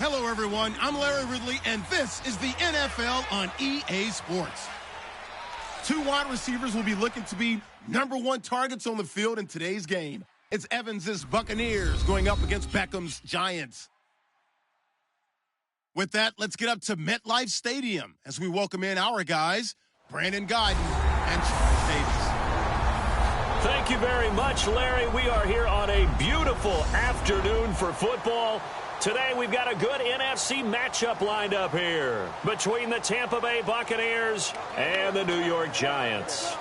Hello, everyone. I'm Larry Ridley, and this is the NFL on EA Sports. Two wide receivers will be looking to be #1 targets on the field in today's game. It's Evans' Buccaneers going up against Beckham's Giants. With that, let's get up to MetLife Stadium as we welcome in our guys, Brandon Gaudin and Charles Davis. Thank you very much, Larry. We are here on a beautiful afternoon for football. Today, we've got a good NFC matchup lined up here between the Tampa Bay Buccaneers and the New York Giants.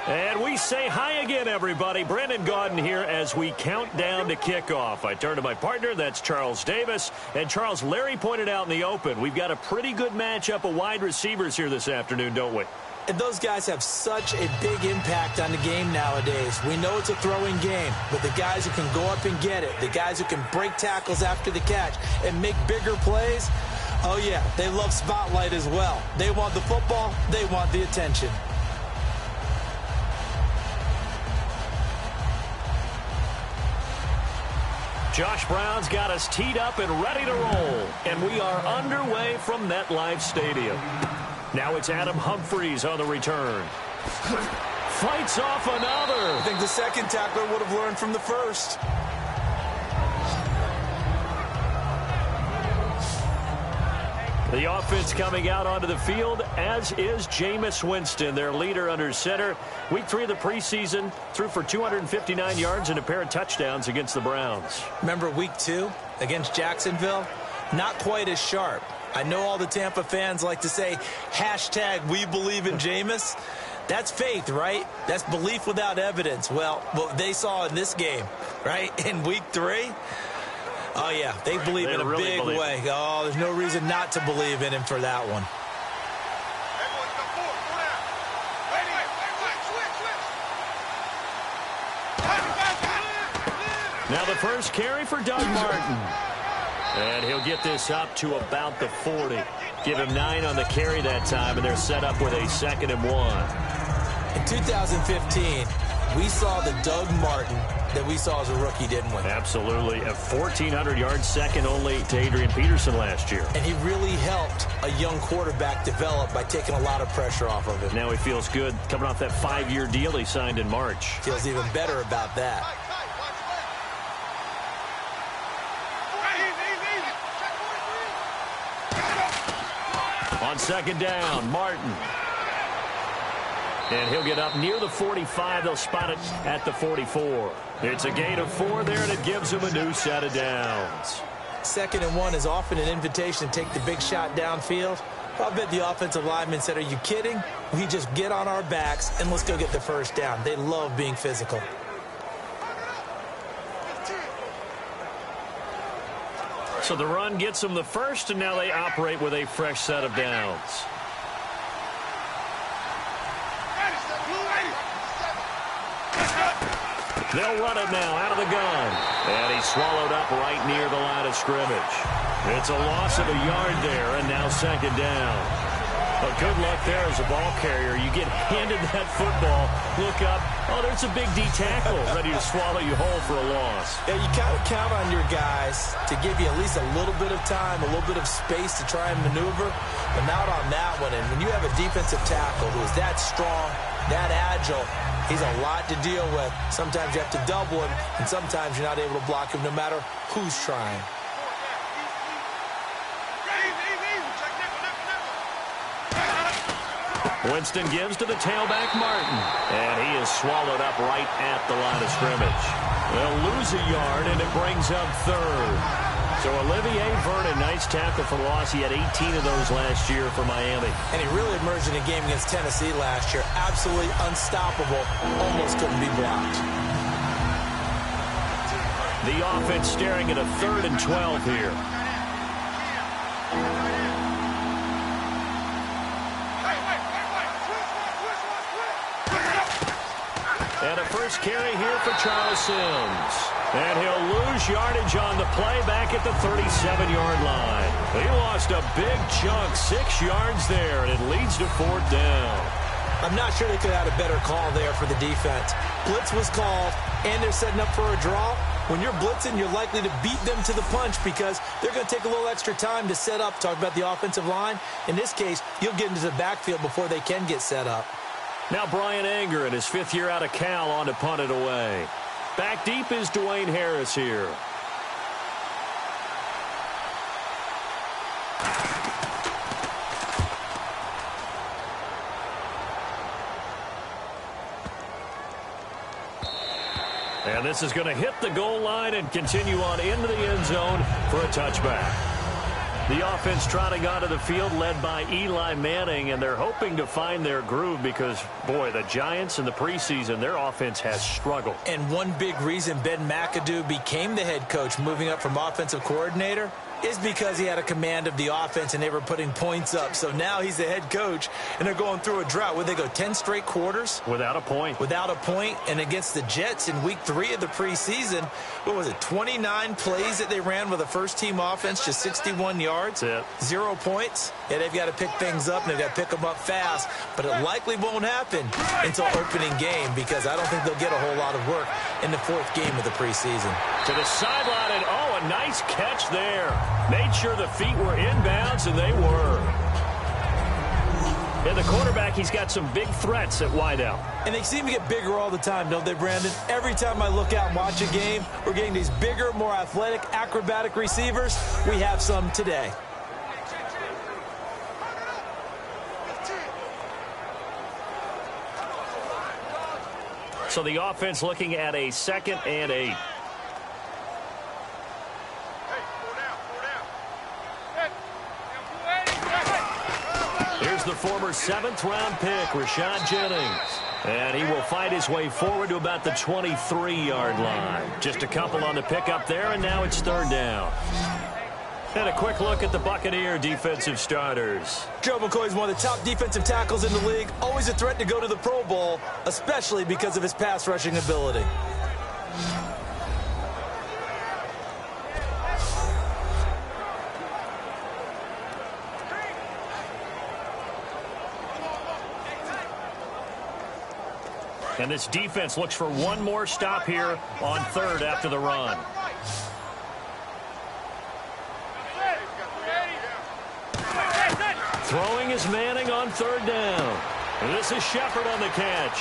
And we say hi again, everybody. Brandon Gaudin here as we count down to kickoff. I turn to my partner, that's Charles Davis. And Charles, Larry pointed out in the open, we've got a pretty good matchup of wide receivers here this afternoon, don't we? And those guys have such a big impact on the game nowadays. We know it's a throwing game, but the guys who can go up and get it, the guys who can break tackles after the catch and make bigger plays, oh yeah, they love spotlight as well. They want the football, they want the attention. Josh Brown's got us teed up and ready to roll. And we are underway from MetLife Stadium. Now it's Adam Humphries on the return. Fights off another. I think the second tackler would have learned from the first. The offense coming out onto the field, as is Jameis Winston, their leader under center. Week 3 of the preseason, threw for 259 yards and a pair of touchdowns against the Browns. Remember week 2 against Jacksonville? Not quite as sharp. I know all the Tampa fans like to say, hashtag we believe in Jameis. That's faith, right? That's belief without evidence. Well, what they saw in this game, right, in week 3, oh, yeah, they believe in a really big way. Oh, there's no reason not to believe in him for that one. Now the first carry for Doug Martin. And he'll get this up to about the 40. Give him 9 on the carry that time, and they're set up with a 2nd and 1. In 2015, we saw the Doug Martin that we saw as a rookie, didn't we? Absolutely. A 1,400-yard second only to Adrian Peterson last year. And he really helped a young quarterback develop by taking a lot of pressure off of him. Now he feels good coming off that 5-year deal he signed in March. Feels even better about that. On 2nd down, Martin. And he'll get up near the 45. They'll spot it at the 44. It's a gain of 4 there, and it gives him a new set of downs. 2nd and 1 is often an invitation to take the big shot downfield. I bet the offensive lineman said, are you kidding? We just get on our backs, and let's go get the first down. They love being physical. So the run gets them the first, and now they operate with a fresh set of downs. They'll run it now out of the gun. And he's swallowed up right near the line of scrimmage. It's a loss of a yard there, and now 2nd down. But good luck there as a ball carrier. You get handed that football, look up, oh, there's a big D tackle ready to swallow you whole for a loss. Yeah, you kind of count on your guys to give you at least a little bit of time, a little bit of space to try and maneuver, but not on that one. And when you have a defensive tackle who is that strong, that agile, he's a lot to deal with. Sometimes you have to double him, and sometimes you're not able to block him no matter who's trying. Winston gives to the tailback, Martin. And he is swallowed up right at the line of scrimmage. They'll lose a yard, and it brings up 3rd. So Olivier Vernon, nice tackle for loss. He had 18 of those last year for Miami. And he really emerged in a game against Tennessee last year. Absolutely unstoppable. Almost couldn't be blocked. The offense staring at a 3rd and 12 here. And a first carry here for Charles Sims. And he'll lose yardage on the play back at the 37-yard line. He lost a big chunk, 6 yards there, and it leads to 4th down. I'm not sure they could have had a better call there for the defense. Blitz was called, and they're setting up for a draw. When you're blitzing, you're likely to beat them to the punch because they're going to take a little extra time to set up. Talk about the offensive line. In this case, you'll get into the backfield before they can get set up. Now Brian Anger in his 5th year out of Cal on to punt it away. Back deep is Dwayne Harris here. And this is going to hit the goal line and continue on into the end zone for a touchback. The offense trotting onto the field led by Eli Manning, and they're hoping to find their groove because, boy, the Giants in the preseason, their offense has struggled. And one big reason Ben McAdoo became the head coach, moving up from offensive coordinator, is because he had a command of the offense and they were putting points up. So now he's the head coach, and they're going through a drought. Would they go 10 straight quarters? Without a point. Without a point, and against the Jets in week 3 of the preseason, what was it, 29 plays that they ran with a first-team offense, just 61 yards, That's it. 0 points. Yeah, they've got to pick things up, and they've got to pick them up fast, but it likely won't happen until opening game because I don't think they'll get a whole lot of work in the 4th game of the preseason. To the sideline, and oh, a nice catch there. Made sure the feet were inbounds, and they were. And the quarterback, he's got some big threats at wideout. And they seem to get bigger all the time, don't they, Brandon? Every time I look out and watch a game, we're getting these bigger, more athletic, acrobatic receivers. We have some today. So the offense looking at a 2nd and 8. Here's the former 7th-round pick, Rashad Jennings. And he will fight his way forward to about the 23-yard line. Just a couple on the pickup there, and now it's 3rd down. And a quick look at the Buccaneer defensive starters. Joe McCoy is one of the top defensive tackles in the league. Always a threat to go to the Pro Bowl, especially because of his pass rushing ability. And this defense looks for one more stop here on 3rd after the run. Throwing is Manning on 3rd down. And this is Shepard on the catch.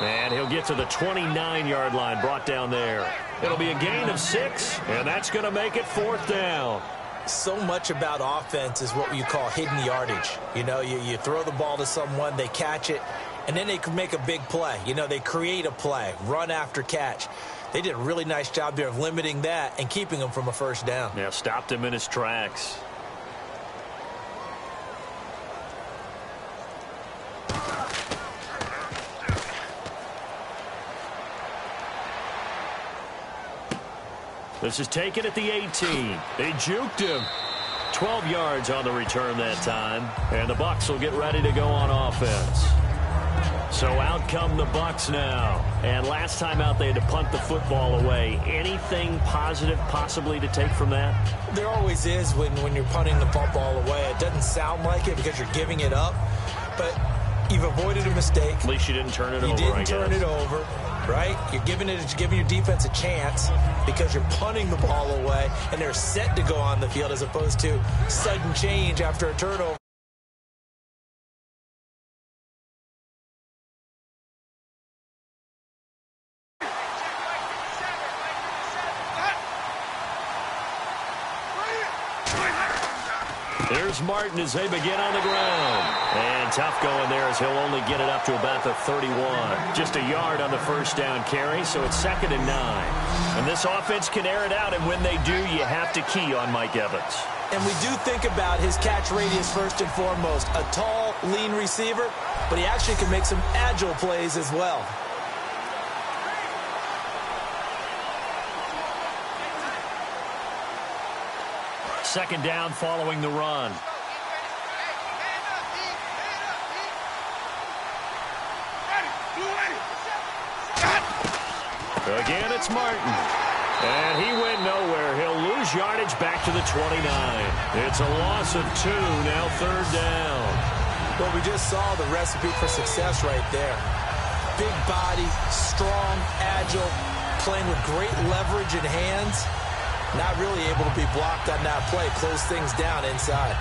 And he'll get to the 29-yard line, brought down there. It'll be a gain of 6, and that's going to make it 4th down. So much about offense is what you call hidden yardage. You know, you throw the ball to someone, they catch it, and then they can make a big play. You know, they create a play, run after catch. They did a really nice job there of limiting that and keeping him from a 1st down. Yeah, stopped him in his tracks. This is taken at the 18. They juked him. 12 yards on the return that time. And the Bucs will get ready to go on offense. So out come the Bucs now. And last time out they had to punt the football away. Anything positive possibly to take from that? There always is when you're punting the football away. It doesn't sound like it because you're giving it up. But you've avoided a mistake. At least you didn't turn it over, You didn't turn it over. Right? You're giving your defense a chance because you're punting the ball away, and they're set to go on the field as opposed to sudden change after a turnover. There's Martin as they begin on the ground. And tough going there as he'll only get it up to about the 31. Just a yard on the 1st down carry, so it's 2nd and 9. And this offense can air it out, and when they do, you have to key on Mike Evans. And we do think about his catch radius first and foremost. A tall, lean receiver, but he actually can make some agile plays as well. Second down following the run. Again, it's Martin. And he went nowhere. He'll lose yardage back to the 29. It's a loss of 2, now 3rd down. Well, we just saw the recipe for success right there. Big body, strong, agile, playing with great leverage in hands. Not really able to be blocked on that play. Close things down inside.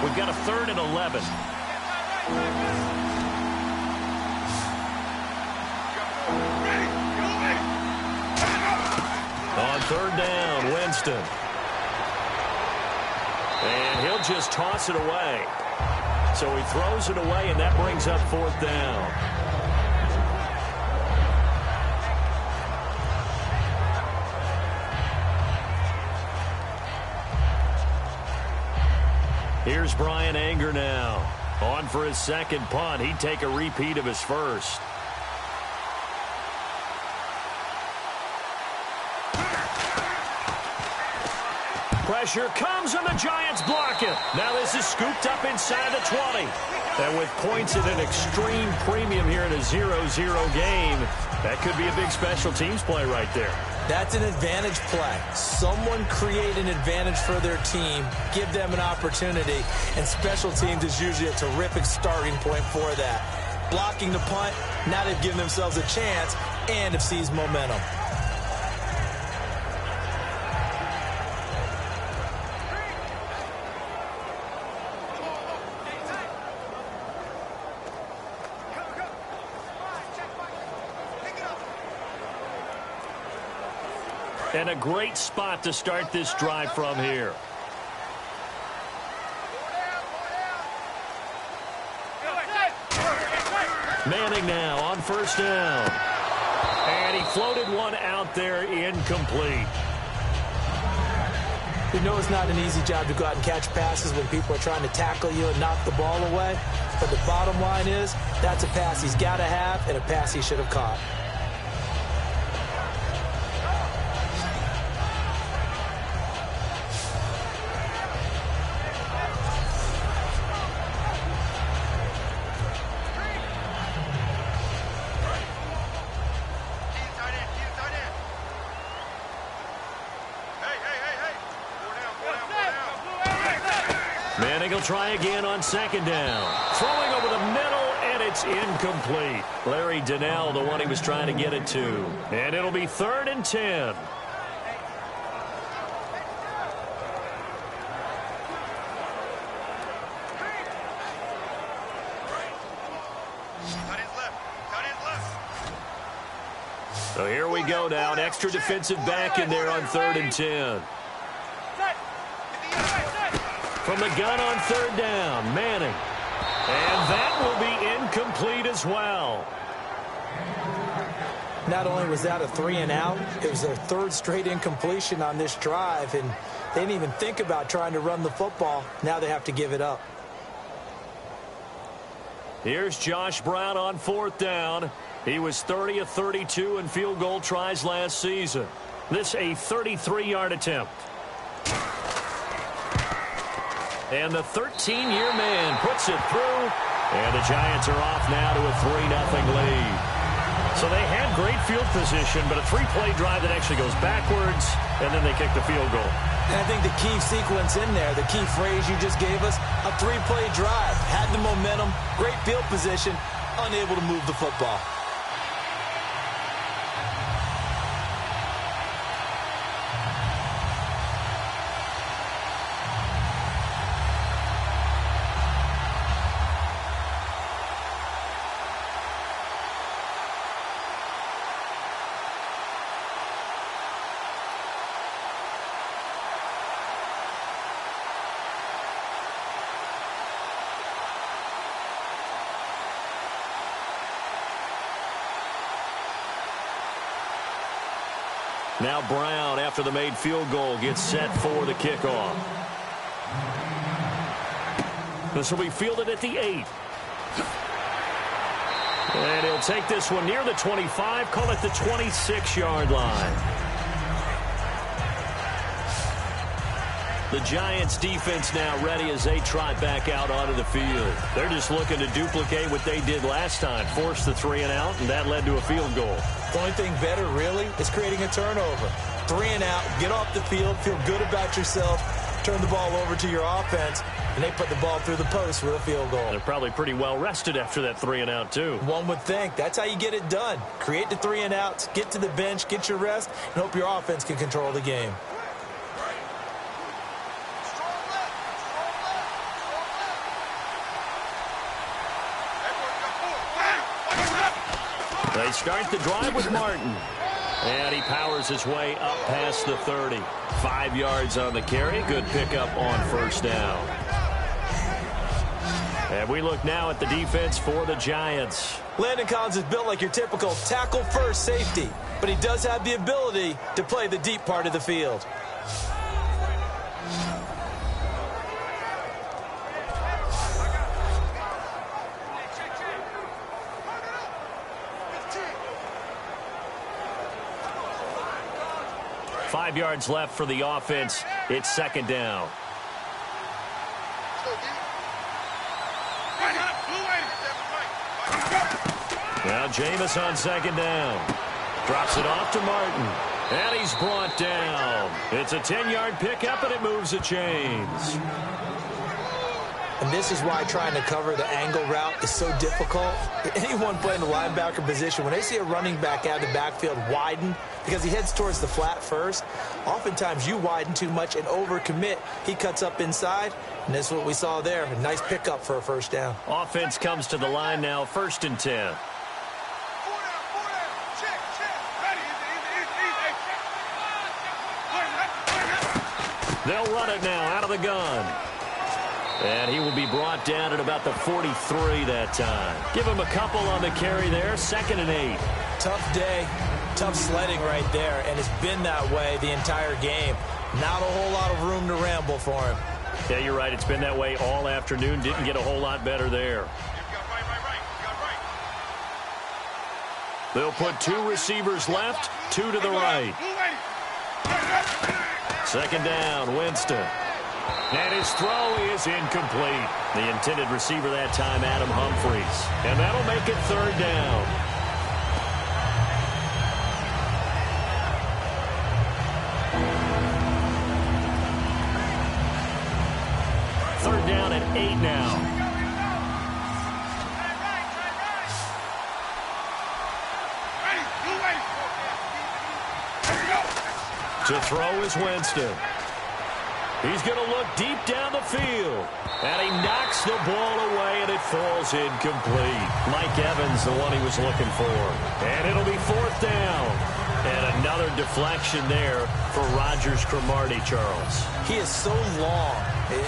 We've got a 3rd and 11. On 3rd down, Winston. And he'll just toss it away. So he throws it away, and that brings up 4th down. Here's Brian Anger now. On for his 2nd punt. He'd take a repeat of his 1st. Pressure comes, and the Giants block it. Now this is scooped up inside the 20. And with points at an extreme premium here in a 0-0 game, that could be a big special teams play right there. That's an advantage play. Someone create an advantage for their team, give them an opportunity, and special teams is usually a terrific starting point for that. Blocking the punt, now they've given themselves a chance and have seized momentum. And a great spot to start this drive from here. Manning now on 1st down. And he floated one out there, incomplete. You know it's not an easy job to go out and catch passes when people are trying to tackle you and knock the ball away. But the bottom line is, that's a pass he's got to have and a pass he should have caught. Manning will try again on 2nd down. Throwing over the middle, and it's incomplete. Larry Donnell, the one he was trying to get it to. And it'll be 3rd and 10. So here we go now. An extra defensive back in there on 3rd and 10. From the gun on 3rd down, Manning. And that will be incomplete as well. Not only was that a 3-and-out, it was their 3rd straight incompletion on this drive, and they didn't even think about trying to run the football. Now they have to give it up. Here's Josh Brown on 4th down. He was 30 of 32 in field goal tries last season. This a 33-yard attempt. And the 13-year man puts it through. And the Giants are off now to a 3-0 lead. So they had great field position, but a 3-play drive that actually goes backwards, and then they kick the field goal. And I think the key sequence in there, the key phrase you just gave us, a 3-play drive. Had the momentum, great field position, unable to move the football. Now Brown, after the made field goal, gets set for the kickoff. This will be fielded at the 8. And he'll take this one near the 25, call it the 26-yard line. The Giants defense now ready as they trot back out onto the field. They're just looking to duplicate what they did last time, force the 3-and-out, and that led to a field goal. The only thing better, really, is creating a turnover. 3 and out, get off the field, feel good about yourself, turn the ball over to your offense, and they put the ball through the post with a field goal. They're probably pretty well rested after that 3 and out, too. One would think. That's how you get it done. Create the 3 and outs, get to the bench, get your rest, and hope your offense can control the game. They start the drive with Martin. And he powers his way up past the 30. 5 yards on the carry. Good pickup on first down. And we look now at the defense for the Giants. Landon Collins is built like your typical tackle-first safety, but he does have the ability to play the deep part of the field. Five yards left for the offense. It's second down. Now Jameis on second down. Drops it off to Martin. And he's brought down. It's a 10-yard pickup, and it moves the chains. And this is why trying to cover the angle route is so difficult. Anyone playing the linebacker position, when they see a running back out of the backfield widen because he heads towards the flat first, oftentimes you widen too much and overcommit. He cuts up inside, and that's what we saw there. A nice pickup for a first down. Offense comes to the line now, 1st and 10. They'll run it now out of the gun. And he will be brought down at about the 43 that time. Give him a couple on the carry there. 2nd and 8. Tough day. Tough sledding right there. And it's been that way the entire game. Not a whole lot of room to ramble for him. Yeah, you're right. It's been that way all afternoon. Didn't get a whole lot better there. They'll put 2 receivers left, 2 to the right. 2nd down, Winston. And his throw is incomplete. The intended receiver that time, Adam Humphries. And that'll make it 3rd down. Third down at 8 now. To throw is Winston. He's going to look deep down the field. And he knocks the ball away, and it falls incomplete. Mike Evans, the one he was looking for. And it'll be 4th down. And another deflection there for Rodgers-Cromartie, Charles. He is so long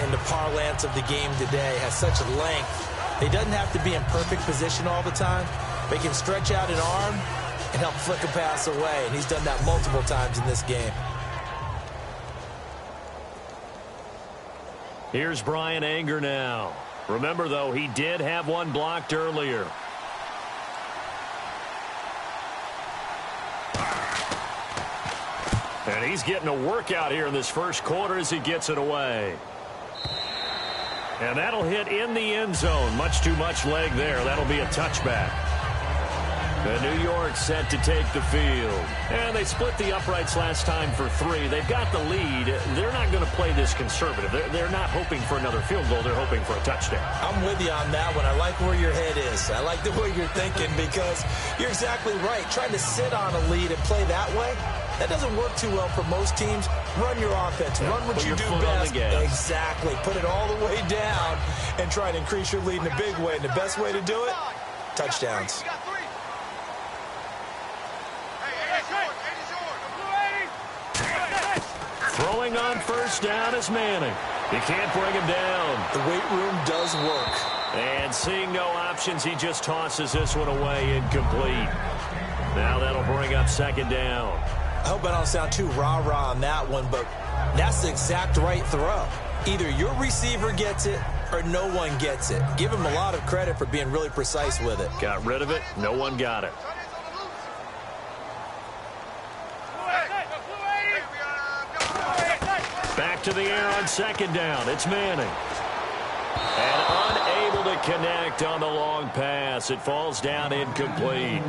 in the parlance of the game today, has such length. He doesn't have to be in perfect position all the time, but he can stretch out an arm and help flick a pass away. And he's done that multiple times in this game. Here's Brian Anger now. Remember, though, he did have one blocked earlier. And he's getting a workout here in this first quarter as he gets it away. And that'll hit in the end zone. Much too much leg there. That'll be a touchback. And New York set to take the field. And they split the uprights last time for 3. They've got the lead. They're not going to play this conservative. They're not hoping for another field goal. They're hoping for a touchdown. I'm with you on that one. I like where your head is. I like the way you're thinking because you're exactly right. Trying to sit on a lead and play that way, that doesn't work too well for most teams. Run your offense. Yeah, run what you do best. Exactly. Put it all the way down and try to increase your lead in a big way. And the best way to do it, touchdowns. Throwing on first down is Manning. You can't bring him down. The weight room does work. And seeing no options, he just tosses this one away incomplete. Now that'll bring up 2nd down. I hope I don't sound too rah-rah on that one, but that's the exact right throw. Either your receiver gets it or no one gets it. Give him a lot of credit for being really precise with it. Got rid of it. No one got it. Back to the air on 2nd down. It's Manning. And unable to connect on the long pass. It falls down incomplete.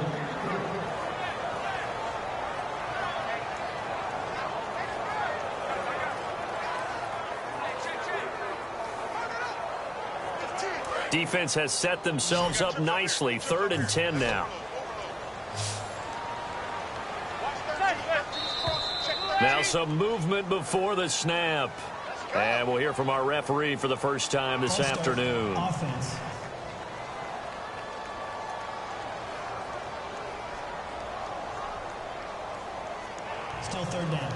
Defense has set themselves up nicely. 3rd and 10 now. Now some movement before the snap. And we'll hear from our referee for the first time this afternoon. Offense. Still 3rd down.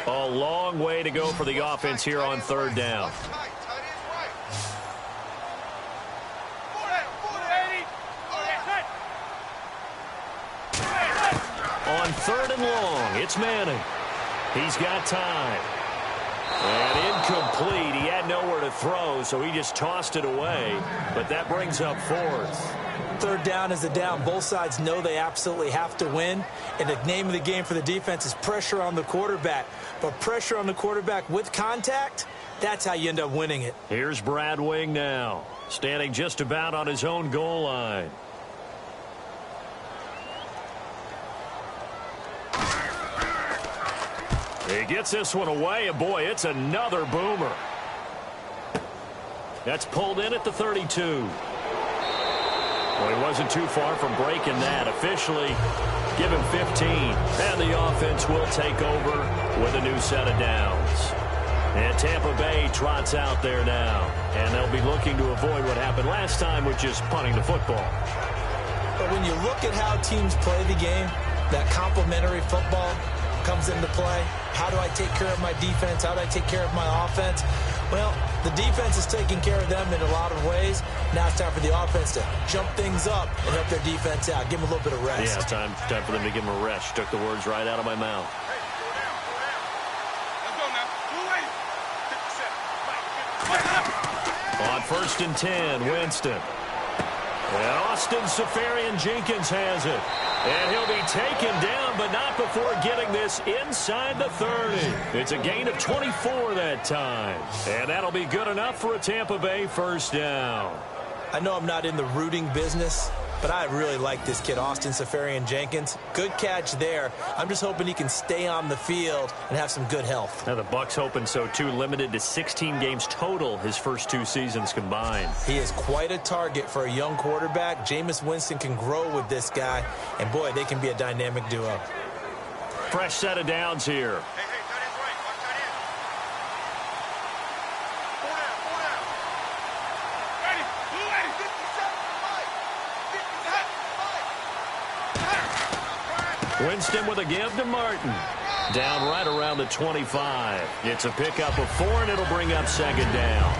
A long way to go for the offense here on 3rd down. On 3rd and long, it's Manning. He's got time. And incomplete. He had nowhere to throw, so he just tossed it away. But that brings up 4th. 3rd down is a down. Both sides know they absolutely have to win. And the name of the game for the defense is pressure on the quarterback. But pressure on the quarterback with contact, that's how you end up winning it. Here's Brad Wing now, standing just about on his own goal line. He gets this one away, and boy, it's another boomer. That's pulled in at the 32. Well, he wasn't too far from breaking that. Officially, give him 15. And the offense will take over with a new set of downs. And Tampa Bay trots out there now. And they'll be looking to avoid what happened last time, which is punting the football. But when you look at how teams play the game, that complementary football comes into play. How do I take care of my defense? How do I take care of my offense? Well, the defense is taking care of them in a lot of ways. Now it's time for the offense to jump things up and help their defense out. Give them a little bit of rest. Yeah, time for them to give them a rest. Took the words right out of my mouth. On 1st and 10, Winston. And Austin Seferian-Jenkins has it. And he'll be taken down, but not before getting this inside the 30. It's a gain of 24 that time. And that'll be good enough for a Tampa Bay 1st down. I know I'm not in the rooting business, but I really like this kid, Austin Seferian-Jenkins. Good catch there. I'm just hoping he can stay on the field and have some good health. Now the Bucs hoping so too. Limited to 16 games total his first 2 seasons combined. He is quite a target for a young quarterback. Jameis Winston can grow with this guy, and boy, they can be a dynamic duo. Fresh set of downs here. Winston with a give to Martin. Down right around the 25. It's a pickup of 4, and it'll bring up 2nd down.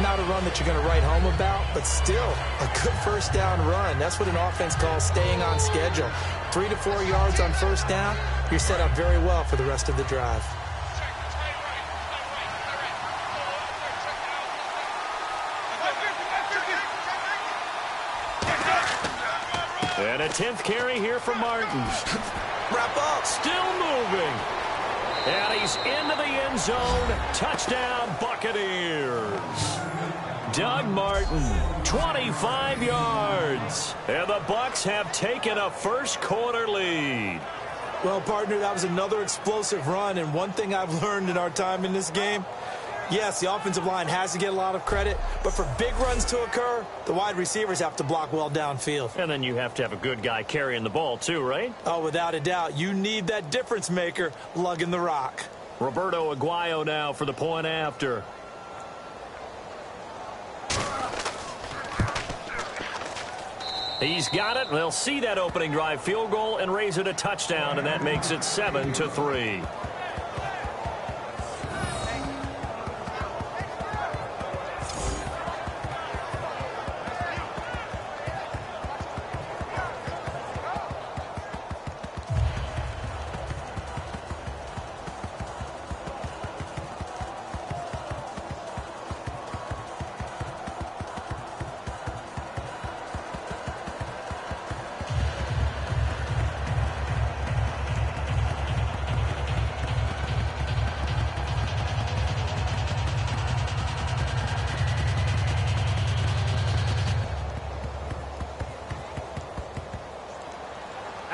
Not a run that you're going to write home about, but still a good 1st down run. That's what an offense calls staying on schedule. 3 to 4 yards on 1st down. You're set up very well for the rest of the drive. And a 10th carry here for Martin. Wrap up. Still moving. And he's into the end zone. Touchdown, Buccaneers. Doug Martin, 25 yards. And the Bucs have taken a 1st quarter lead. Well, partner, that was another explosive run. And one thing I've learned in our time in this game, yes, the offensive line has to get a lot of credit, but for big runs to occur, the wide receivers have to block well downfield. And then you have to have a good guy carrying the ball too, right? Oh, without a doubt. You need that difference maker lugging the rock. Roberto Aguayo now for the point after. He's got it. They'll see that opening drive field goal and raise it a touchdown, and that makes it 7-3.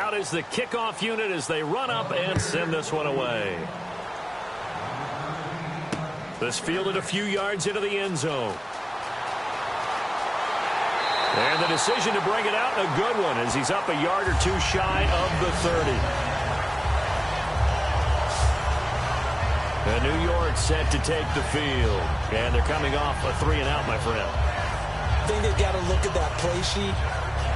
Out is the kickoff unit as they run up and send this one away. This fielded a few yards into the end zone. And the decision to bring it out, a good one, as he's up a yard or two shy of the 30. And New York set to take the field. And they're coming off a 3-and-out, my friend. I think they've got to look at that play sheet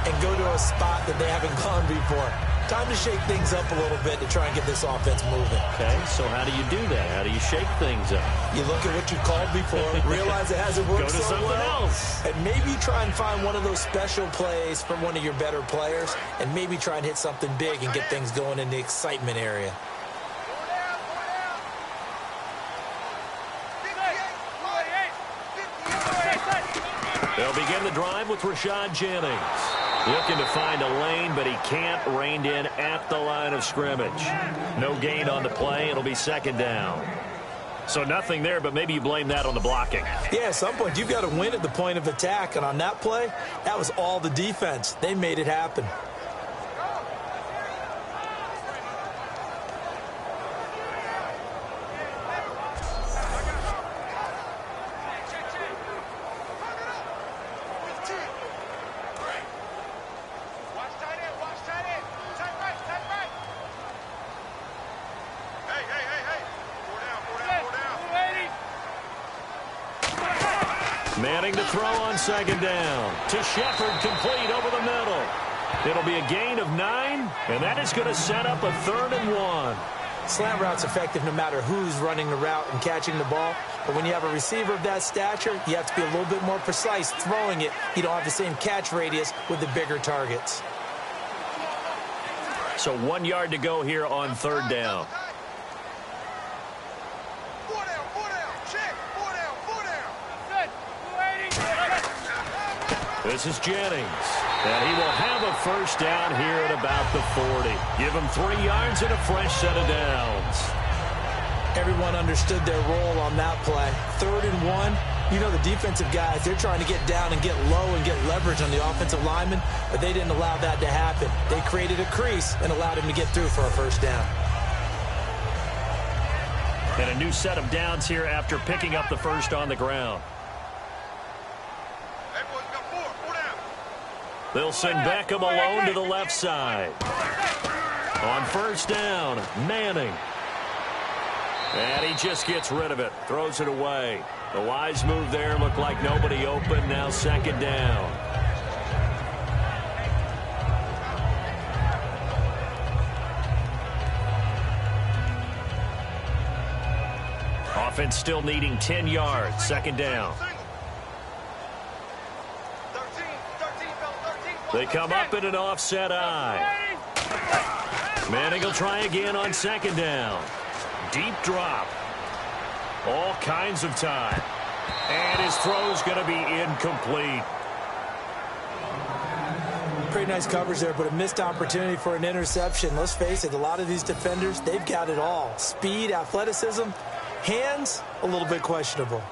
and go to a spot that they haven't gone before. Time to shake things up a little bit to try and get this offense moving. Okay, so how do you do that? How do you shake things up? You look at what you called before, realize it hasn't worked so well, and maybe try and find one of those special plays from one of your better players, and maybe try and hit something big and get things going in the excitement area. They'll begin the drive with Rashad Jennings. Looking to find a lane, but he can't. Reined in at the line of scrimmage. No gain on the play. It'll be second down. So nothing there, but maybe you blame that on the blocking. Yeah, at some point, you've got to win at the point of attack. And on that play, that was all the defense. They made it happen. Manning to throw on second down. To Shepard, complete over the middle. It'll be a gain of 9, and that is going to set up a 3rd and 1. Slant route's effective no matter who's running the route and catching the ball. But when you have a receiver of that stature, you have to be a little bit more precise throwing it. You don't have the same catch radius with the bigger targets. So 1 yard to go here on 3rd down. This is Jennings. And he will have a first down here at about the 40. Give him 3 yards and a fresh set of downs. Everyone understood their role on that play. 3rd and 1. You know the defensive guys, they're trying to get down and get low and get leverage on the offensive lineman, but they didn't allow that to happen. They created a crease and allowed him to get through for a first down. And a new set of downs here after picking up the first on the ground. They'll send Beckham alone to the left side. On first down, Manning. And he just gets rid of it, throws it away. The wise move there, looked like nobody open, now second down. Offense still needing 10 yards, second down. They come up in an offset eye. Manning will try again on second down. Deep drop. All kinds of time. And his throw is going to be incomplete. Pretty nice coverage there, but a missed opportunity for an interception. Let's face it, a lot of these defenders, they've got it all. Speed, athleticism, hands, a little bit questionable.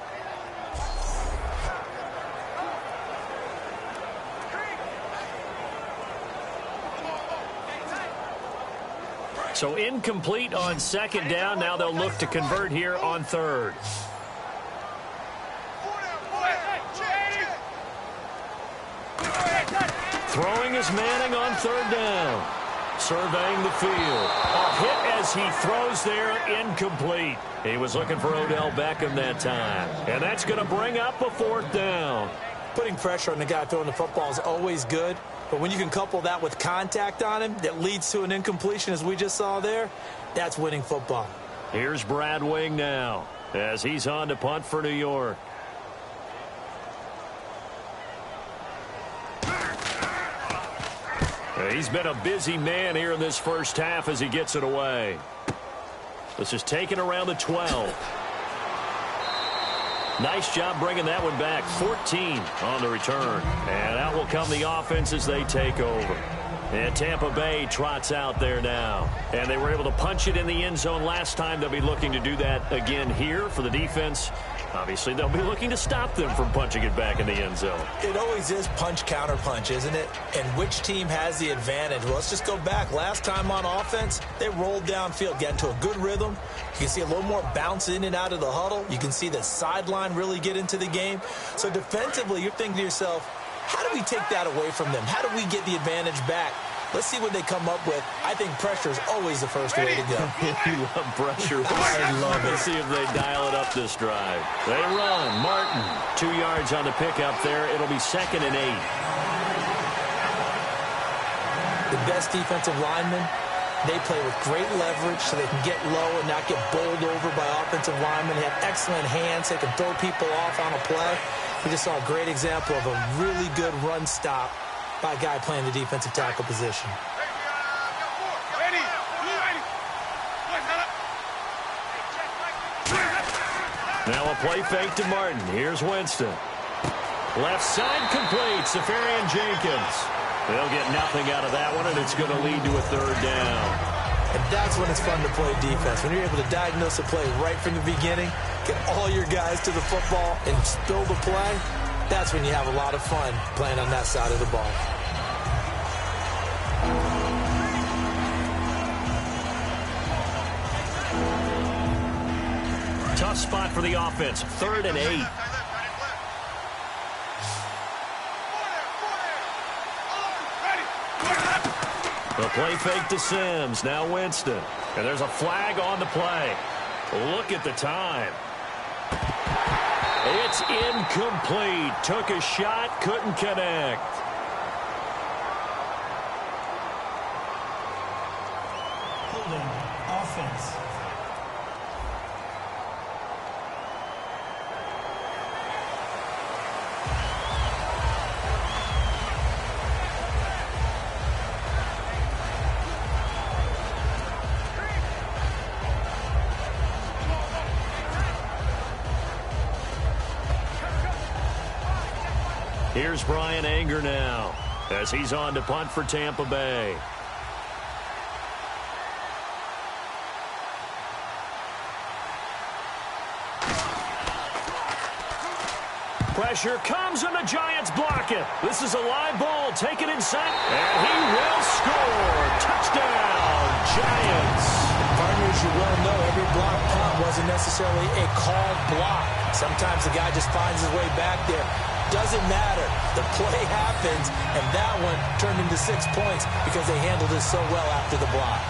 So incomplete on second down. Now they'll look to convert here on 3rd. Throwing is Manning on 3rd down. Surveying the field. A hit as he throws there, incomplete. He was looking for Odell Beckham that time. And that's going to bring up a 4th down. Putting pressure on the guy throwing the football is always good. But when you can couple that with contact on him that leads to an incompletion, as we just saw there, that's winning football. Here's Brad Wing now as he's on to punt for New York. He's been a busy man here in this first half as he gets it away. This is taken around the 12. Nice job bringing that one back. 14 on the return. And out will come the offense as they take over. And Tampa Bay trots out there now. And they were able to punch it in the end zone last time. They'll be looking to do that again here for the defense. Obviously, they'll be looking to stop them from punching it back in the end zone. It always is punch-counter-punch, isn't it? And which team has the advantage? Well, let's just go back. Last time on offense, they rolled downfield, get into a good rhythm. You can see a little more bounce in and out of the huddle. You can see the sideline really get into the game. So defensively, you're thinking to yourself, how do we take that away from them? How do we get the advantage back? Let's see what they come up with. I think pressure is always the first way to go. You love pressure. I love it. Let's see if they dial it up this drive. They run. Martin, 2 yards on the pickup there. It'll be 2nd and 8. The best defensive linemen, they play with great leverage so they can get low and not get bowled over by offensive linemen. They have excellent hands. They can throw people off on a play. We just saw a great example of a really good run stop by a guy playing the defensive tackle position. Now a play fake to Martin. Here's Winston. Left side complete. Safarian Jenkins. They'll get nothing out of that one, and it's going to lead to a 3rd down. And that's when it's fun to play defense. When you're able to diagnose a play right from the beginning, get all your guys to the football, and spill the play, that's when you have a lot of fun playing on that side of the ball. Tough spot for the offense. 3rd and 8. The play fake to Sims. Now Winston. And there's a flag on the play. Look at the time. It's incomplete. Took a shot, couldn't connect. Holding. Offense. Here's Brian Anger now as he's on to punt for Tampa Bay. Pressure comes and the Giants block it. This is a live ball taken inside, and he will score. Touchdown, Giants. Partners, you well know every block punt wasn't necessarily a called block. Sometimes the guy just finds his way back there. Doesn't matter. The play happens, and that one turned into 6 points because they handled it so well after the block.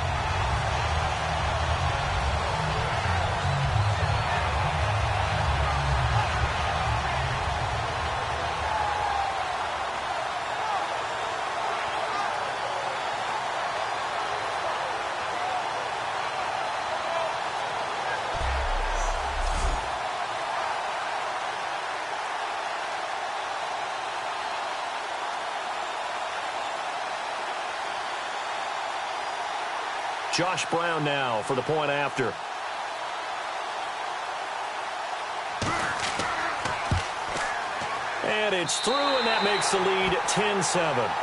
Josh Brown now for the point after. And it's through, and that makes the lead 10-7.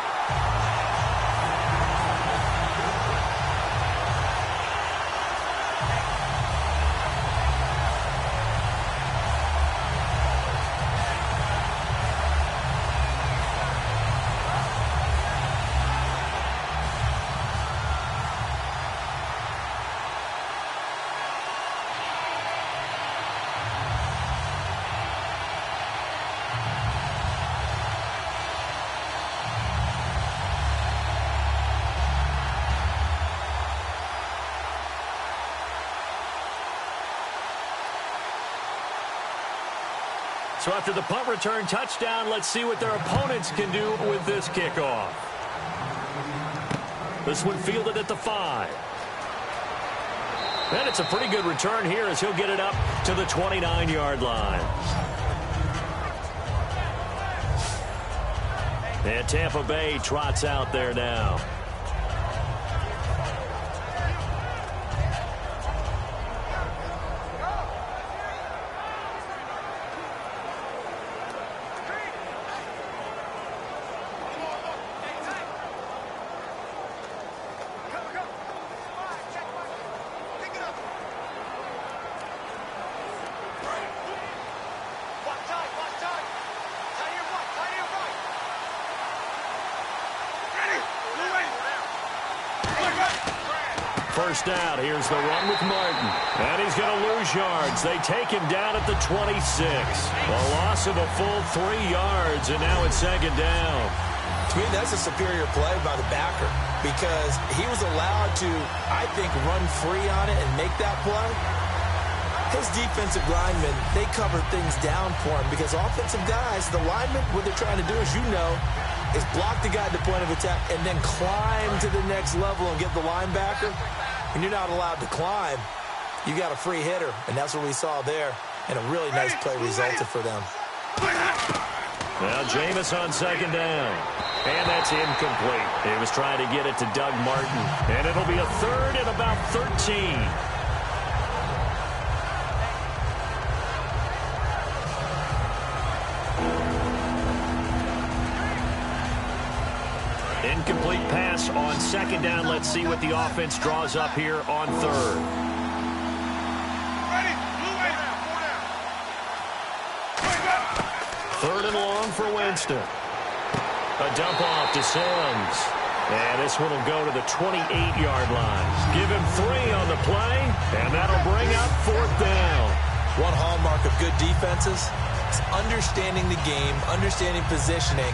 So after the punt return touchdown, let's see what their opponents can do with this kickoff. This one fielded at the 5. And it's a pretty good return here as he'll get it up to the 29-yard line. And Tampa Bay trots out there now. First down, here's the run with Martin. And he's going to lose yards. They take him down at the 26. A loss of a full 3 yards, and now it's second down. To me, that's a superior play by the backer because he was allowed to, I think, run free on it and make that play. His defensive linemen, they covered things down for him because offensive guys, the linemen, what they're trying to do, as you know, is block the guy at the point of attack and then climb to the next level and get the linebacker. When you're not allowed to climb, you got a free hitter, and that's what we saw there, and a really nice play resulted for them. Now Jameis on second down, and that's incomplete. He was trying to get it to Doug Martin, and it'll be a third and about 13. Incomplete pass on second down. Let's see what the offense draws up here on third. Third and long for Winston. A dump off to Sims. And this one will go to the 28-yard line. Give him 3 on the play, and that'll bring up fourth down. One hallmark of good defenses is understanding the game, understanding positioning,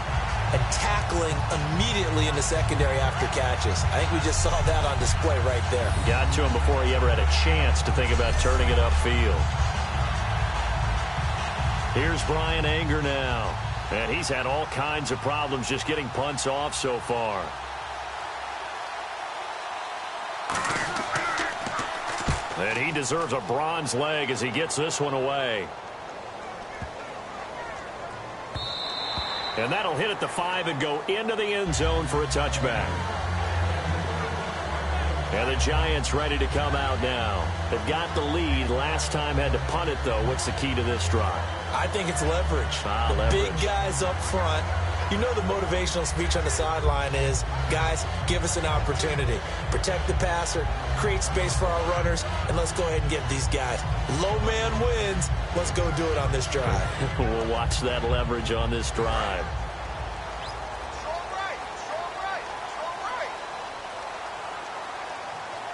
and tackling immediately in the secondary after catches. I think we just saw that on display right there. Got to him before he ever had a chance to think about turning it upfield. Here's Brian Anger now. And he's had all kinds of problems just getting punts off so far. And he deserves a bronze leg as he gets this one away. And that'll hit at the 5 and go into the end zone for a touchback. And the Giants ready to come out now. They've got the lead. Last time had to punt it, though. What's the key to this drive? I think it's leverage. Big guys up front. You know the motivational speech on the sideline is, guys, give us an opportunity. Protect the passer, create space for our runners, and let's go ahead and get these guys. Low man wins. Let's go do it on this drive. We'll watch that leverage on this drive.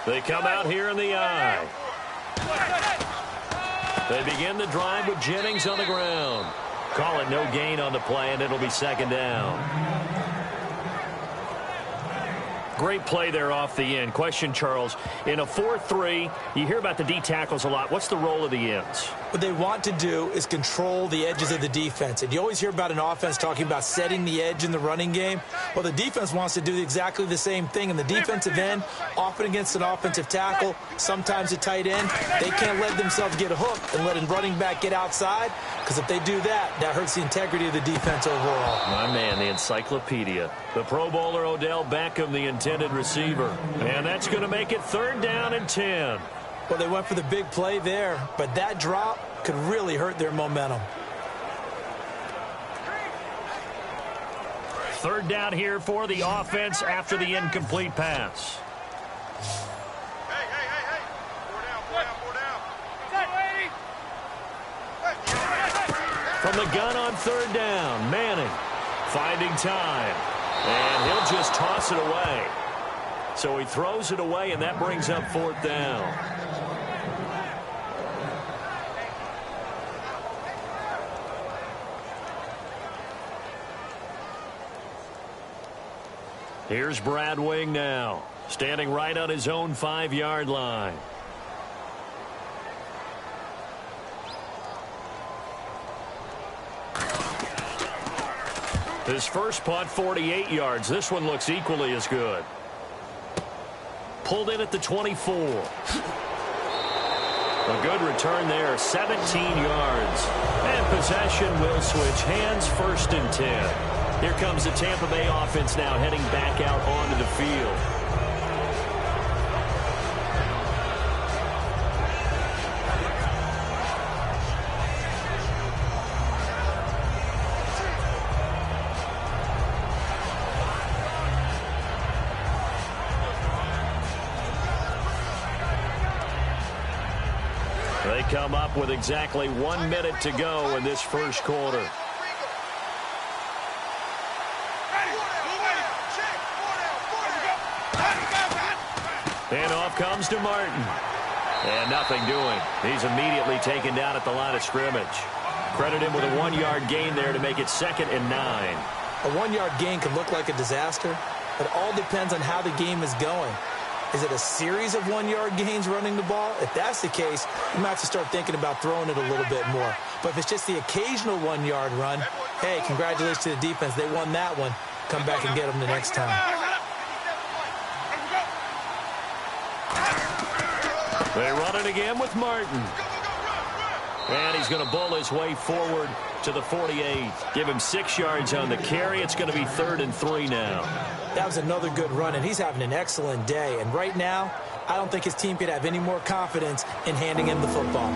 They come out here in the eye. They begin the drive with Jennings on the ground. Call it no gain on the play, and it'll be second down. Great play there off the end. Question, Charles, in a 4-3, you hear about the D tackles a lot. What's the role of the ends? What they want to do is control the edges of the defense. And you always hear about an offense talking about setting the edge in the running game. Well, the defense wants to do exactly the same thing. In the defensive end, often against an offensive tackle, sometimes a tight end, they can't let themselves get hooked and let a running back get outside. Because if they do that, that hurts the integrity of the defense overall. My man, the encyclopedia. The Pro Bowler Odell Beckham, the intended receiver. And that's going to make it third down and 10. Well, they went for the big play there, but that drop could really hurt their momentum. Third down here for the offense after the incomplete pass. From the gun on third down, Manning finding time. And he'll just toss it away. So he throws it away, and that brings up fourth down. Here's Brad Wing now, standing right on his own 5-yard line. His first punt, 48 yards. This one looks equally as good. Pulled in at the 24. A good return there, 17 yards. And possession will switch hands, first and 10. Here comes the Tampa Bay offense now heading back out onto the field. They come up with exactly 1 minute to go in this first quarter. And off comes to Martin. And nothing doing. He's immediately taken down at the line of scrimmage. Credit him with a 1-yard gain there to make it 2nd and 9. A 1-yard gain can look like a disaster. It all depends on how the game is going. Is it a series of 1-yard gains running the ball? If that's the case, you might have to start thinking about throwing it a little bit more. But if it's just the occasional 1-yard run, hey, congratulations to the defense. They won that one. Come back and get them the next time. They run it again with Martin. And he's going to bull his way forward to the 48. Give him 6 yards on the carry. It's going to be 3rd and 3 now. That was another good run, and he's having an excellent day. And right now, I don't think his team could have any more confidence in handing him the football.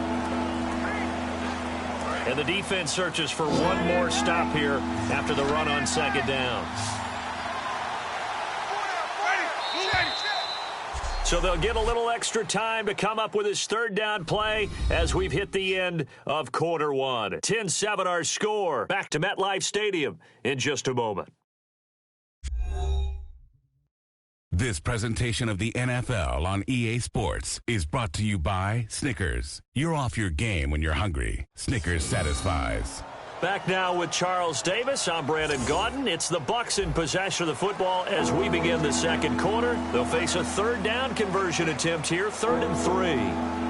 And the defense searches for one more stop here after the run on 2nd down. So they'll get a little extra time to come up with his 3rd down play as we've hit the end of quarter 1. 10-7 our score. Back to MetLife Stadium in just a moment. This presentation of the NFL on EA Sports is brought to you by Snickers. You're off your game when you're hungry. Snickers satisfies. Back now with Charles Davis. I'm Brandon Gaudin. It's the Bucs in possession of the football as we begin the 2nd quarter. They'll face a 3rd down conversion attempt here, 3rd and 3.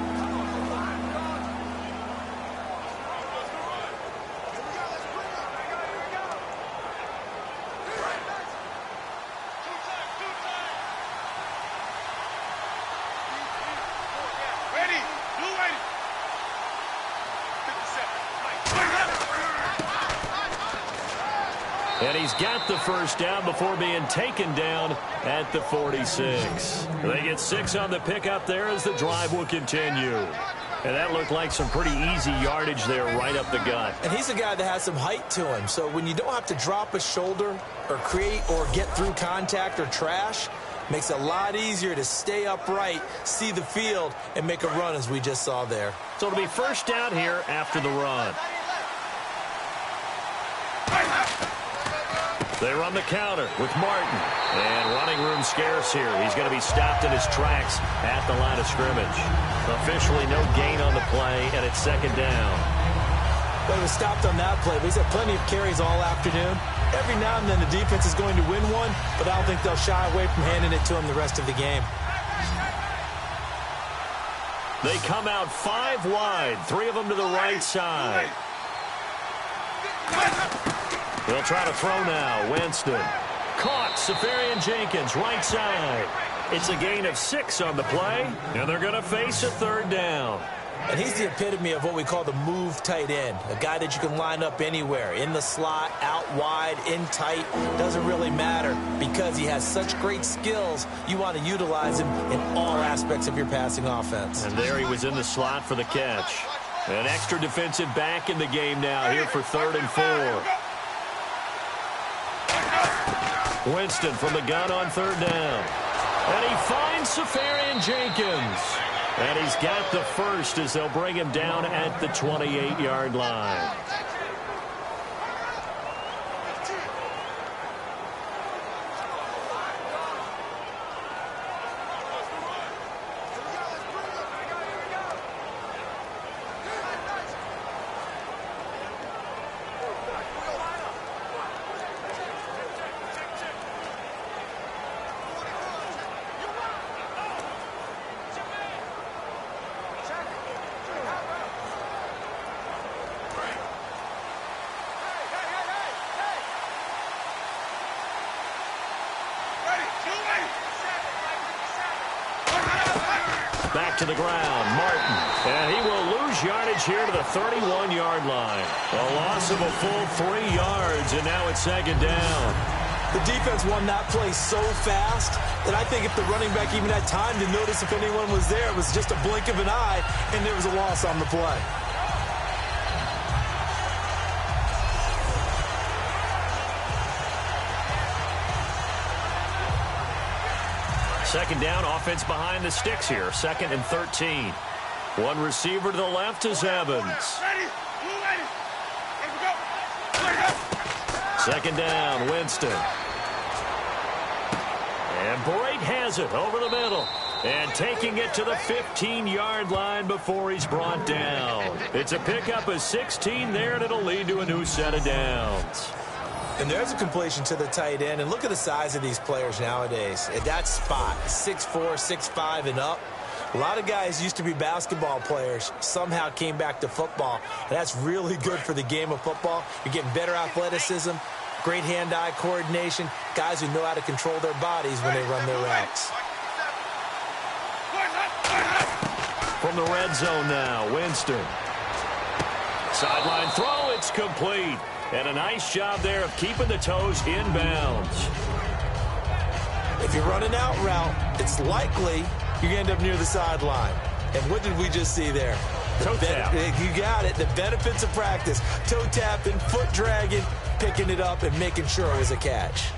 And he's got the 1st down before being taken down at the 46. They get 6 on the pickup there as the drive will continue. And that looked like some pretty easy yardage there right up the gut. And he's a guy that has some height to him. So when you don't have to drop a shoulder or create or get through contact or trash, makes it a lot easier to stay upright, see the field, and make a run as we just saw there. So it'll be 1st down here after the run. They run the counter with Martin. And running room scarce here. He's going to be stopped in his tracks at the line of scrimmage. Officially no gain on the play, and it's 2nd down. Well, he was stopped on that play, but he's had plenty of carries all afternoon. Every now and then the defense is going to win one, but I don't think they'll shy away from handing it to him the rest of the game. They come out 5 wide, 3 of them to the right side. They'll try to throw now. Winston. Caught. Safarian-Jenkins, right side. It's a gain of 6 on the play, and they're going to face a 3rd down. And he's the epitome of what we call the move tight end, a guy that you can line up anywhere, in the slot, out wide, in tight, doesn't really matter because he has such great skills. You want to utilize him in all aspects of your passing offense. And there he was in the slot for the catch. An extra defensive back in the game now here for 3rd and 4. Winston from the gun on 3rd down. And he finds Safarian-Jenkins. And he's got the 1st as they'll bring him down at the 28-yard line. Back to the ground, Martin. And he will lose yardage here to the 31-yard line. A loss of a full 3 yards, and now it's 2nd down. The defense won that play so fast that I think if the running back even had time to notice if anyone was there, it was just a blink of an eye, and there was a loss on the play. Second down, offense behind the sticks here. 2nd and 13. One receiver to the left is Evans. 2nd down, Winston. And Brake has it over the middle. And taking it to the 15-yard line before he's brought down. It's a pickup of 16 there, and it'll lead to a new set of downs. And there's a completion to the tight end. And look at the size of these players nowadays. At that spot, 6'4", 6'5", and up. A lot of guys used to be basketball players, somehow came back to football. And that's really good for the game of football. You're getting better athleticism, great hand-eye coordination, guys who know how to control their bodies when they run their routes. From the red zone now, Winston. Sideline throw, it's complete. And a nice job there of keeping the toes inbounds. If you're running out route, it's likely you're going to end up near the sideline. And what did we just see there? Toe tap. You got it. The benefits of practice. Toe tapping, foot dragging, picking it up, and making sure it was a catch.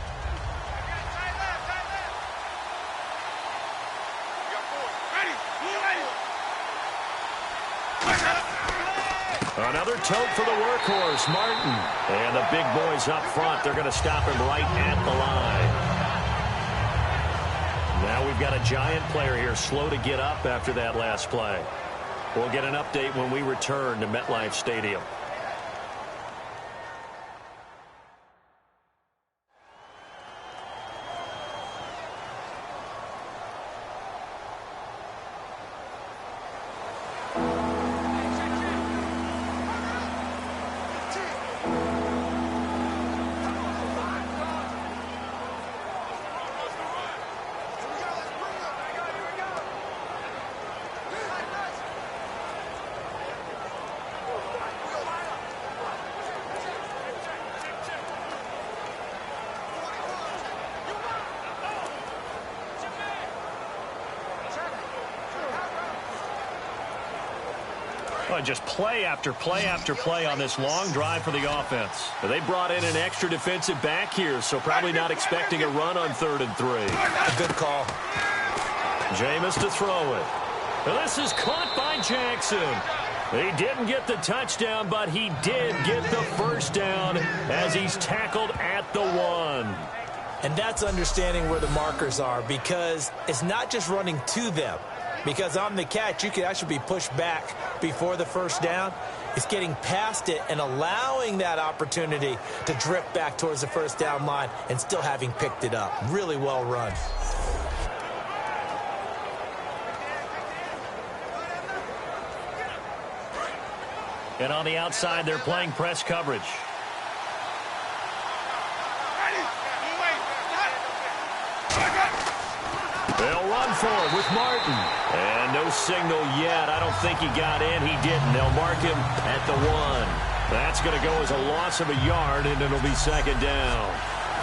Another tote for the workhorse, Martin. And the big boys up front, they're going to stop him right at the line. Now we've got a giant player here slow to get up after that last play. We'll get an update when we return to MetLife Stadium. Just play after play after play on this long drive for the offense. They brought in an extra defensive back here, so probably not expecting a run on 3rd and 3. A good call. Jameis to throw it. Well, this is caught by Jackson. He didn't get the touchdown, but he did get the first down as he's tackled at the 1. And that's understanding where the markers are, because it's not just running to them. Because on the catch, you could actually be pushed back before the first down. It's getting past it and allowing that opportunity to drift back towards the first down line and still having picked it up. Really well run. And on the outside, they're playing press coverage. They'll run for it with Martin. And no signal yet. I don't think he got in. He didn't. They'll mark him at the 1. That's going to go as a loss of a yard, and it'll be 2nd down.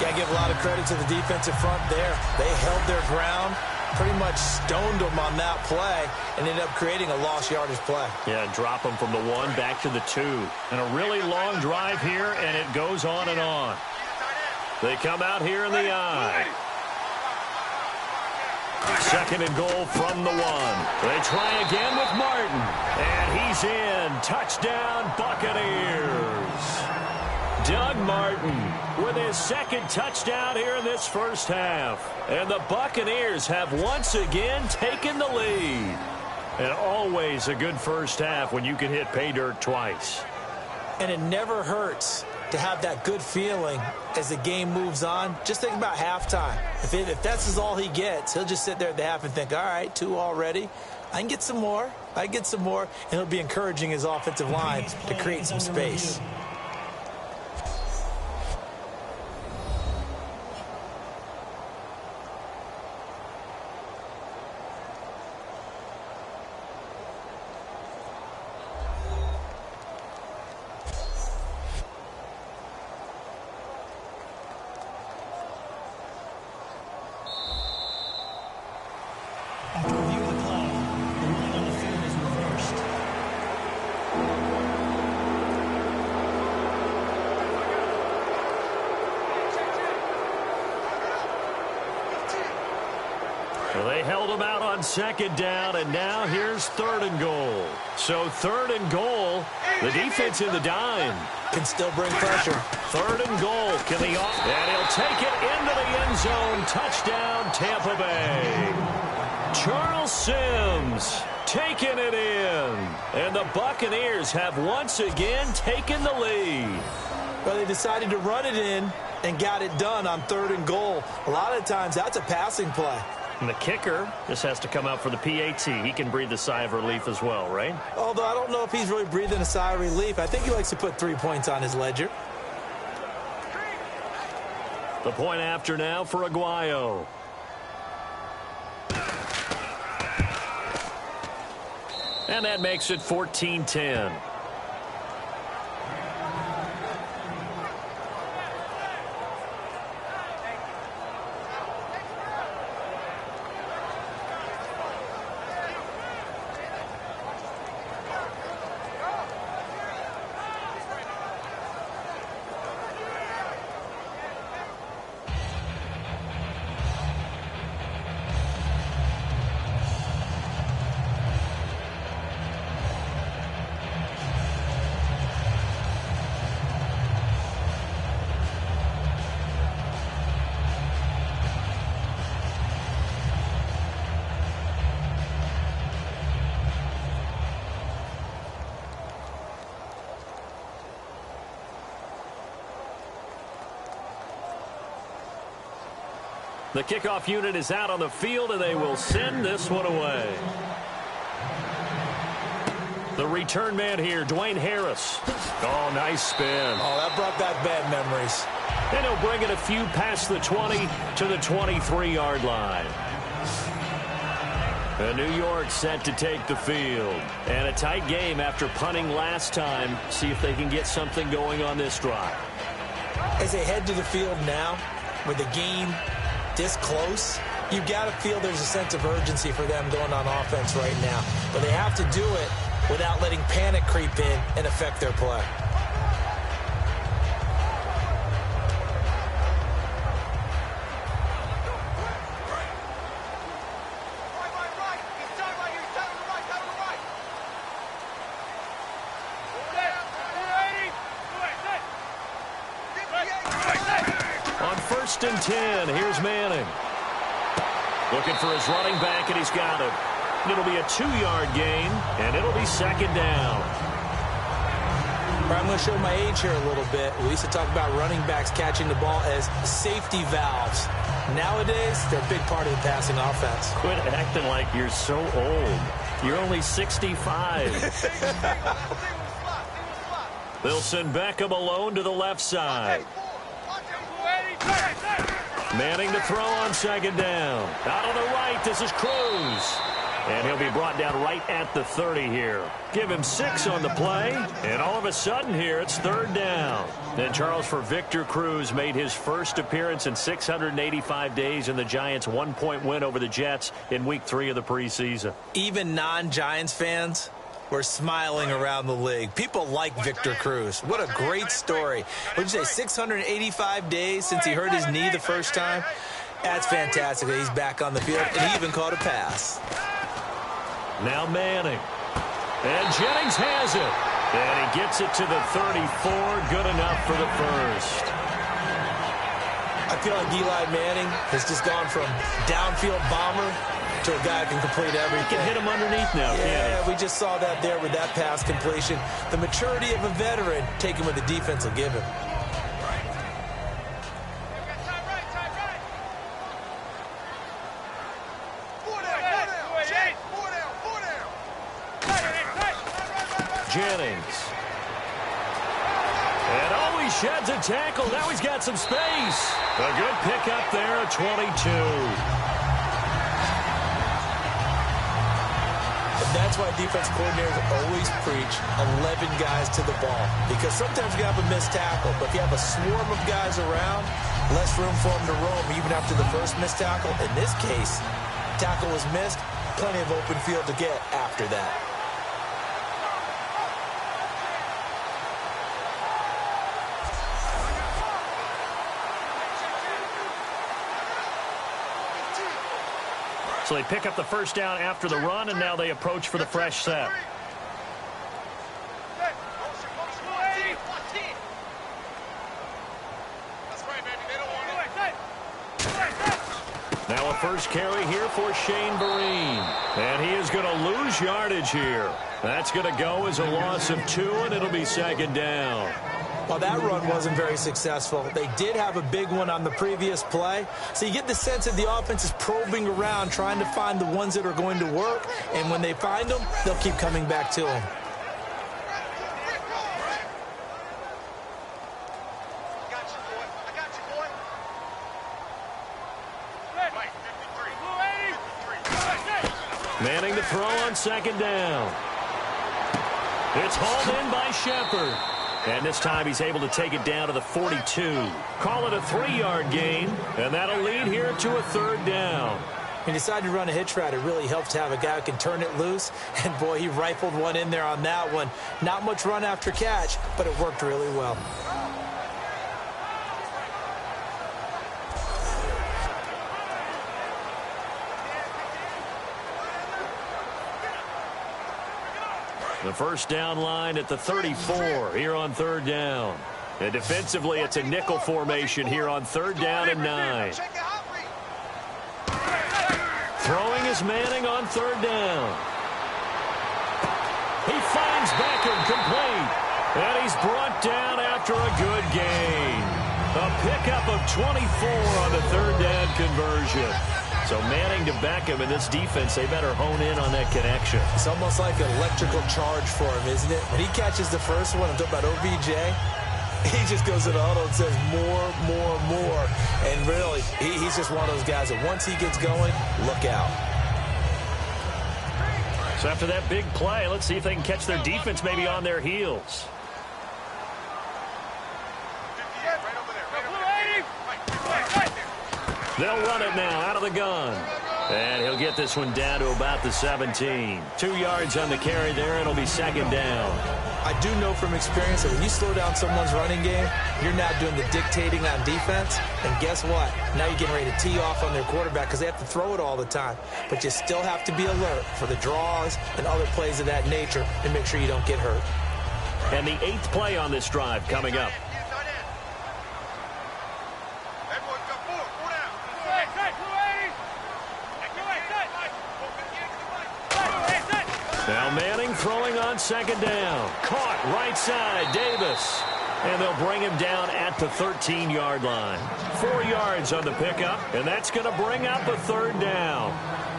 Got to give a lot of credit to the defensive front there. They held their ground, pretty much stoned them on that play, and ended up creating a lost yardage play. Yeah, drop them from the 1 back to the 2. And a really long drive here, and it goes on and on. They come out here in the I. 2nd and goal from the 1. They try again with Martin. And he's in. Touchdown, Buccaneers. Doug Martin with his 2nd touchdown here in this first half. And the Buccaneers have once again taken the lead. And always a good first half when you can hit pay dirt twice. And it never hurts to have that good feeling as the game moves on. Just think about halftime. If that's all he gets, he'll just sit there at the half and think, all right, 2 already. I can get some more. I can get some more. And he'll be encouraging his offensive line to create some space. After review of the play, the ruling on the field is reversed. Well, they held him out on 2nd down, and now here's 3rd and goal. So 3rd and goal, the defense in the dime. Can still bring pressure. 3rd and goal. Can he and he'll take it into the end zone. Touchdown, Tampa Bay. Charles Sims taking it in. And the Buccaneers have once again taken the lead. Well, they decided to run it in and got it done on 3rd and goal. A lot of times, that's a passing play. And the kicker just has to come out for the PAT. He can breathe a sigh of relief as well, right? Although I don't know if he's really breathing a sigh of relief. I think he likes to put 3 points on his ledger. The point after now for Aguayo. And that makes it 14-10. The kickoff unit is out on the field, and they will send this one away. The return man here, Dwayne Harris. Oh, nice spin. Oh, that brought back bad memories. And he'll bring it a few past the 20 to the 23-yard line. And New York set to take the field. And a tight game after punting last time. See if they can get something going on this drive. As they head to the field now, with the game this close, you've got to feel there's a sense of urgency for them going on offense right now. But they have to do it without letting panic creep in and affect their play. On 1st and 10, here's Manning. Looking for his running back, and he's got it. It'll be a 2-yard gain, and it'll be 2nd down. I'm going to show my age here a little bit. We used to talk about running backs catching the ball as safety valves. Nowadays, they're a big part of the passing offense. Quit acting like you're so old. You're only 65. They'll send Beckham alone to the left side. Manning to throw on 2nd down. Out on the right, this is Cruz. And he'll be brought down right at the 30 here. Give him 6 on the play, and all of a sudden here, it's 3rd down. And Charles, for Victor Cruz, made his first appearance in 685 days in the Giants' 1-point win over the Jets in Week 3 of the preseason. Even non-Giants fans were smiling around the league. People like Victor Cruz. What a great story. Would you say 685 days since he hurt his knee the first time? That's fantastic that he's back on the field, and he even caught a pass. Now Manning. And Jennings has it. And he gets it to the 34. Good enough for the first. I feel like Eli Manning has just gone from downfield bomber to a guy who can complete everything. He can hit him underneath now, can't Yeah, we just saw that there with that pass completion. The maturity of a veteran taking what the defense will give him. Jennings. And oh, he sheds a tackle. Now he's got some space. A good pickup there at 22. That's why defense coordinators always preach 11 guys to the ball. Because sometimes you have a missed tackle, but if you have a swarm of guys around, less room for them to roam even after the first missed tackle. In this case, tackle was missed, plenty of open field to get after that. So they pick up the first down after the run, and now they approach for the fresh set. Now a first carry here for Shane Vereen. And he is going to lose yardage here. That's going to go as a loss of 2, and it'll be second down. Well, that run wasn't very successful. They did have a big one on the previous play. So you get the sense that the offense is probing around, trying to find the ones that are going to work. And when they find them, they'll keep coming back to them. Manning to throw on second down. It's hauled in by Shepard. And this time he's able to take it down to the 42. Call it a 3-yard gain, and that'll lead here to a third down. He decided to run a hitch route. It really helps to have a guy who can turn it loose. And, boy, he rifled one in there on that one. Not much run after catch, but it worked really well. The first down line at the 34 here on third down. And defensively, it's a nickel formation here on third down and 9. Throwing is Manning on third down. He finds Beckham complete. And he's brought down after a good gain. A pickup of 24 on the third down conversion. So Manning to Beckham in this defense, they better hone in on that connection. It's almost like an electrical charge for him, isn't it? When he catches the first one, I'm talking about OBJ, he just goes to the huddle and says more. And really, he's just one of those guys that once he gets going, look out. So after that big play, let's see if they can catch their defense maybe on their heels. They'll run it now out of the gun. And he'll get this one down to about the 17. 2 yards on the carry there. It'll be second down. I do know from experience that when you slow down someone's running game, you're now doing the dictating on defense. And guess what? Now you're getting ready to tee off on their quarterback because they have to throw it all the time. But you still have to be alert for the draws and other plays of that nature and make sure you don't get hurt. And the 8th play on this drive coming up. Now Manning throwing on second down. Caught right side, Davis. And they'll bring him down at the 13-yard line. 4 yards on the pickup, and that's going to bring up a third down.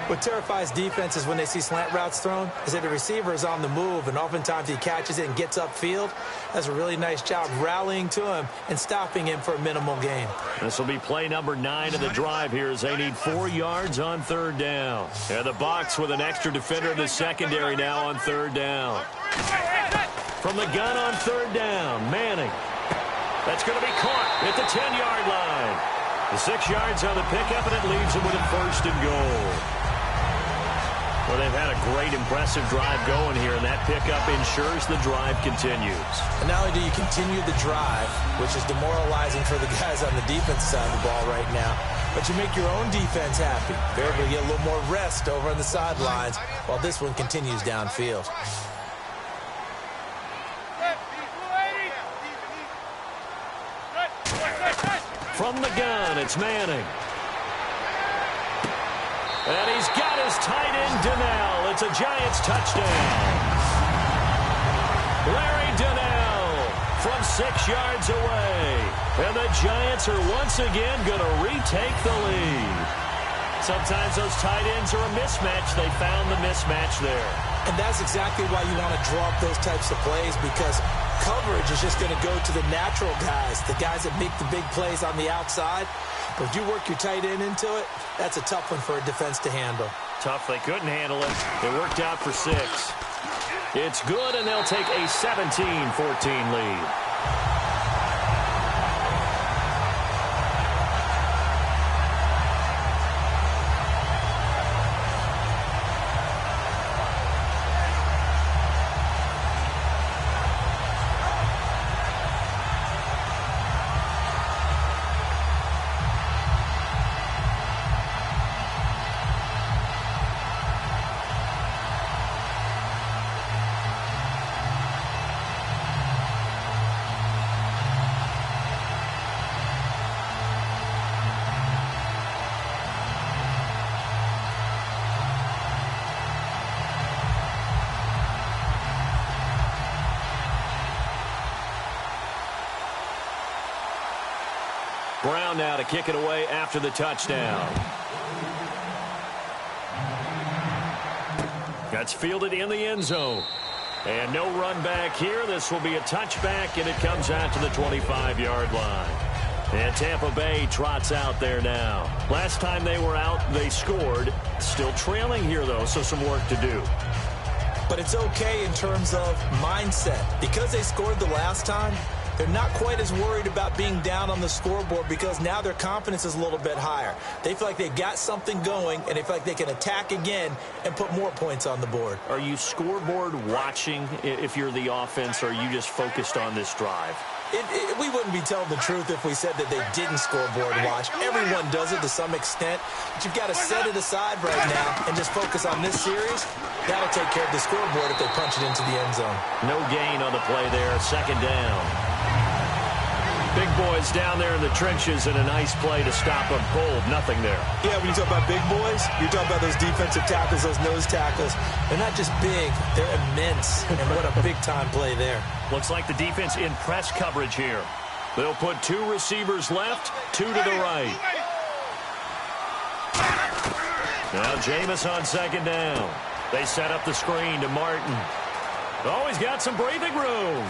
What terrifies defenses when they see slant routes thrown is that the receiver is on the move, and oftentimes he catches it and gets upfield. That's a really nice job rallying to him and stopping him for a minimal gain. This will be play number 9 of the drive here as they need 4 yards on third down. And the Bucs with an extra defender in the secondary now on third down. From the gun on third down, Manning. That's going to be caught at the 10-yard line. The 6 yards on the pickup, and it leaves them with a first and goal. Well, they've had a great, impressive drive going here, and that pickup ensures the drive continues. And not only do you continue the drive, which is demoralizing for the guys on the defense side of the ball right now, but you make your own defense happy. They're able to get a little more rest over on the sidelines while this one continues downfield. From the gun, it's Manning. And he's got his tight end, Donnell. It's a Giants touchdown. Larry Donnell from 6 yards away. And the Giants are once again going to retake the lead. Sometimes those tight ends are a mismatch. They found the mismatch there. And that's exactly why you want to draw up those types of plays, because coverage is just going to go to the natural guys, the guys that make the big plays on the outside. But if you work your tight end into it, that's a tough one for a defense to handle. Tough. They couldn't handle it. It worked out for 6. It's good, and they'll take a 17-14 lead. Brown now to kick it away after the touchdown. That's fielded in the end zone. And no run back here. This will be a touchback, and it comes out to the 25-yard line. And Tampa Bay trots out there now. Last time they were out, they scored. Still trailing here, though, so some work to do. But it's okay in terms of mindset. Because they scored the last time, they're not quite as worried about being down on the scoreboard because now their confidence is a little bit higher. They feel like they've got something going, and they feel like they can attack again and put more points on the board. Are you scoreboard watching if you're the offense, or are you just focused on this drive? We wouldn't be telling the truth if we said that they didn't scoreboard watch. Everyone does it to some extent, but you've got to set it aside right now and just focus on this series. That'll take care of the scoreboard if they punch it into the end zone. No gain on the play there. Second down. Big boys down there in the trenches, and a nice play to stop them cold. Nothing there. Yeah, when you talk about big boys, you're talking about those defensive tackles, those nose tackles. They're not just big, they're immense. And what a big-time play there. Looks like the defense in press coverage here. They'll put two receivers left, two to the right. Now Jameis on second down. They set up the screen to Martin. Oh, he's got some breathing room.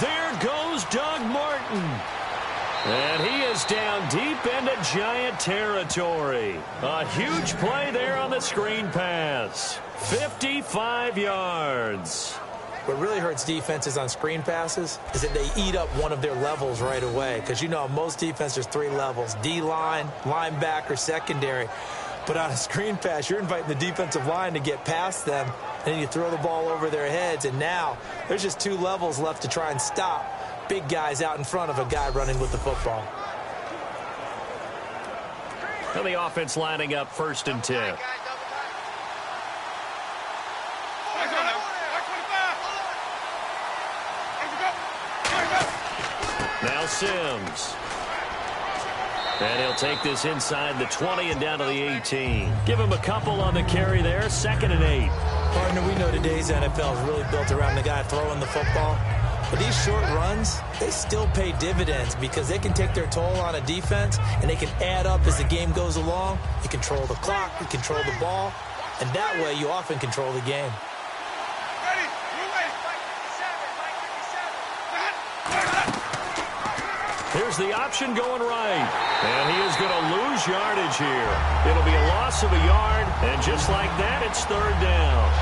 There goes Doug Martin. And he is down deep into Giant territory. A huge play there on the screen pass. 55 yards. What really hurts defenses on screen passes is that they eat up one of their levels right away. Because you know, most defense, there's three levels. D-line, linebacker, secondary. But on a screen pass, you're inviting the defensive line to get past them, and then you throw the ball over their heads, and now there's just two levels left to try and stop big guys out in front of a guy running with the football. And the offense lining up 1st and 10. Now Sims. And he'll take this inside the 20 and down to the 18. Give him a couple on the carry there. 2nd and 8. Partner, we know today's NFL is really built around the guy throwing the football. But these short runs, they still pay dividends because they can take their toll on a defense, and they can add up as the game goes along. You control the clock, you control the ball, and that way you often control the game. Here's the option going right. And he is going to lose yardage here. It'll be a loss of a yard, and just like that, it's 3rd down.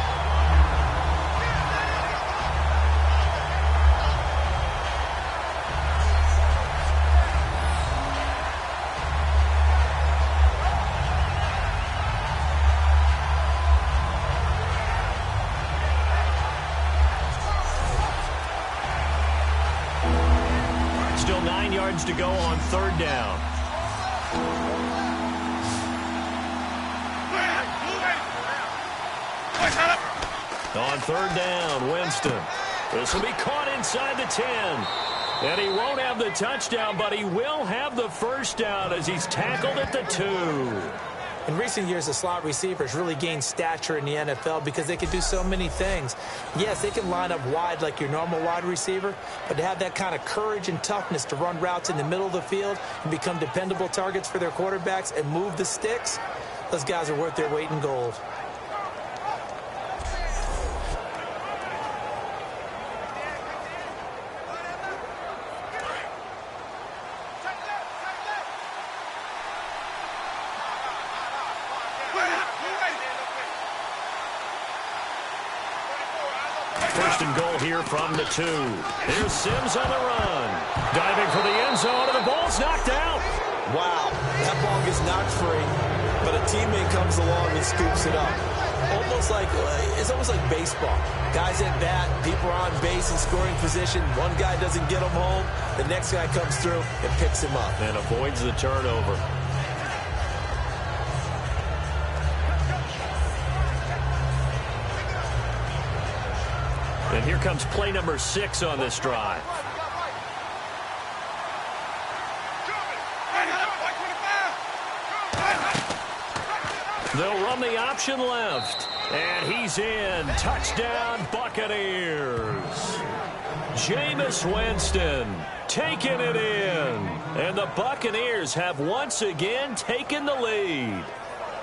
Still 9 yards to go on 3rd down. On 3rd down, Winston. This will be caught inside the 10. And he won't have the touchdown, but he will have the 1st down as he's tackled at the 2. In recent years, the slot receivers really gained stature in the NFL because they can do so many things. Yes, they can line up wide like your normal wide receiver, but to have that kind of courage and toughness to run routes in the middle of the field and become dependable targets for their quarterbacks and move the sticks, those guys are worth their weight in gold. First and goal here from the 2. Here's Sims on the run. Diving for the end zone, and the ball's knocked out. Wow, that ball gets knocked free, but a teammate comes along and scoops it up. It's almost like baseball. Guys at bat, people are on base in scoring position. One guy doesn't get him home. The next guy comes through and picks him up. And avoids the turnover. And here comes play number 6 on this drive. They'll run the option left. And he's in. Touchdown, Buccaneers. Jameis Winston taking it in. And the Buccaneers have once again taken the lead.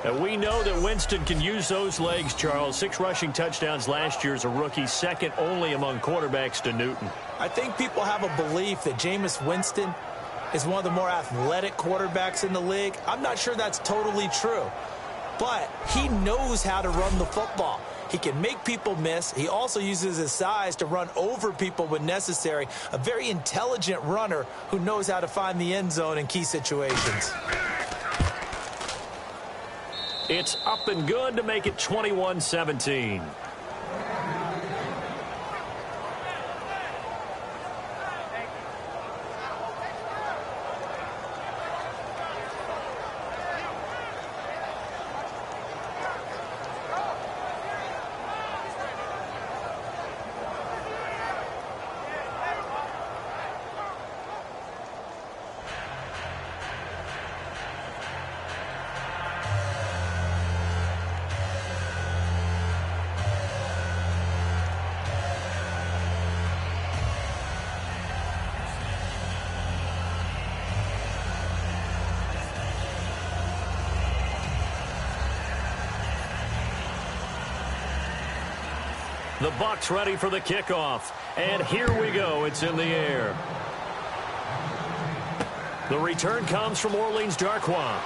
And we know that Winston can use those legs, Charles. 6 rushing touchdowns last year as a rookie, second only among quarterbacks to Newton. I think people have a belief that Jameis Winston is one of the more athletic quarterbacks in the league. I'm not sure that's totally true. But he knows how to run the football. He can make people miss. He also uses his size to run over people when necessary. A very intelligent runner who knows how to find the end zone in key situations. It's up and good to make it 21-17. The Bucs ready for the kickoff. And here we go. It's in the air. The return comes from Orleans Darkwa.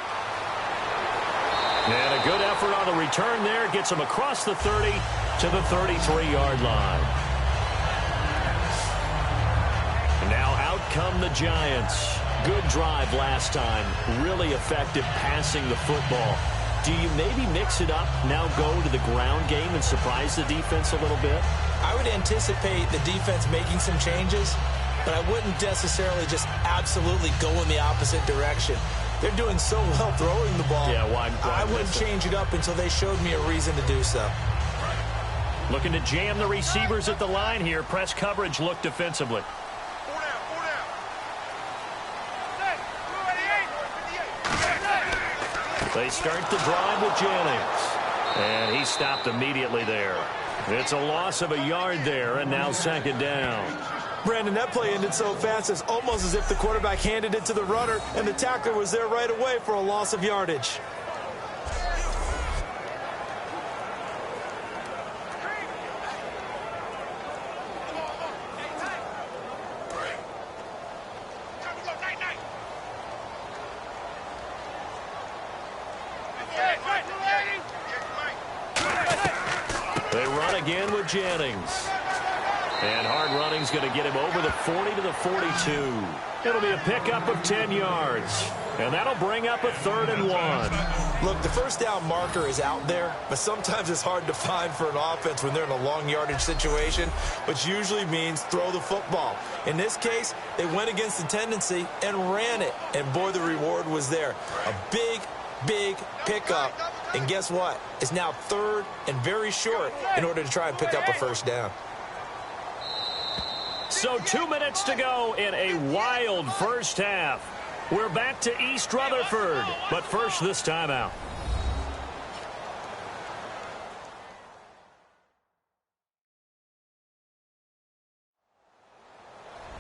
And a good effort on the return there. Gets him across the 30 to the 33-yard line. And now out come the Giants. Good drive last time. Really effective passing the football. Do you maybe mix it up, now go to the ground game and surprise the defense a little bit? I would anticipate the defense making some changes, but I wouldn't necessarily just absolutely go in the opposite direction. They're doing so well throwing the ball. Yeah, why I wouldn't change it up until they showed me a reason to do so. Looking to jam the receivers at the line here. Press coverage look defensively. They start the drive with Jennings. And he stopped immediately there. It's a loss of a yard there, and now second down. Brandon, that play ended so fast, it's almost as if the quarterback handed it to the runner, and the tackler was there right away for a loss of yardage. They run again with Jennings. And hard running's going to get him over the 40 to the 42. It'll be a pickup of 10 yards. And that'll bring up a 3rd and 1. Look, the first down marker is out there, but sometimes it's hard to find for an offense when they're in a long yardage situation, which usually means throw the football. In this case, they went against the tendency and ran it. And boy, the reward was there. A big pickup. And guess what? It's now 3rd and very short in order to try and pick up a first down. So 2 minutes to go in a wild first half. We're back to East Rutherford, but first this timeout.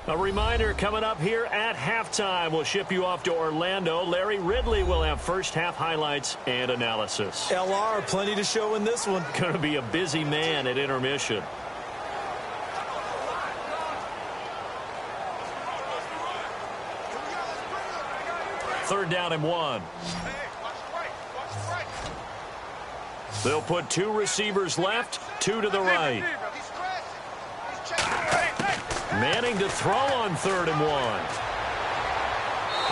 A reminder coming up here at halftime. We'll ship you off to Orlando. Larry Ridley will have first half highlights and analysis. LR, plenty to show in this one. Going to be a busy man at intermission. Third down and 1. They'll put 2 receivers left, 2 to the right. Manning to throw on 3rd and 1.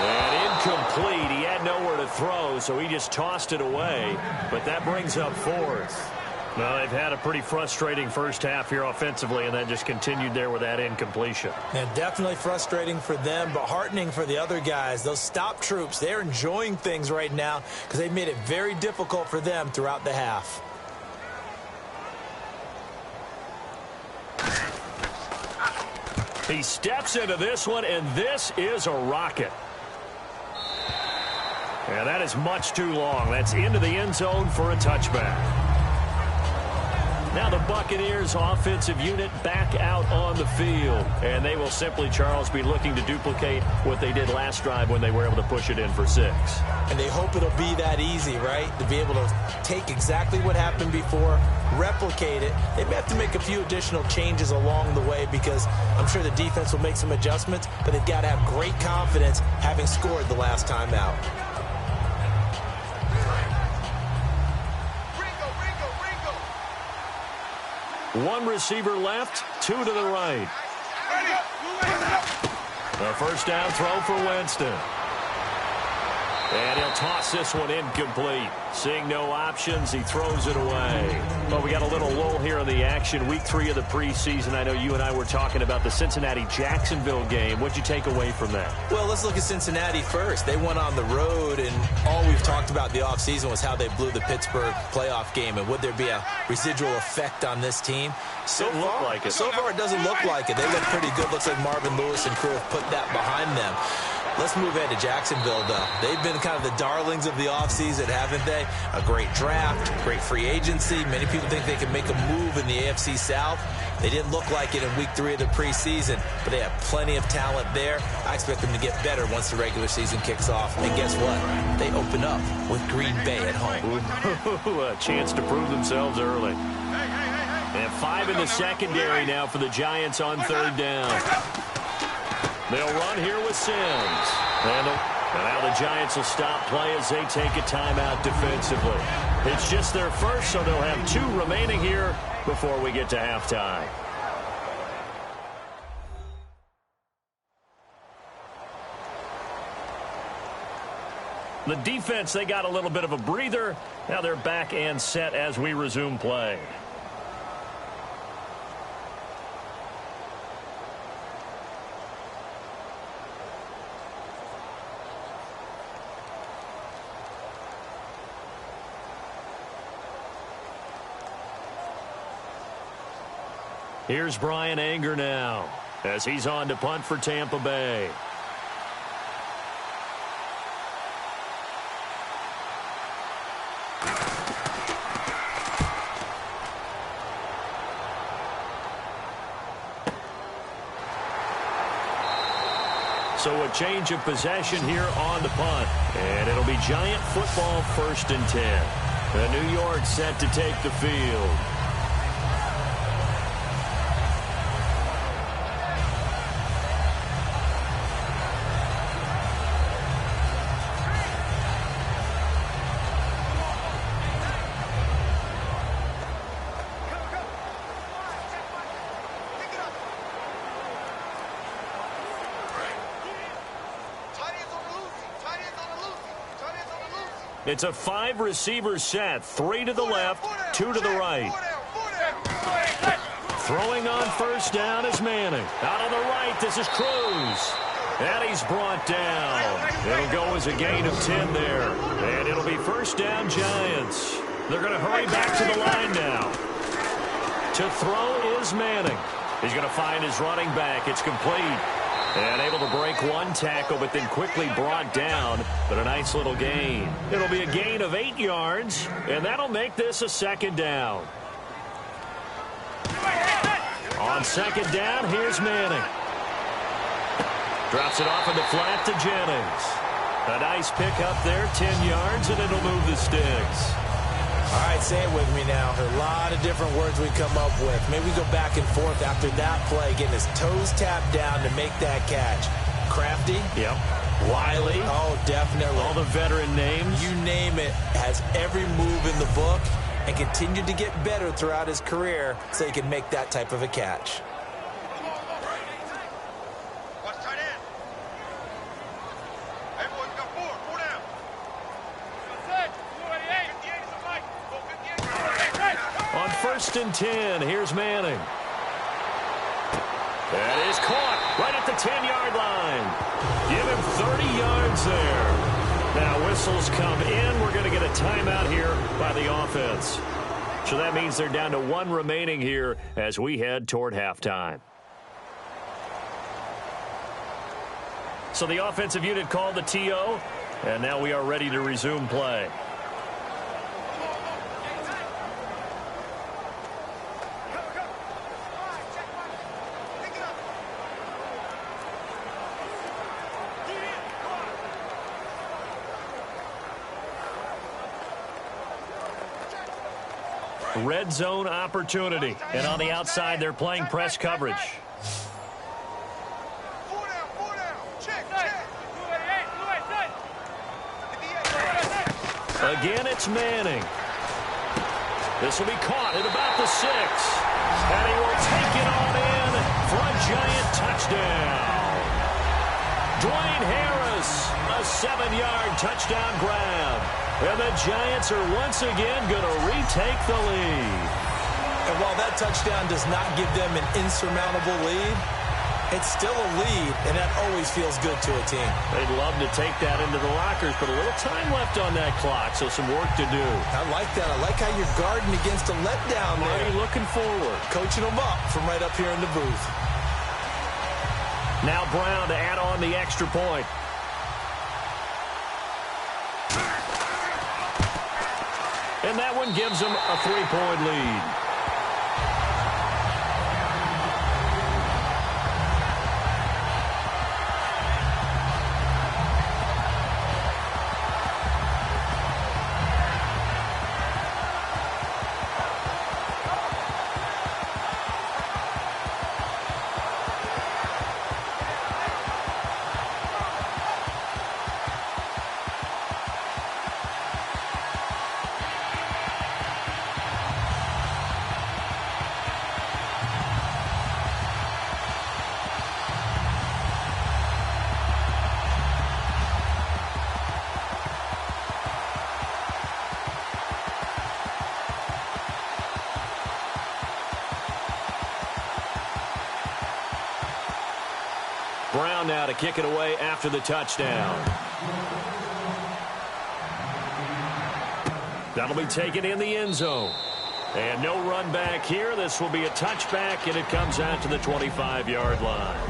And incomplete. He had nowhere to throw, so he just tossed it away. But that brings up 4th. Well, they've had a pretty frustrating first half here offensively, and that just continued there with that incompletion. And definitely frustrating for them, but heartening for the other guys. Those stop troops, they're enjoying things right now because they've made it very difficult for them throughout the half. He steps into this one, and this is a rocket. And that is much too long. That's into the end zone for a touchback. Now the Buccaneers offensive unit back out on the field. And they will simply, Charles, be looking to duplicate what they did last drive when they were able to push it in for 6. And they hope it'll be that easy, right? To be able to take exactly what happened before, replicate it. They may have to make a few additional changes along the way because I'm sure the defense will make some adjustments, but they've got to have great confidence having scored the last time out. One receiver left, 2 to the right. A first down throw for Winston. And he'll toss this one incomplete. Seeing no options, he throws it away. Well, we got a little lull here in the action. Week 3 of the preseason. I know you and I were talking about the Cincinnati-Jacksonville game. What'd you take away from that? Well, let's look at Cincinnati first. They went on the road, and all we've talked about the offseason was how they blew the Pittsburgh playoff game, and would there be a residual effect on this team? So far, it doesn't look like it. They look pretty good. Looks like Marvin Lewis and crew have put that behind them. Let's move ahead to Jacksonville, though. They've been kind of the darlings of the offseason, haven't they? A great draft, great free agency. Many people think they can make a move in the AFC South. They didn't look like it in week 3 of the preseason, but they have plenty of talent there. I expect them to get better once the regular season kicks off. And guess what? They open up with Green Bay at home. A chance to prove themselves early. And 5 in the secondary now for the Giants on 3rd down. They'll run here with Sims. And now the Giants will stop play as they take a timeout defensively. It's just their first, so they'll have 2 remaining here before we get to halftime. The defense, they got a little bit of a breather. Now they're back and set as we resume play. Here's Brian Anger now as he's on to punt for Tampa Bay. So a change of possession here on the punt. And it'll be Giant football 1st and 10. The New York set to take the field. It's a 5-receiver set. 3 to the left, 2 to the right. Throwing on 1st down is Manning. Out on the right, this is Cruz. And he's brought down. It'll go as a gain of 10 there. And it'll be 1st down Giants. They're going to hurry back to the line now. To throw is Manning. He's going to find his running back. It's complete. And able to break 1 tackle, but then quickly brought down. But a nice little gain. It'll be a gain of 8 yards, and that'll make this a 2nd down. On 2nd down, here's Manning. Drops it off in the flat to Jennings. A nice pick up there, 10 yards, and it'll move the sticks. All right, say it with me now. A lot of different words we come up with. Maybe we go back and forth after that play, getting his toes tapped down to make that catch. Crafty. Yep. Wiley. Oh, definitely. All the veteran names. You name it. Has every move in the book and continued to get better throughout his career so he can make that type of a catch. On 1st and 10, here's Manning. That is caught right at the 10-yard line. Give him 30 yards there. Now whistles come in. We're going to get a timeout here by the offense. So that means they're down to 1 remaining here as we head toward halftime. So the offensive unit called the TO, and now we are ready to resume play. Red zone opportunity. And on the outside, they're playing press coverage. Again, it's Manning. This will be caught at about the 6. And he will take it on in for a giant touchdown. Dwayne Harris, a 7-yard touchdown grab. And the Giants are once again going to retake the lead. And while that touchdown does not give them an insurmountable lead, it's still a lead, and that always feels good to a team. They'd love to take that into the lockers, but a little time left on that clock, so some work to do. I like that. I like how you're guarding against a letdown there. Marty looking forward. Coaching them up from right up here in the booth. Now Brown to add on the extra point. And that one gives them a 3-point lead. Brown now to kick it away after the touchdown. That'll be taken in the end zone. And no run back here. This will be a touchback, and it comes out to the 25-yard line.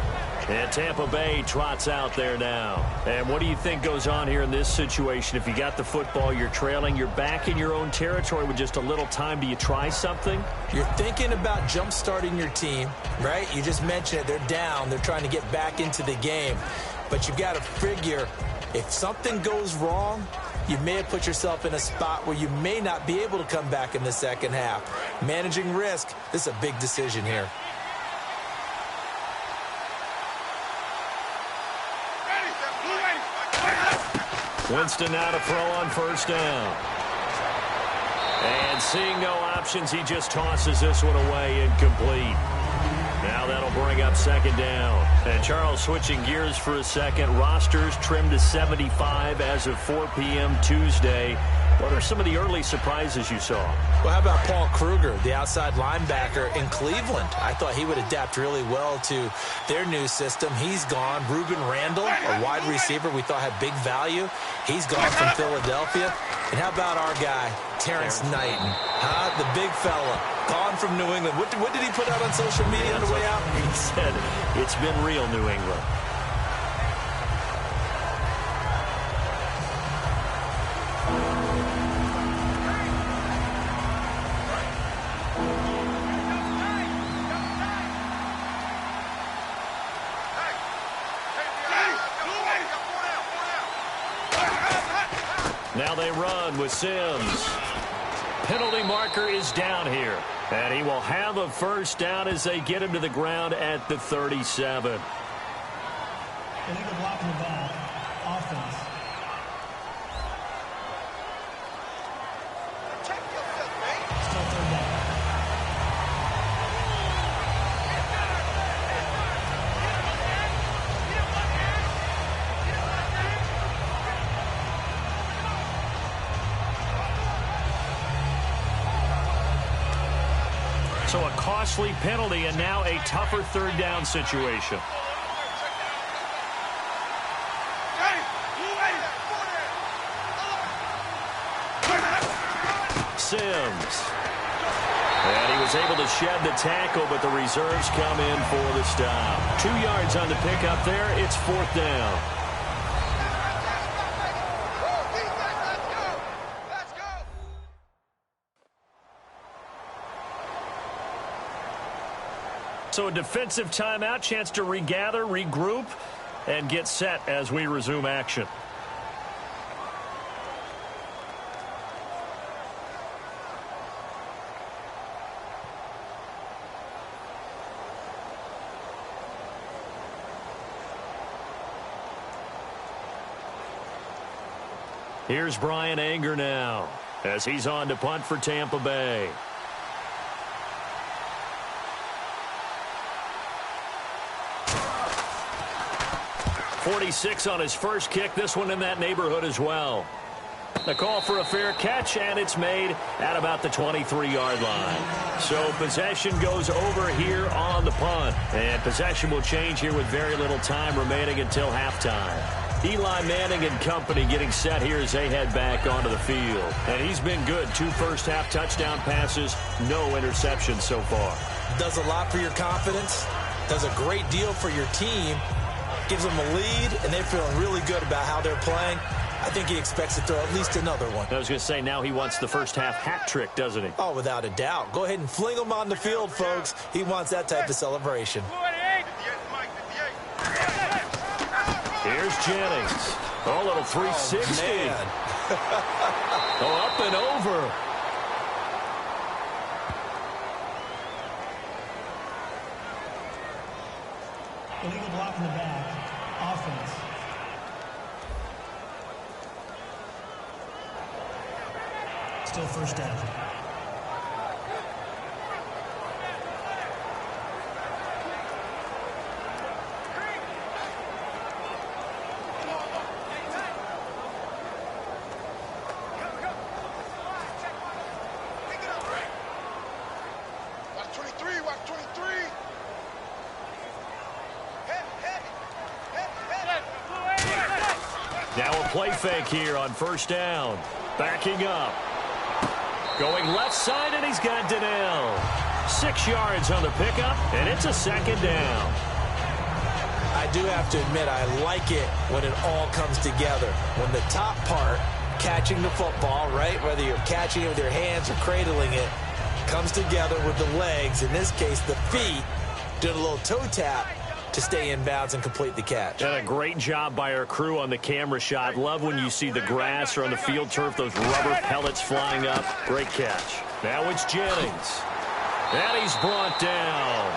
And Tampa Bay trots out there now. And what do you think goes on here in this situation? If you got the football, you're trailing, you're back in your own territory with just a little time. Do you try something? You're thinking about jump-starting your team, right? You just mentioned it. They're down. They're trying to get back into the game. But you've got to figure if something goes wrong, you may have put yourself in a spot where you may not be able to come back in the second half. Managing risk, this is a big decision here. Winston now to throw on first down. And seeing no options, he just tosses this one away incomplete. Now that'll bring up second down. And Charles, switching gears for a second. Rosters trimmed to 75 as of 4 p.m. Tuesday. What are some of the early surprises you saw? Well, how about Paul Kruger, the outside linebacker in Cleveland? I thought he would adapt really well to their new system. He's gone. Ruben Randall, a wide receiver we thought had big value. He's gone from Philadelphia. And how about our guy, Terrence Knighton? The big fella, gone from New England. What did he put out on social media on the way out? He said, it's been real New England. Now they run with Sims. Penalty marker is down here. And he will have a first down as they get him to the ground at the 37. Illegal blocking the ball. Offense. Still third down. So a costly penalty and now a tougher third down situation. Sims. And he was able to shed the tackle, but the reserves come in for the stop. 2 yards on the pickup there. It's fourth down. So a defensive timeout, chance to regather, regroup, and get set as we resume action. Here's Brian Anger now as he's on to punt for Tampa Bay. .46 on his first kick. This one in that neighborhood as well. The call for a fair catch, and it's made at about the 23-yard line. So possession goes over here on the punt. And possession will change here with very little time remaining until halftime. Eli Manning and company getting set here as they head back onto the field. And he's been good. 2 first-half touchdown passes, no interceptions so far. Does a lot for your confidence. Does a great deal for your team. Gives them a lead, and they're feeling really good about how they're playing. I think he expects to throw at least another one. I was going to say, now he wants the first-half hat trick, doesn't he? Oh, without a doubt. Go ahead and fling him on the field, folks. He wants that type of celebration. Here's Jennings. Oh, a little 360. Oh, up and over. Illegal block in the back. Offense. Still first down. Now a play fake here on first down. Backing up. Going left side, and he's got Donnell. 6 yards on the pickup, and it's a second down. I do have to admit, I like it when it all comes together. When the top part, catching the football, right, whether you're catching it with your hands or cradling it, comes together with the legs, in this case the feet, doing a little toe tap to stay in bounds and complete the catch. And a great job by our crew on the camera shot. Love when you see the grass or on the field turf, those rubber pellets flying up. Great catch. Now it's Jennings. And he's brought down.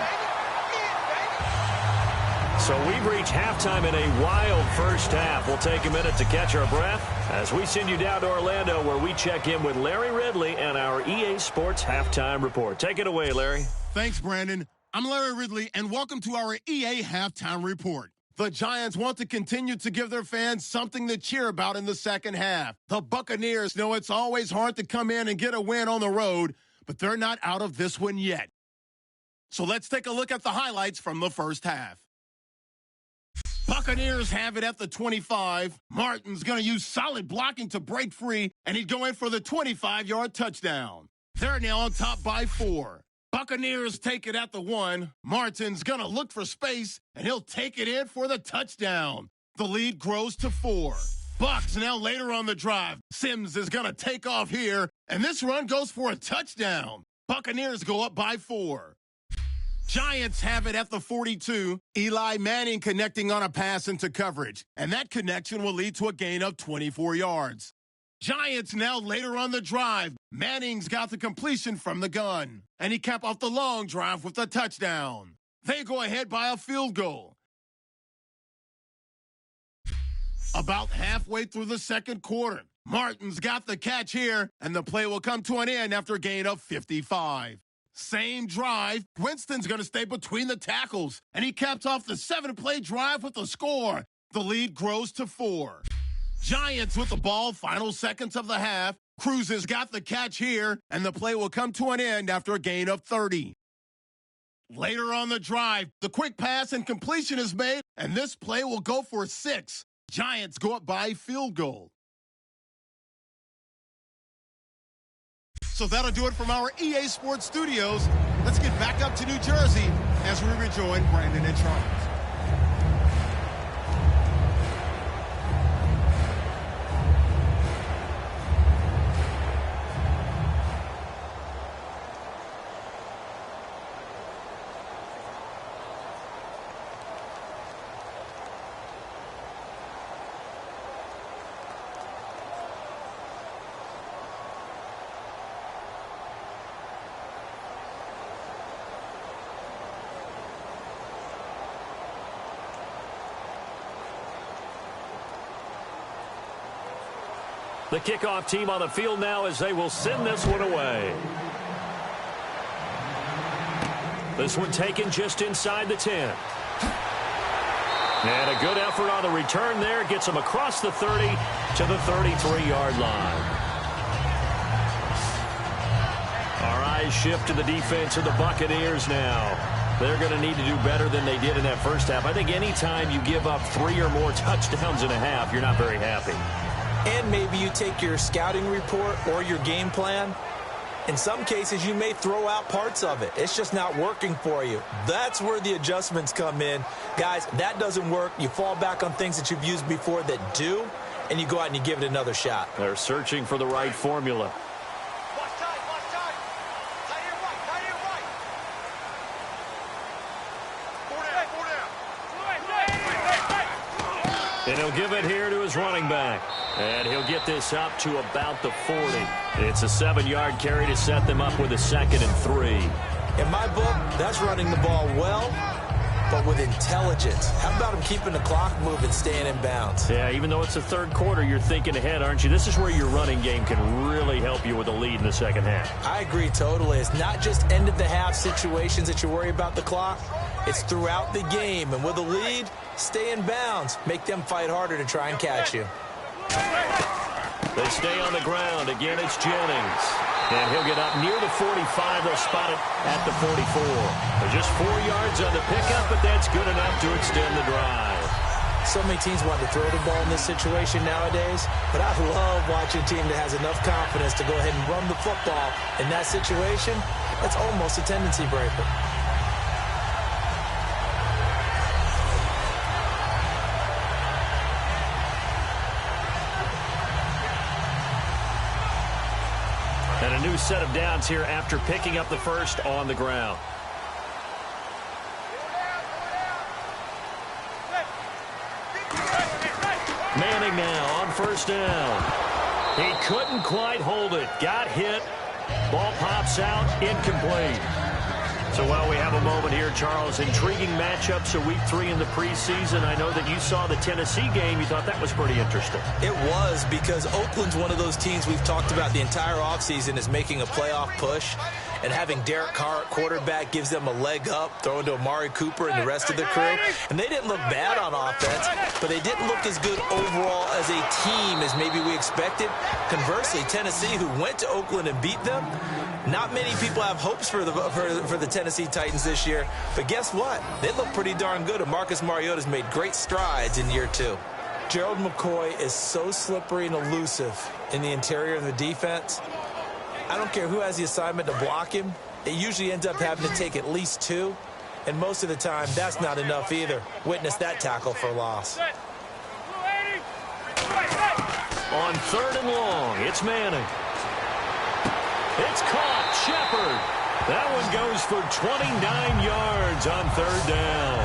So we reach halftime in a wild first half. We'll take a minute to catch our breath as we send you down to Orlando, where we check in with Larry Ridley and our EA Sports Halftime Report. Take it away, Larry. Thanks, Brandon. I'm Larry Ridley, and welcome to our EA Halftime Report. The Giants want to continue to give their fans something to cheer about in the second half. The Buccaneers know it's always hard to come in and get a win on the road, but they're not out of this one yet. So let's take a look at the highlights from the first half. Buccaneers have it at the 25. Martin's going to use solid blocking to break free, and he'd go in for the 25-yard touchdown. They're now on top by 4. Buccaneers take it at the 1. Martin's going to look for space, and he'll take it in for the touchdown. The lead grows to 4. Bucs now later on the drive. Sims is going to take off here, and this run goes for a touchdown. Buccaneers go up by 4. Giants have it at the 42. Eli Manning connecting on a pass into coverage, and that connection will lead to a gain of 24 yards. Giants now later on the drive. Manning's got the completion from the gun, and he capped off the long drive with a touchdown. They go ahead by a field goal. About halfway through the second quarter, Martin's got the catch here, and the play will come to an end after a gain of 55. Same drive, Winston's going to stay between the tackles, and he caps off the 7-play drive with a score. The lead grows to 4. Giants with the ball, final seconds of the half. Cruz has got the catch here, and the play will come to an end after a gain of 30. Later on the drive, the quick pass and completion is made, and this play will go for 6. Giants go up by field goal. So that'll do it from our EA Sports Studios. Let's get back up to New Jersey as we rejoin Brandon and Charles. The kickoff team on the field now as they will send this one away. This one taken just inside the 10. And a good effort on the return there. Gets them across the 30 to the 33-yard line. Our eyes shift to the defense of the Buccaneers now. They're going to need to do better than they did in that first half. I think anytime you give up 3 or more touchdowns in a half, you're not very happy. And maybe you take your scouting report or your game plan. In some cases, you may throw out parts of it. It's just not working for you. That's where the adjustments come in. Guys, that doesn't work. You fall back on things that you've used before that do, and you go out and you give it another shot. They're searching for the right formula. And he'll give it here to his running back. And he'll get this up to about the 40. It's a 7-yard carry to set them up with a 2nd and 3. In my book, that's running the ball well, but with intelligence. How about him keeping the clock moving, staying in bounds? Yeah, even though it's the third quarter, you're thinking ahead, aren't you? This is where your running game can really help you with a lead in the second half. I agree totally. It's not just end-of-the-half situations that you worry about the clock. It's throughout the game. And with a lead, stay in bounds. Make them fight harder to try and catch you. They stay on the ground. Again, it's Jennings. And he'll get up near the 45. They'll spot it at the 44. They're just 4 yards on the pickup, but that's good enough to extend the drive. So many teams want to throw the ball in this situation nowadays, but I love watching a team that has enough confidence to go ahead and run the football. In that situation, that's almost a tendency breaker. And a new set of downs here after picking up the first on the ground. Manning now on first down. He couldn't quite hold it. Got hit. Ball pops out. Incomplete. So while we have a moment here, Charles, intriguing matchups of week 3 in the preseason. I know that you saw the Tennessee game. You thought that was pretty interesting. It was, because Oakland's one of those teams we've talked about the entire offseason is making a playoff push. And having Derek Carr at quarterback gives them a leg up, throwing to Amari Cooper and the rest of the crew. And they didn't look bad on offense, but they didn't look as good overall as a team as maybe we expected. Conversely, Tennessee, who went to Oakland and beat them, not many people have hopes for the Tennessee Titans this year. But guess what? They look pretty darn good, and Marcus Mariota's made great strides in year 2. Gerald McCoy is so slippery and elusive in the interior of the defense. I don't care who has the assignment to block him. It usually ends up having to take at least 2. And most of the time, that's not enough either. Witness that tackle for loss. On 3rd and long, it's Manning. It's caught. Shepard. That one goes for 29 yards on 3rd down.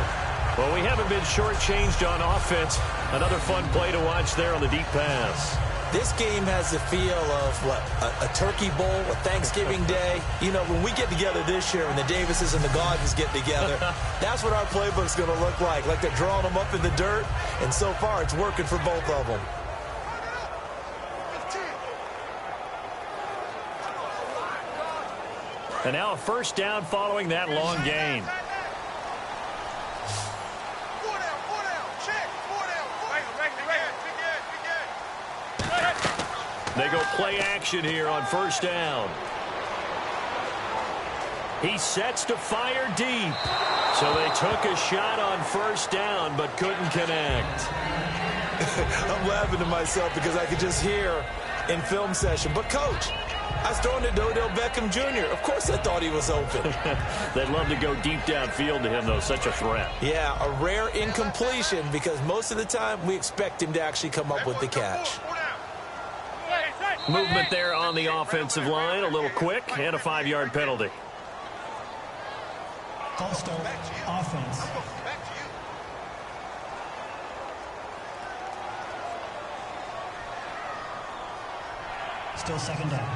Well, we haven't been shortchanged on offense. Another fun play to watch there on the deep pass. This game has the feel of, what, a turkey bowl, a Thanksgiving day. You know, when we get together this year, when the Davises and the Gaudens get together, that's what our playbook's going to look like they're drawing them up in the dirt, and so far it's working for both of them. And now a first down following that long gain. They go play action here on first down. He sets to fire deep. So they took a shot on first down but couldn't connect. I'm laughing to myself because I could just hear in film session, but coach, I was throwing to Odell Beckham Jr. Of course I thought he was open. They'd love to go deep downfield to him, though. Such a threat. Yeah, a rare incompletion because most of the time we expect him to actually come up with the catch. Movement there on the offensive line. A little quick and a 5-yard penalty. False start, offense. Still 2nd down.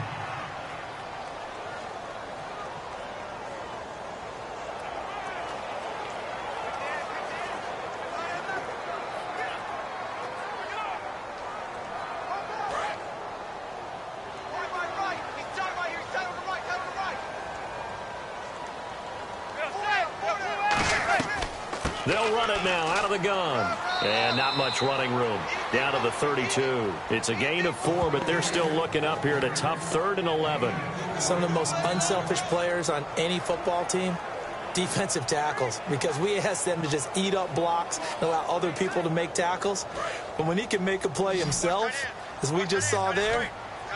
They'll run it now out of the gun. And not much running room. Down to the 32. It's a gain of 4, but they're still looking up here at a tough 3rd and 11. Some of the most unselfish players on any football team, defensive tackles, because we ask them to just eat up blocks and allow other people to make tackles. But when he can make a play himself, as we just saw there,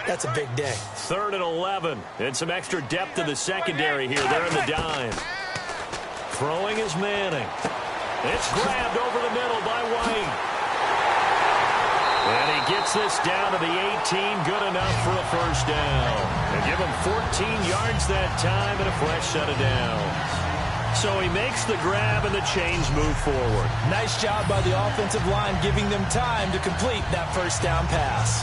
that's a big day. 3rd and 11. And some extra depth to the secondary here. They're in the dime. Throwing is Manning. It's grabbed over the middle by White. And he gets this down to the 18. Good enough for a first down. And give him 14 yards that time and a fresh set of downs. So he makes the grab and the chains move forward. Nice job by the offensive line giving them time to complete that first down pass.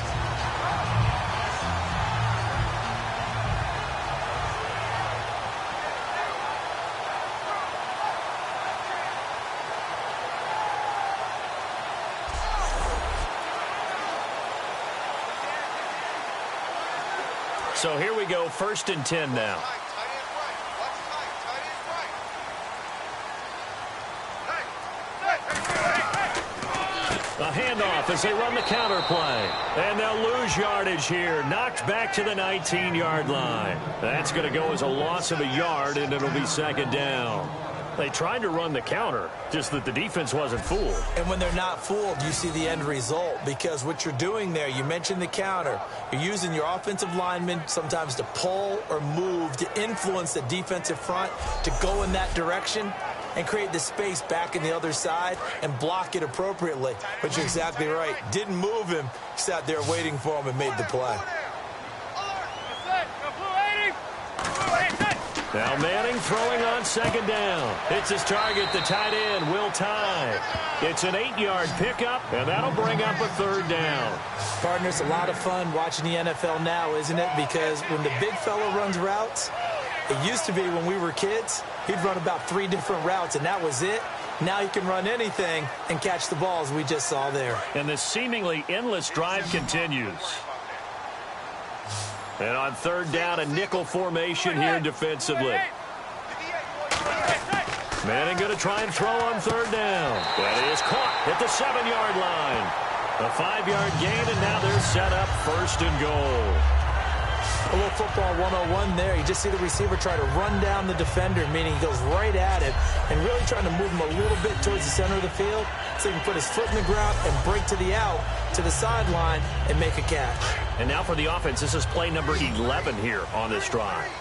So here we go, 1st and 10 now. A handoff as they run the counter play. And they'll lose yardage here. Knocked back to the 19-yard line. That's going to go as a loss of a yard, and it'll be 2nd down. They tried to run the counter, just that the defense wasn't fooled. And when they're not fooled, you see the end result. Because what you're doing there, you mentioned the counter. You're using your offensive linemen sometimes to pull or move to influence the defensive front to go in that direction and create the space back in the other side and block it appropriately. But you're exactly right. Didn't move him. Sat there waiting for him and made the play. Now Manning throwing on 2nd down. It's his target, the tight end, Will Tye. It's an 8-yard pickup, and that'll bring up a 3rd down. Partner, it's a lot of fun watching the NFL now, isn't it? Because when the big fella runs routes, it used to be when we were kids, he'd run about 3 different routes, and that was it. Now he can run anything and catch the balls we just saw there. And this seemingly endless drive continues. And on 3rd down, a nickel formation here defensively. Manning going to try and throw on 3rd down. That is caught at the 7-yard line. A 5-yard gain, and now they're set up 1st and goal. A little football 101 there. You just see the receiver try to run down the defender, meaning he goes right at it and really trying to move him a little bit towards the center of the field so he can put his foot in the ground and break to the out, to the sideline, and make a catch. And now for the offense, this is play number 11 here on this drive.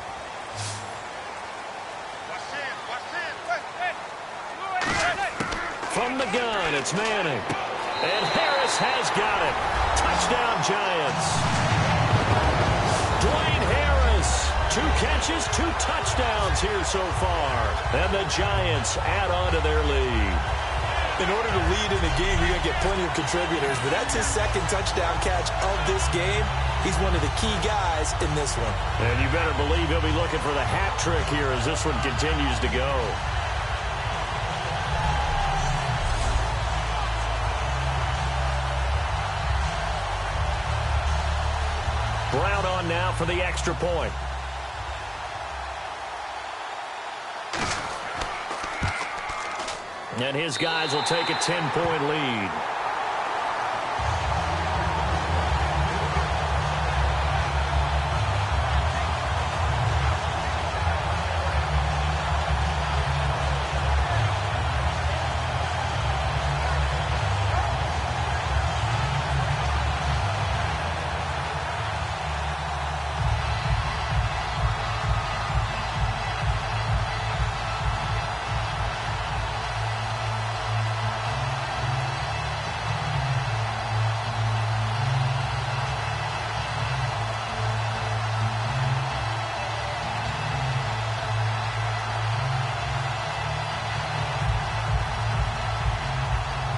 From the gun, it's Manning. And Harris has got it. Touchdown, Giants. Dwayne Harris, 2 catches, 2 touchdowns here so far. And the Giants add on to their lead. In order to lead in a game, you're going to get plenty of contributors, but that's his 2nd touchdown catch of this game. He's one of the key guys in this one. And you better believe he'll be looking for the hat trick here as this one continues to go. Brown on now for the extra point. And his guys will take a 10-point lead.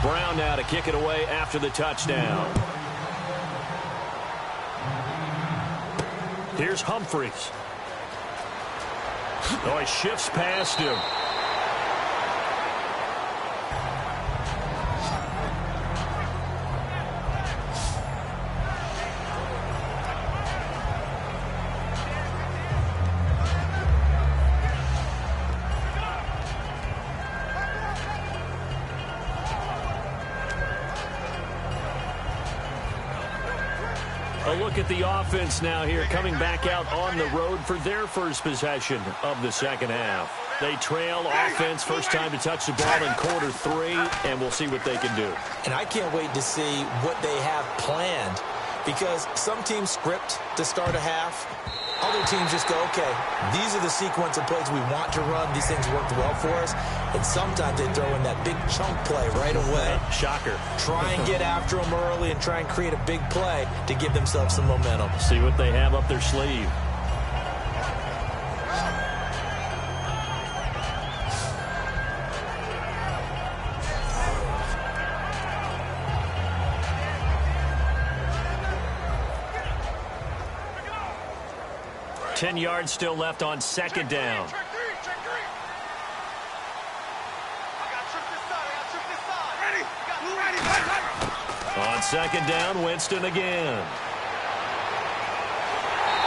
Brown now to kick it away after the touchdown. Here's Humphreys. Oh, he shifts past him. look at the offense now here, coming back out on the road for their first possession of the second half. They trail offense, first time to touch the ball in quarter 3, and we'll see what they can do. And I can't wait to see what they have planned, because some teams script to start a half. Other teams just go, okay, these are the sequence of plays we want to run. These things worked well for us. And sometimes they throw in that big chunk play right away. Shocker. Try and get after them early and try and create a big play to give themselves some momentum. See what they have up their sleeve. Ten yards still left on second down. On second down, Winston again.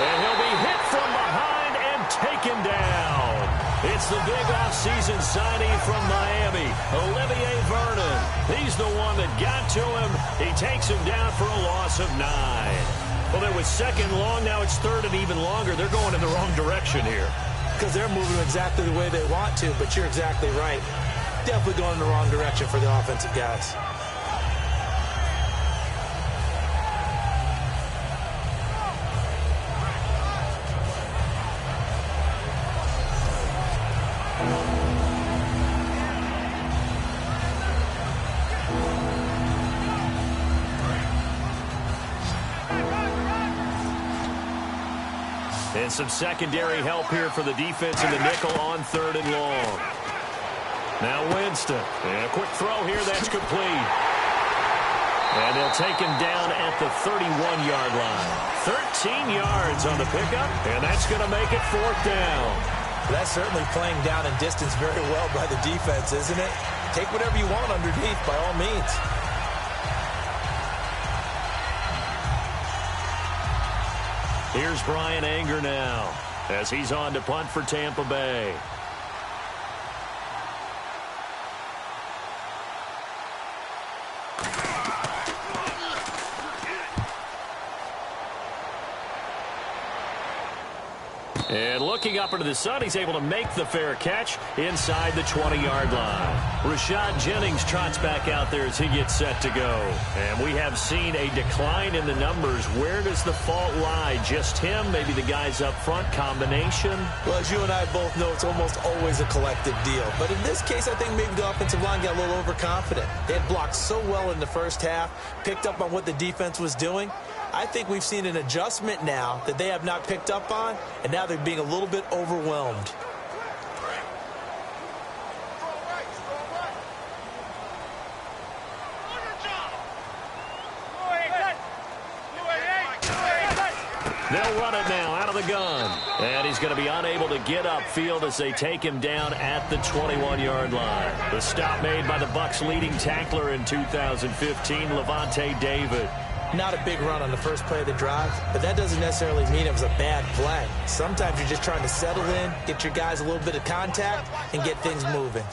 And he'll be hit from behind and taken down. It's the big offseason signing from Miami, Olivier Vernon. He's the one that got to him. He takes him down for a loss of 9. Well, it was second long. Now it's third and even longer. They're going in the wrong direction here. Because they're moving exactly the way they want to, but you're exactly right. Definitely going in the wrong direction for the offensive guys. And some secondary help here for the defense in the nickel on third and long. Now Winston. And a quick throw here. That's complete. And they'll take him down at the 31-yard line. 13 yards on the pickup, and that's going to make it fourth down. That's certainly playing down in distance very well by the defense, isn't it? Take whatever you want underneath, by all means. Here's Brian Anger now as he's on to punt for Tampa Bay. And looking up into the sun, he's able to make the fair catch inside the 20-yard line. Rashad Jennings trots back out there as he gets set to go. And we have seen a decline in the numbers. Where does the fault lie? Just him? Maybe the guys up front? Combination? Well, as you and I both know, it's almost always a collective deal. But in this case, I think maybe the offensive line got a little overconfident. They had blocked so well in the first half, picked up on what the defense was doing. I think we've seen an adjustment now that they have not picked up on, and now they're being a little bit overwhelmed. They'll run it now out of the gun. And he's going to be unable to get upfield as they take him down at the 21-yard line. The stop made by the Bucs' leading tackler in 2015, Levante David. Not a big run on the first play of the drive, but that doesn't necessarily mean it was a bad play. Sometimes you're just trying to settle in, get your guys a little bit of contact, and get things moving.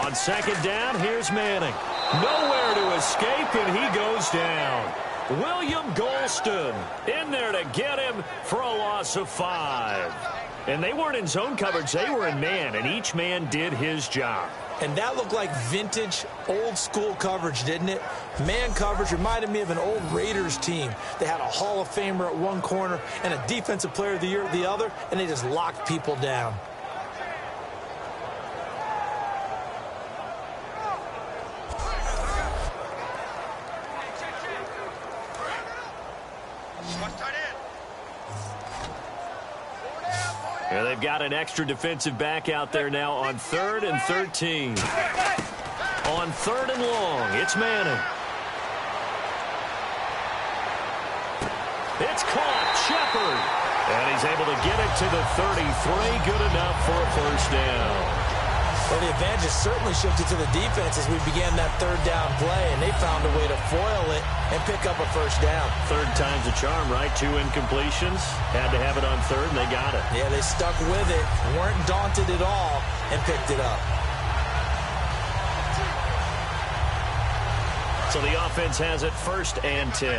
On second down, here's Manning. Nowhere to escape, and he goes down. William Golston in there to get him for a loss of 5. And they weren't in zone coverage. They were in man, and each man did his job. And that looked like vintage, old-school coverage, didn't it? Man coverage reminded me of an old Raiders team. They had a Hall of Famer at one corner and a Defensive Player of the Year at the other, and they just locked people down. And they've got an extra defensive back out there now on 3rd and 13. On 3rd and long, it's Manning. It's caught, Shepard. And he's able to get it to the 33, good enough for a first down. Well, the advantage has certainly shifted to the defense as we began that third down play, and they found a way to foil it and pick up a first down. Third time's a charm, right? 2 incompletions. Had to have it on 3rd, and they got it. Yeah, they stuck with it, weren't daunted at all, and picked it up. So the offense has it 1st and 10.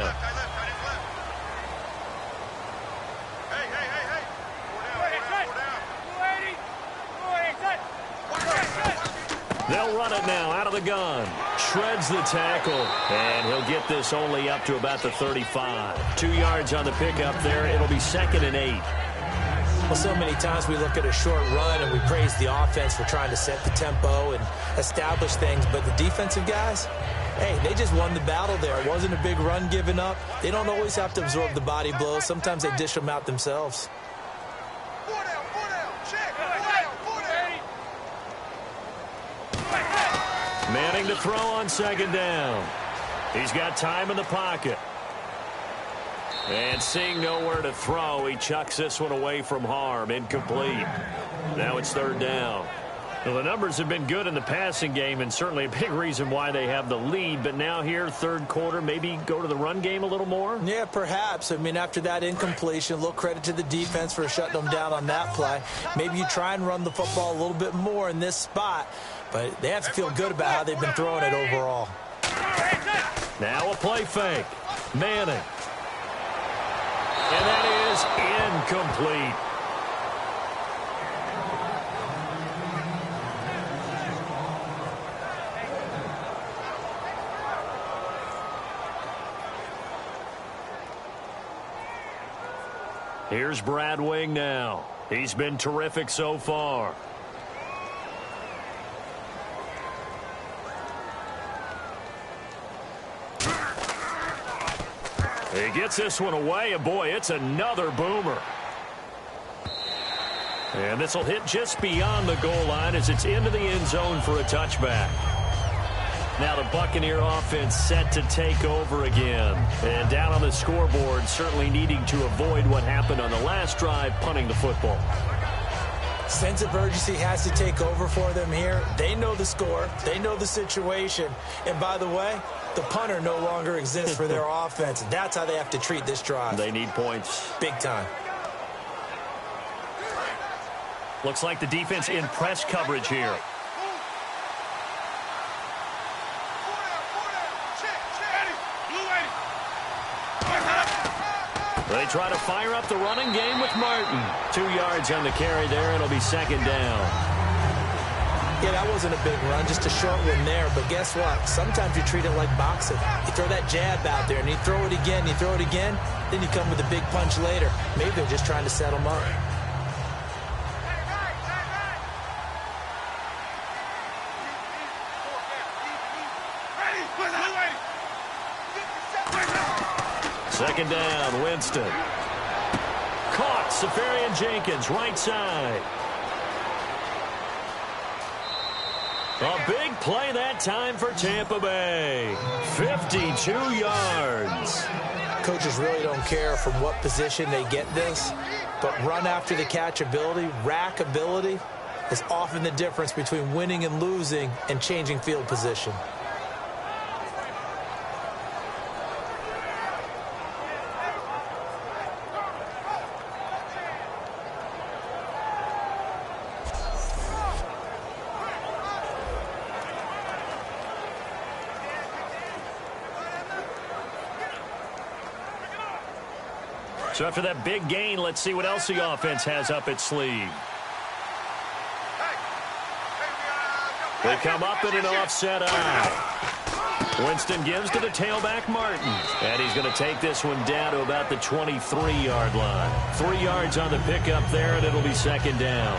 They'll run it now out of the gun. Shreds the tackle, and he'll get this only up to about the 35. 2 yards on the pickup there. It'll be 2nd and 8. Well, so many times we look at a short run and we praise the offense for trying to set the tempo and establish things, but the defensive guys, hey, they just won the battle there. It wasn't a big run given up. They don't always have to absorb the body blows. Sometimes they dish them out themselves. Manning to throw on 2nd down. He's got time in the pocket. And seeing nowhere to throw, he chucks this one away from harm. Incomplete. Now it's 3rd down. Well, the numbers have been good in the passing game, and certainly a big reason why they have the lead. But now here, 3rd quarter, maybe go to the run game a little more? Yeah, perhaps. I mean, after that incompletion, a little credit to the defense for shutting them down on that play. Maybe you try and run the football a little bit more in this spot. But they have to feel good about how they've been throwing it overall. Now a play fake. Manning. And that is incomplete. Here's Brad Wing now. He's been terrific so far. He gets this one away, and boy, it's another boomer. And this will hit just beyond the goal line as it's into the end zone for a touchback. Now the Buccaneer offense set to take over again. And down on the scoreboard, certainly needing to avoid what happened on the last drive, punting the football. Sense of urgency has to take over for them here. They know the score. They know the situation. And by the way, the punter no longer exists for their offense. That's how they have to treat this drive. They need points. Big time. Looks like the defense in press coverage here. They try to fire up the running game with Martin. 2 yards on the carry there. It'll be 2nd down. Yeah, that wasn't a big run, just a short one there. But guess what? Sometimes you treat it like boxing. You throw that jab out there, and you throw it again, you throw it again, then you come with a big punch later. Maybe they're just trying to set them up. Second down, Winston. Caught, Safarian Jenkins, right side. A big play that time for Tampa Bay. 52 yards. Coaches really don't care from what position they get this, but run after the catch ability, rack ability, is often the difference between winning and losing and changing field position. So after that big gain, let's see what else the offense has up its sleeve. They come up in an offset eye. Winston gives to the tailback Martin. And he's going to take this one down to about the 23-yard line. 3 yards on the pickup there, and it'll be 2nd down.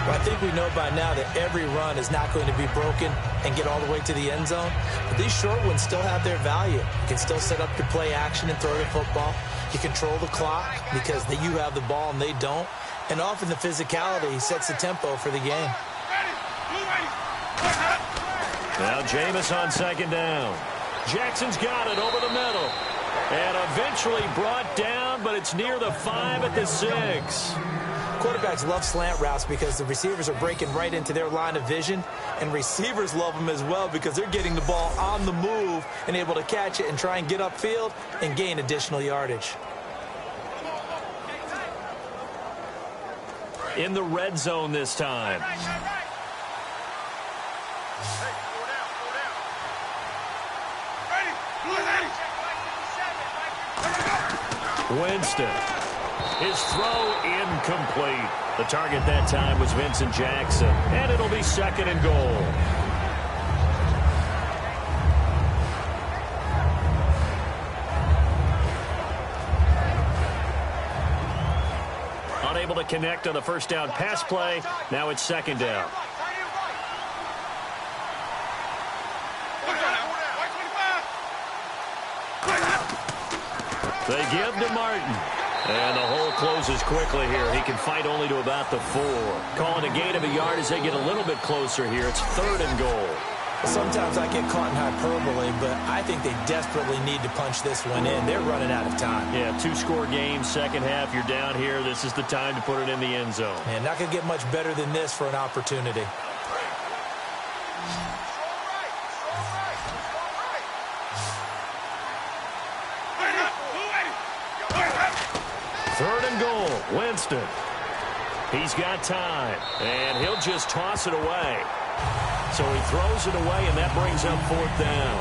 Well, I think we know by now that every run is not going to be broken and get all the way to the end zone. But these short ones still have their value. You can still set up your play action and throw the football. You control the clock because you have the ball and they don't. And often the physicality sets the tempo for the game. Now Jameis on 2nd down. Jackson's got it over the middle. And eventually brought down, but it's near the 5 at the 6. Quarterbacks love slant routes because the receivers are breaking right into their line of vision, and receivers love them as well because they're getting the ball on the move and able to catch it and try and get upfield and gain additional yardage. In the red zone this time. Winston. His throw incomplete. The target that time was Vincent Jackson. And it'll be second and goal. Unable to connect on the first down pass play. Now it's second down. They give to Martin. And the hole closes quickly here. He can fight only to about the 4. Calling a gain of a yard as they get a little bit closer here. It's third and goal. Sometimes I get caught in hyperbole, but I think they desperately need to punch this one in. They're running out of time. Yeah, 2-score game, second half. You're down here. This is the time to put it in the end zone. And not going to get much better than this for an opportunity. Third and goal, Winston. He's got time, and he'll just toss it away. So he throws it away, and that brings up fourth down.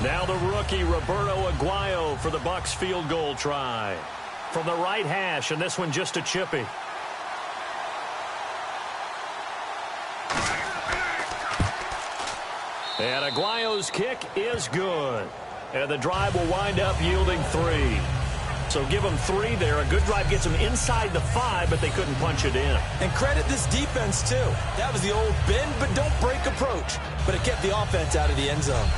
Now the rookie, Roberto Aguayo, for the Bucs field goal try. From the right hash, and this one just a chippy. And Aguayo's kick is good. And the drive will wind up yielding 3. So give them 3 there. A good drive gets them inside the 5, but they couldn't punch it in. And credit this defense, too. That was the old bend but don't break approach. But it kept the offense out of the end zone.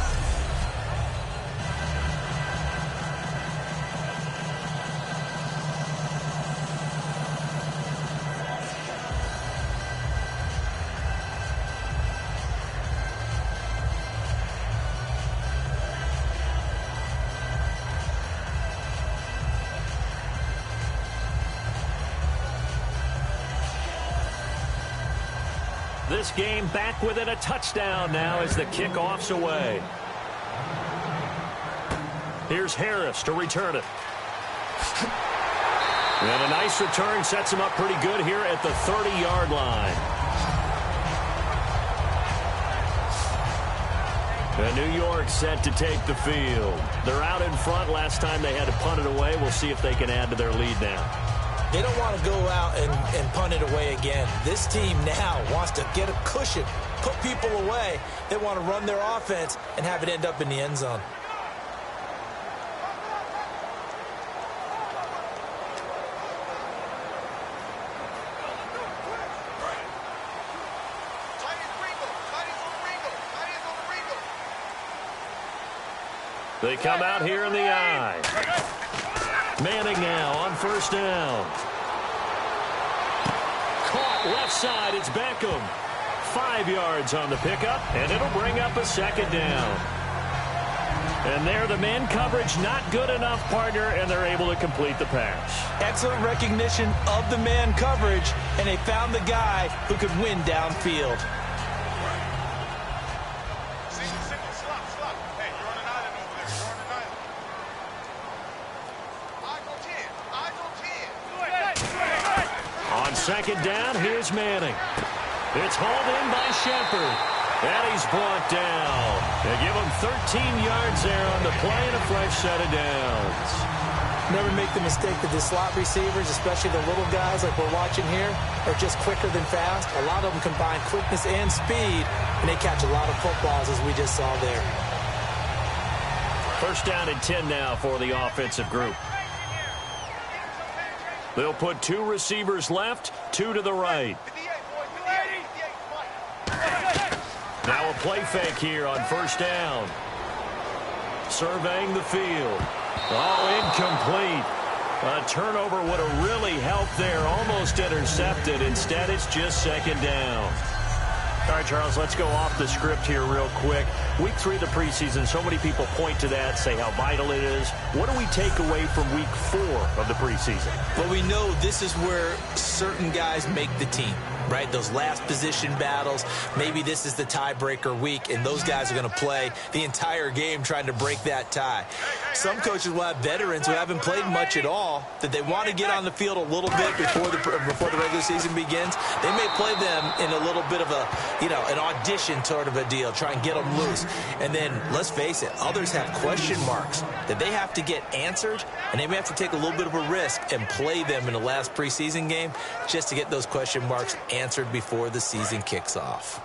This game back within a touchdown now as the kickoff's away. Here's Harris to return it. And a nice return sets him up pretty good here at the 30-yard line. And New York set to take the field. They're out in front. Last time they had to punt it away. We'll see if they can add to their lead now. They don't want to go out and punt it away again. This team now wants to get a cushion, put people away. They want to run their offense and have it end up in the end zone. They come out here in the eye. Manning now on first down. Caught left side. It's Beckham. 5 yards on the pickup, and it'll bring up a second down. And there, the man coverage not good enough, partner, and they're able to complete the pass. Excellent recognition of the man coverage, and they found the guy who could win downfield. Second down, here's Manning. It's hauled in by Shepard. And he's brought down. They give him 13 yards there on the play and a fresh set of downs. Never make the mistake that the slot receivers, especially the little guys like we're watching here, are just quicker than fast. A lot of them combine quickness and speed, and they catch a lot of footballs, as we just saw there. First down and 10 now for the offensive group. They'll put 2 receivers left, 2 to the right. Now a play fake here on first down. Surveying the field. Oh, incomplete. A turnover would have really helped there. Almost intercepted. Instead, it's just second down. All right, Charles, let's go off the script here real quick. Week 3 of the preseason, so many people point to that, say how vital it is. What do we take away from week 4 of the preseason? Well, we know this is where certain guys make the team, right? Those last position battles. Maybe this is the tiebreaker week, and those guys are going to play the entire game trying to break that tie. Some coaches will have veterans who haven't played much at all, that they want to get on the field a little bit before the regular regular season begins, they may play them in a little bit of a, an audition sort of a deal, try and get them loose. And then, let's face it, others have question marks that they have to get answered, and they may have to take a little bit of a risk and play them in the last preseason game just to get those question marks answered before the season kicks off.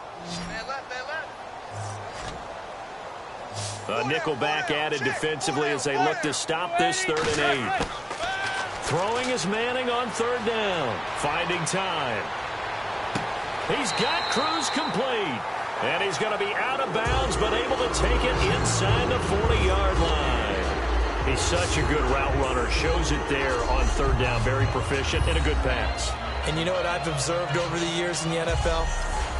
A nickelback added defensively as they look to stop this 3rd and 8. Throwing is Manning on 3rd down. Finding time. He's got Cruz complete. And he's going to be out of bounds, but able to take it inside the 40-yard line. He's such a good route runner. Shows it there on 3rd down. Very proficient and a good pass. And you know what I've observed over the years in the NFL?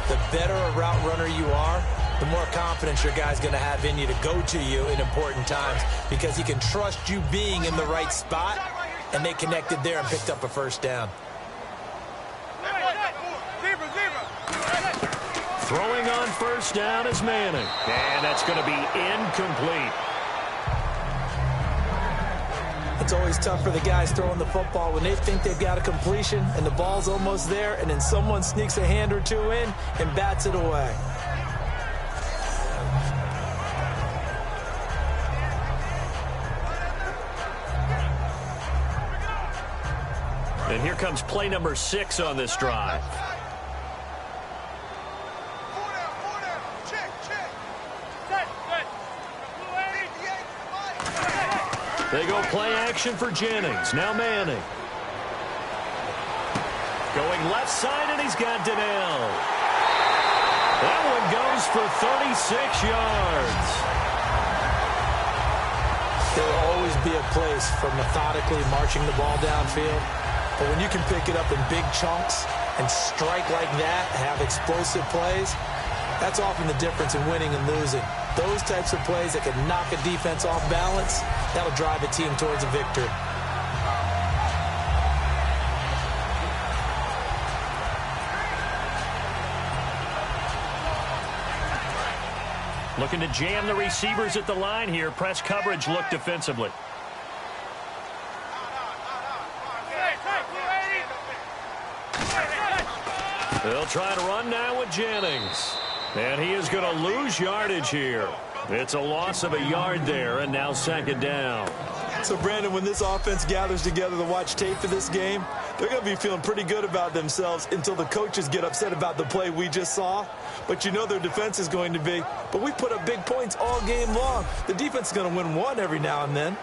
The better a route runner you are, the more confidence your guy's going to have in you to go to you in important times because he can trust you being in the right spot, and they connected there and picked up a 1st down. Throwing on 1st down is Manning. And that's going to be incomplete. It's always tough for the guys throwing the football when they think they've got a completion and the ball's almost there, and then someone sneaks a hand or two in and bats it away. And here comes play number 6 on this drive. They go play action for Jennings. Now Manning. Going left side, and he's got Donnell. That one goes for 36 yards. There will always be a place for methodically marching the ball downfield. But when you can pick it up in big chunks and strike like that, have explosive plays, that's often the difference in winning and losing. Those types of plays that can knock a defense off balance, that'll drive a team towards a victory. Looking to jam the receivers at the line here. Press coverage look defensively. They'll try to run now with Jennings. And he is going to lose yardage here. It's a loss of a yard there, and now 2nd down. So, Brandon, when this offense gathers together to watch tape for this game, they're going to be feeling pretty good about themselves until the coaches get upset about the play we just saw. But you know their defense is going to be. But we put up big points all game long. The defense is going to win one every now and then.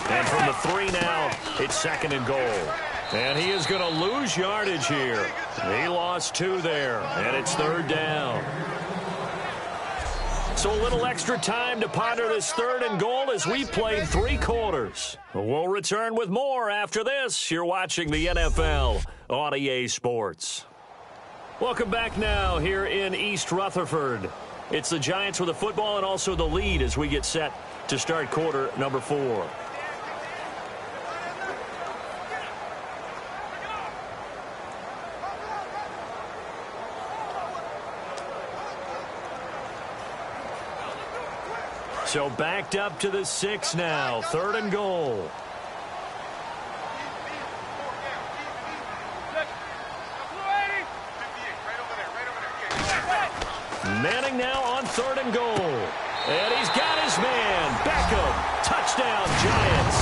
And from the 3 now, it's 2nd and goal. And he is going to lose yardage here. He lost 2 there, and it's 3rd down. So a little extra time to ponder this 3rd and goal as we played 3 quarters. We'll return with more after this. You're watching the NFL on EA Sports. Welcome back now here in East Rutherford. It's the Giants with the football and also the lead as we get set to start quarter number 4. So backed up to the 6 now. 3rd and goal. Manning now on 3rd and goal. And he's got his man. Beckham. Touchdown, Giants.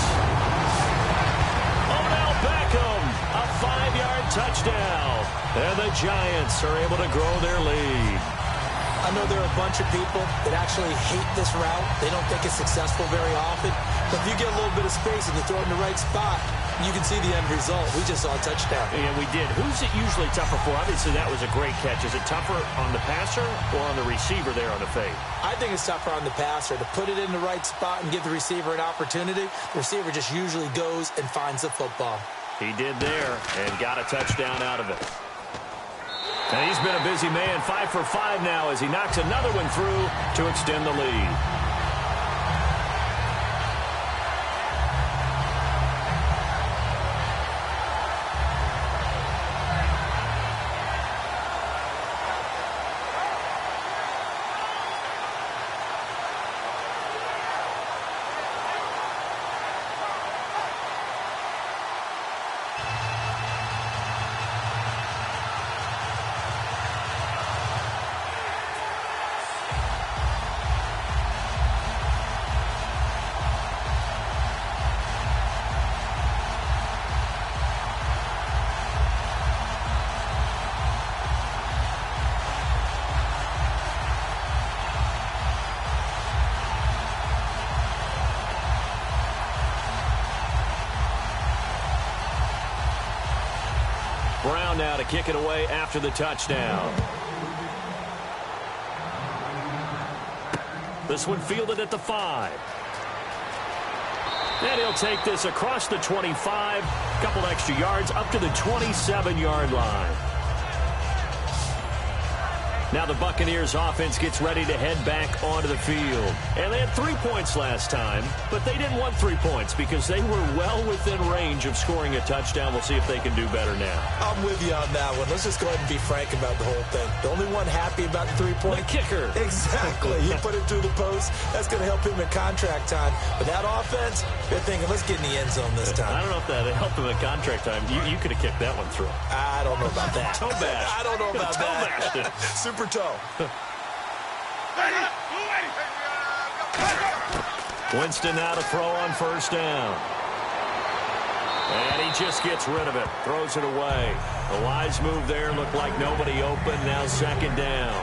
Odell Beckham. A 5-yard touchdown. And the Giants are able to grow their lead. I know there are a bunch of people that actually hate this route. They don't think it's successful very often. But if you get a little bit of space and you throw it in the right spot, you can see the end result. We just saw a touchdown. Yeah, we did. Who's it usually tougher for? Obviously, that was a great catch. Is it tougher on the passer or on the receiver there on the fade? I think it's tougher on the passer to put it in the right spot and give the receiver an opportunity. The receiver just usually goes and finds the football. He did there and got a touchdown out of it. And he's been a busy man, 5 for 5 now as he knocks another one through to extend the lead. down now to kick it away after the touchdown. This one fielded at the 5. And he'll take this across the 25, a couple extra yards up to the 27-yard line. Now the Buccaneers offense gets ready to head back onto the field. And they had 3 points last time, but they didn't want 3 points because they were well within range of scoring a touchdown. We'll see if they can do better now. I'm with you on that one. Let's just go ahead and be frank about the whole thing. The only one happy about the 3-point. The kicker. Exactly. He put it through the post. That's going to help him in contract time. But that offense, they're thinking, let's get in the end zone this time. I don't know if that helped him in contract time. You could have kicked that one through. I don't know about that. Toe bash. I don't know about that. Super toe. Winston now to throw on first down. And he just gets rid of it. Throws it away. The wise move there. Looked like nobody open. Now second down.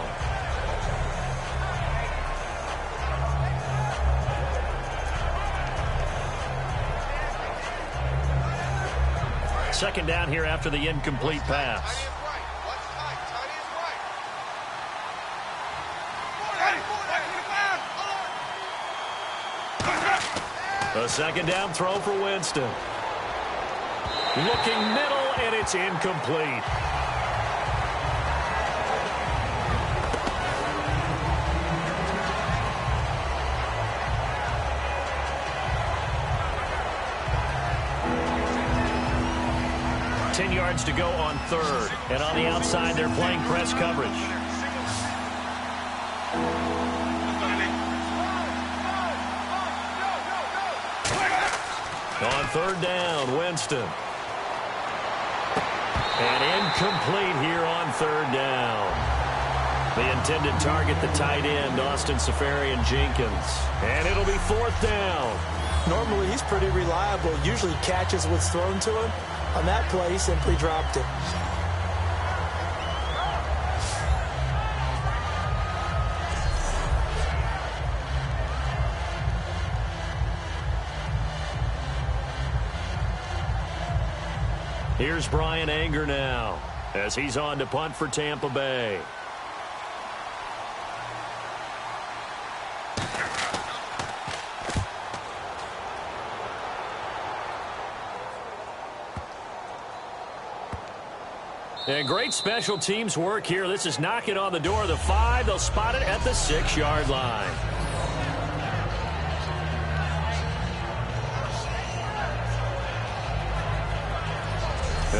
Second down here after the incomplete pass. A second down throw for Winston. Looking middle, and it's incomplete. Ten yards to go on third. And on the outside, they're playing press coverage. On third down, Winston. And incomplete here on third down. The intended target, the tight end, Austin Safarian-Jenkins. And it'll be fourth down. Normally, he's pretty reliable. Usually catches what's thrown to him. On that play, he simply dropped it. Here's Brian Anger now as he's on to punt for Tampa Bay. And great special teams work here. This is knocking on the door of the 5. They'll spot it at the 6-yard line.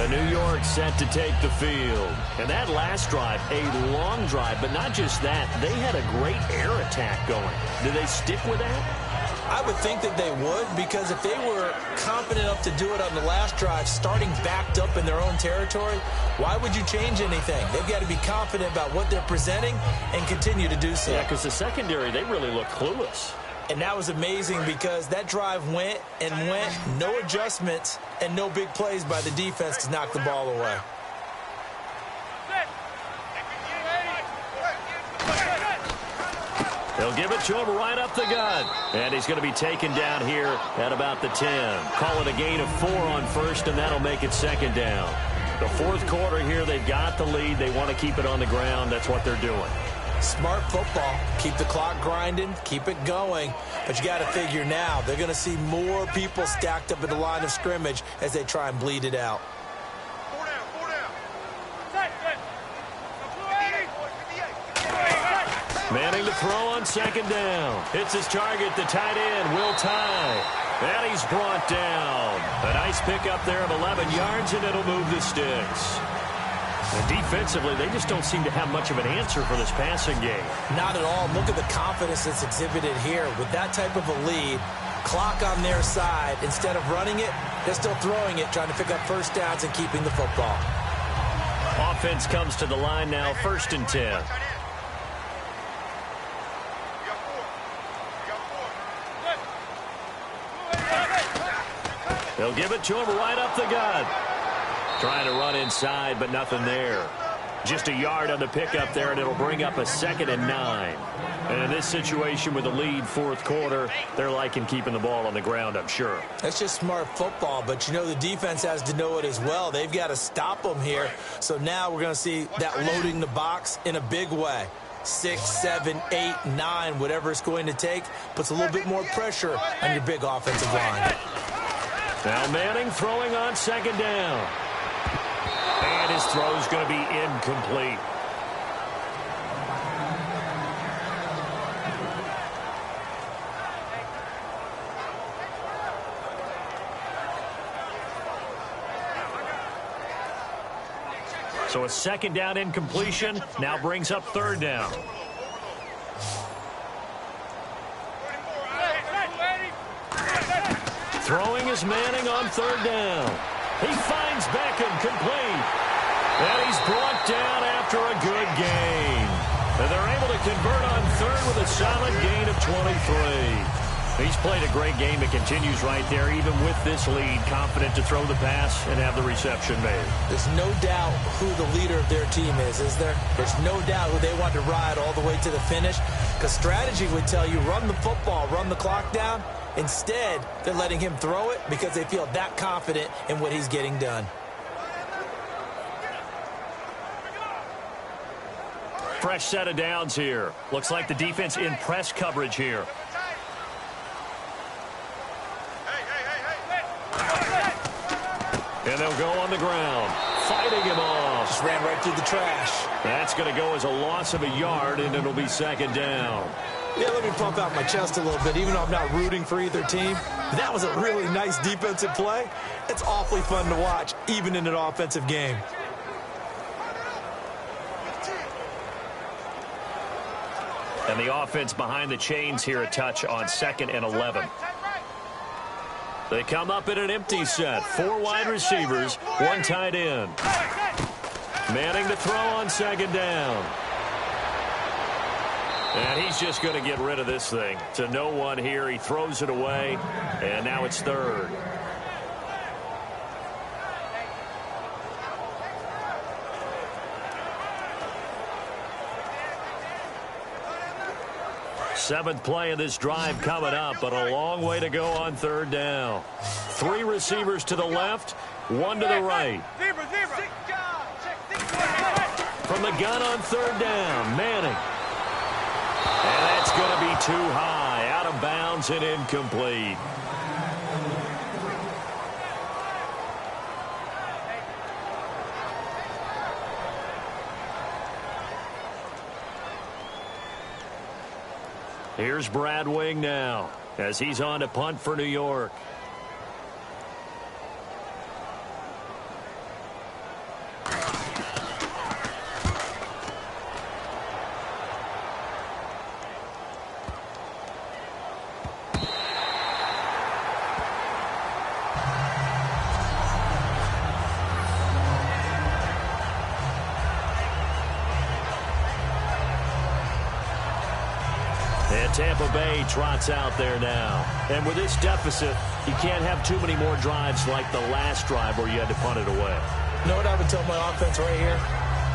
New York set to take the field. And that last drive, a long drive, but not just that. They had a great air attack going. Do they stick with that? I would think that they would, because if they were confident enough to do it on the last drive, starting backed up in their own territory, why would you change anything? They've got to be confident about what they're presenting and continue to do so. Yeah, because the secondary, they really look clueless. And that was amazing because that drive went and went, no adjustments and no big plays by the defense to knock the ball away. They'll give it to him right up the gut. And he's going to be taken down here at about the 10. Call it a gain of 4 on first, and that'll make it second down. The fourth quarter here, they've got the lead. They want to keep it on the ground. That's what they're doing. Smart football. Keep the clock grinding. Keep it going. But you got to figure now, they're going to see more people stacked up at the line of scrimmage as they try and bleed it out. Manning to throw on second down. It's his target, the tight end, Will Tye. And he's brought down. A nice pickup there of 11 yards, and it'll move the sticks. And defensively, they just don't seem to have much of an answer for this passing game. Not at all. Look at the confidence that's exhibited here. With that type of a lead, clock on their side, instead of running it, they're still throwing it, trying to pick up first downs and keeping the football. Offense comes to the line now, 1st and 10. They'll give it to him right up the gut. Trying to run inside, but nothing there. Just a yard on the pickup there, and it'll bring up a 2nd and 9. And in this situation with the lead, fourth quarter, they're liking keeping the ball on the ground, I'm sure. That's just smart football, but you know the defense has to know it as well. They've got to stop them here. So now we're going to see that loading the box in a big way. 6, 7, 8, 9, whatever it's going to take, puts a little bit more pressure on your big offensive line. Now Manning throwing on 2nd down. And his throw's going to be incomplete. So a 2nd down incompletion now brings up 3rd down. Throwing is Manning on 3rd down. He finds Beckham complete. And he's brought down after a good gain. And they're able to convert on 3rd with a solid gain of 23. He's played a great game. It continues right there, even with this lead, confident to throw the pass and have the reception made. There's no doubt who the leader of their team is there? There's no doubt who they want to ride all the way to the finish, because strategy would tell you run the football, run the clock down. Instead, they're letting him throw it because they feel that confident in what he's getting done. Fresh set of downs here. Looks like the defense in press coverage here. And they'll go on the ground, fighting him off. Just ran right through the trash. That's going to go as a loss of a yard, and it'll be 2nd down. Yeah, let me pump out my chest a little bit, even though I'm not rooting for either team. That was a really nice defensive play. It's awfully fun to watch, even in an offensive game. And the offense behind the chains here a touch on 2nd and 11. They come up in an empty set. 4 wide receivers, 1 tight end. Manning to throw on 2nd down. And he's just going to get rid of this thing. To no one here. He throws it away. And now it's 3rd. Seventh play of this drive coming up, but a long way to go on 3rd down. 3 receivers to the left, 1 to the right. From the gun on 3rd down, Manning. And that's going to be too high, out of bounds and incomplete. Here's Brad Wing now as he's on to punt for New York. Tampa Bay trots out there now. And with this deficit, you can't have too many more drives like the last drive where you had to punt it away. You know what I would tell my offense right here?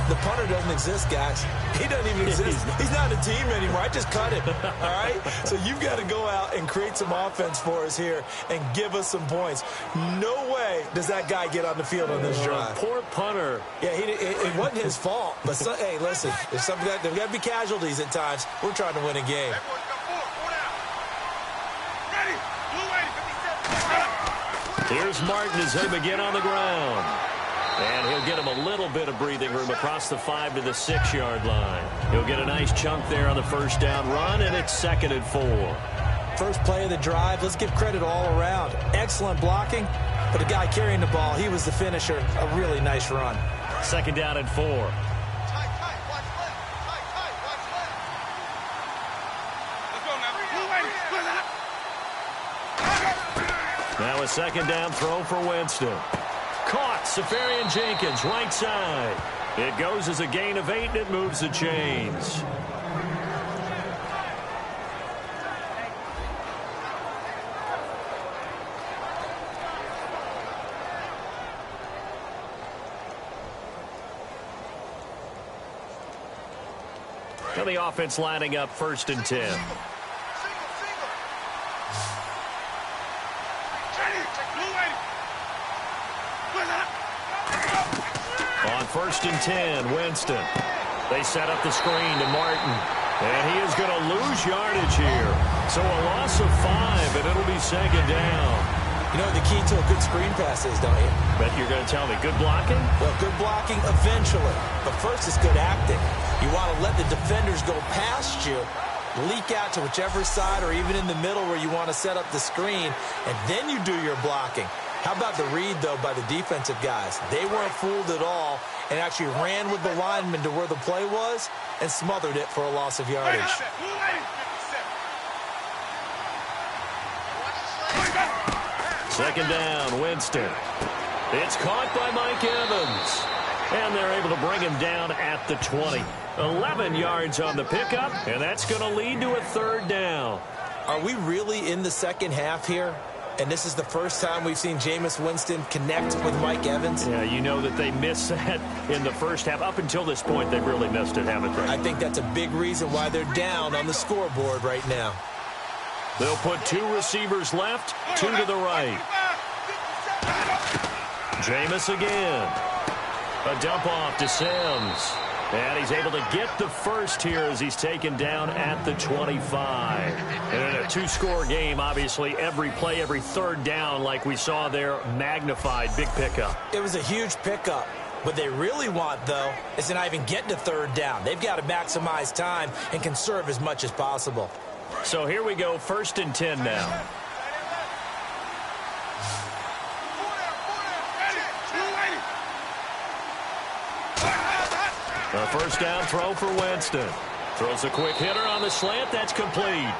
The punter doesn't exist, guys. He doesn't even exist. He's not a team anymore. I just cut him. All right? So you've got to go out and create some offense for us here and give us some points. No way does that guy get on the field on this drive. Poor punter. Yeah, it wasn't his fault. But, hey, listen, there's got to be casualties at times. We're trying to win a game. Here's Martin as him again on the ground. And he'll get him a little bit of breathing room across the 5 to the 6-yard line. He'll get a nice chunk there on the first down run, and it's 2nd and 4. First play of the drive, let's give credit all around. Excellent blocking, but the guy carrying the ball, he was the finisher. A really nice run. 2nd down and 4. Now a 2nd down throw for Winston. Caught. Safarian Jenkins, right side. It goes as a gain of 8, and it moves the chains. And the offense lining up 1st and 10. On 1st and 10, Winston. They set up the screen to Martin. And he is going to lose yardage here. So a loss of 5, and it'll be 2nd down. You know what the key to a good screen pass is, don't you? But you're going to tell me, good blocking? Well, good blocking eventually. But first is good acting. You want to let the defenders go past you, leak out to whichever side or even in the middle where you want to set up the screen, and then you do your blocking. How about the read, though, by the defensive guys? They weren't fooled at all and actually ran with the lineman to where the play was and smothered it for a loss of yardage. 2nd down, Winston. It's caught by Mike Evans. And they're able to bring him down at the 20. 11 yards on the pickup, and that's going to lead to a 3rd down. Are we really in the second half here? And this is the first time we've seen Jameis Winston connect with Mike Evans? Yeah, you know that they missed that in the first half. Up until this point, they've really missed it, haven't they? I think that's a big reason why they're down on the scoreboard right now. They'll put 2 receivers left, 2 to the right. Jameis again. A dump off to Sims. And he's able to get the first here as he's taken down at the 25. And in a 2-score game, obviously, every play, every 3rd down, like we saw there, magnified. Big pickup. It was a huge pickup. What they really want, though, is to not even get to 3rd down. They've got to maximize time and conserve as much as possible. So here we go, 1st and 10 now. A 1st down throw for Winston. Throws a quick hitter on the slant. That's complete.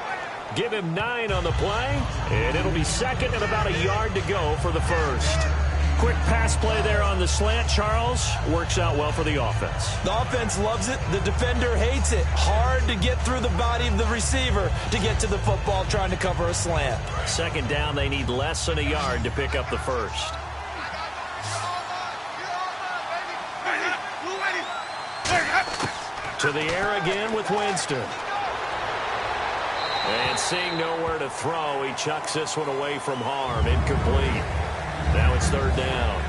Give him 9 on the play, and it'll be 2nd and about a yard to go for the 1st. Quick pass play there on the slant, Charles. Works out well for the offense. The offense loves it. The defender hates it. Hard to get through the body of the receiver to get to the football trying to cover a slant. 2nd down, they need less than a yard to pick up the 1st. To the air again with Winston. And seeing nowhere to throw, he chucks this one away from harm. Incomplete. Now it's 3rd down.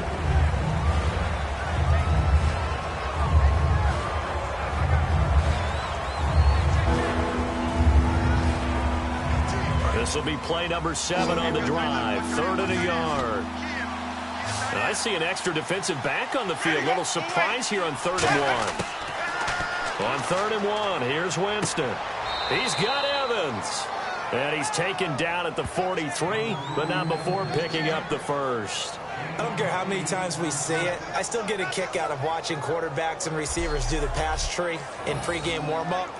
This will be play number 7 on the drive. 3rd and a yard. And I see an extra defensive back on the field. Little surprise here on 3rd and 1. On 3rd and 1, here's Winston. He's got Evans. And he's taken down at the 43, but not before picking up the 1st. I don't care how many times we see it. I still get a kick out of watching quarterbacks and receivers do the pass tree in pregame warm-up.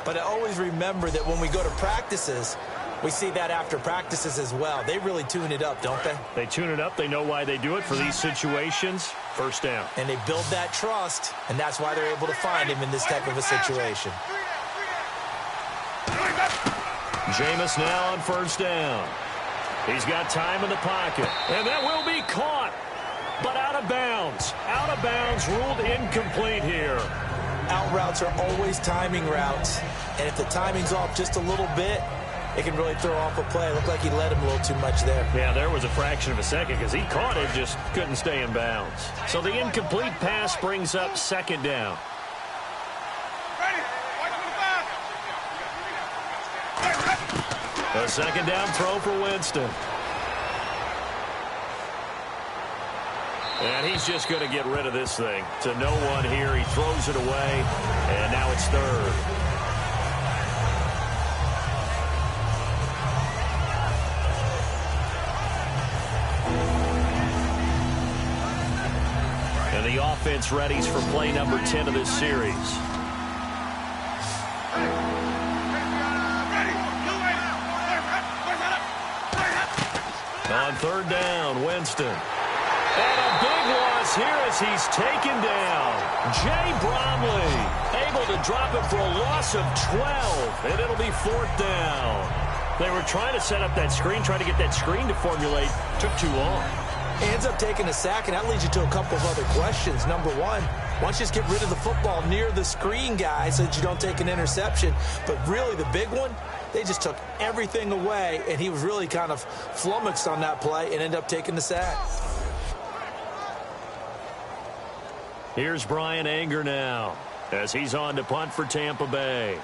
But I always remember that when we go to practices, we see that after practices as well. They really tune it up, don't they? They tune it up. They know why they do it for these situations. 1st down. And they build that trust, and that's why they're able to find him in this type of a situation. Jameis now on 1st down. He's got time in the pocket. And that will be caught. But out of bounds. Out of bounds, ruled incomplete here. Out routes are always timing routes. And if the timing's off just a little bit, it can really throw off a play. It looked like he let him a little too much there. Yeah, there was a fraction of a second because he caught it, just couldn't stay in bounds. So the incomplete pass brings up 2nd down. A 2nd down throw for Winston. And he's just going to get rid of this thing. To no one here. He throws it away. And now it's 3rd. And the offense readies for play number 10 of this series. On 3rd down, Winston. And a big loss here as he's taken down. Jay Bromley able to drop him for a loss of 12. And it'll be 4th down. They were trying to set up that screen, trying to get that screen to formulate. Took too long. He ends up taking a sack, and that leads you to a couple of other questions. Number one, Why don't you just get rid of the football near the screen guy so that you don't take an interception? But really, the big one, they just took everything away, and he was really kind of flummoxed on that play and ended up taking the sack. Here's Brian Anger now as he's on to punt for Tampa Bay.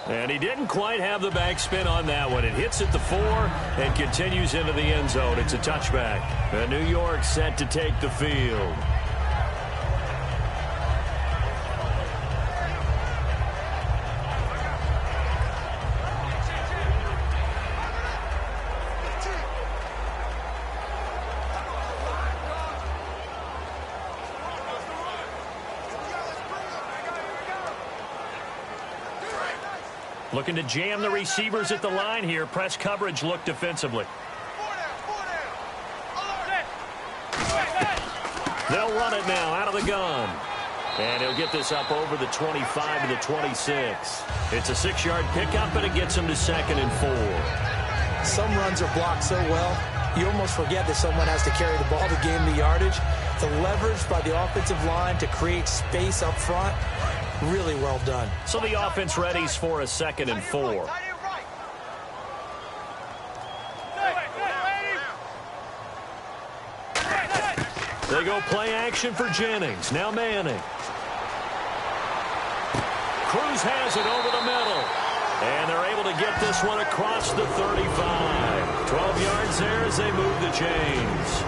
And he didn't quite have the backspin on that one. It hits at the 4 and continues into the end zone. It's a touchback. And New York set to take the field. Looking to jam the receivers at the line here. Press coverage look defensively. They'll run it now out of the gun. And he'll get this up over the 25 to the 26. It's a 6-yard pickup, and it gets him to 2nd and 4. Some runs are blocked so well, you almost forget that someone has to carry the ball to gain the yardage. The leverage by the offensive line to create space up front, really well done. So the offense readies for a 2nd and 4. They go play action for Jennings. Now Manning. Cruz has it over the middle. And they're able to get this one across the 35. 12 yards there as they move the chains.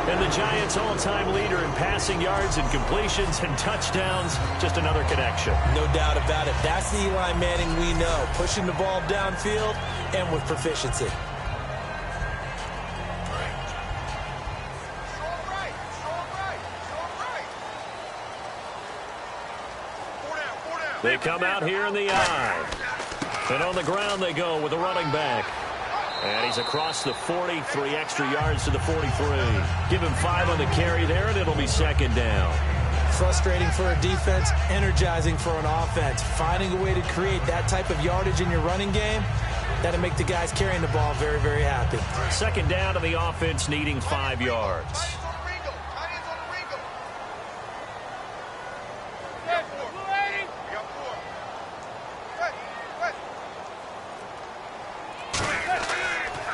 And the Giants' all-time leader in passing yards and completions and touchdowns. Just another connection. No doubt about it. That's the Eli Manning we know. Pushing the ball downfield and with proficiency. They come out here in the eye. And on the ground they go with a running back. And he's across the 40, 3 extra yards to the 43. Give him 5 on the carry there, and it'll be 2nd down. Frustrating for a defense, energizing for an offense. Finding a way to create that type of yardage in your running game, that'll make the guys carrying the ball very, very happy. 2nd down to the offense, needing 5 yards.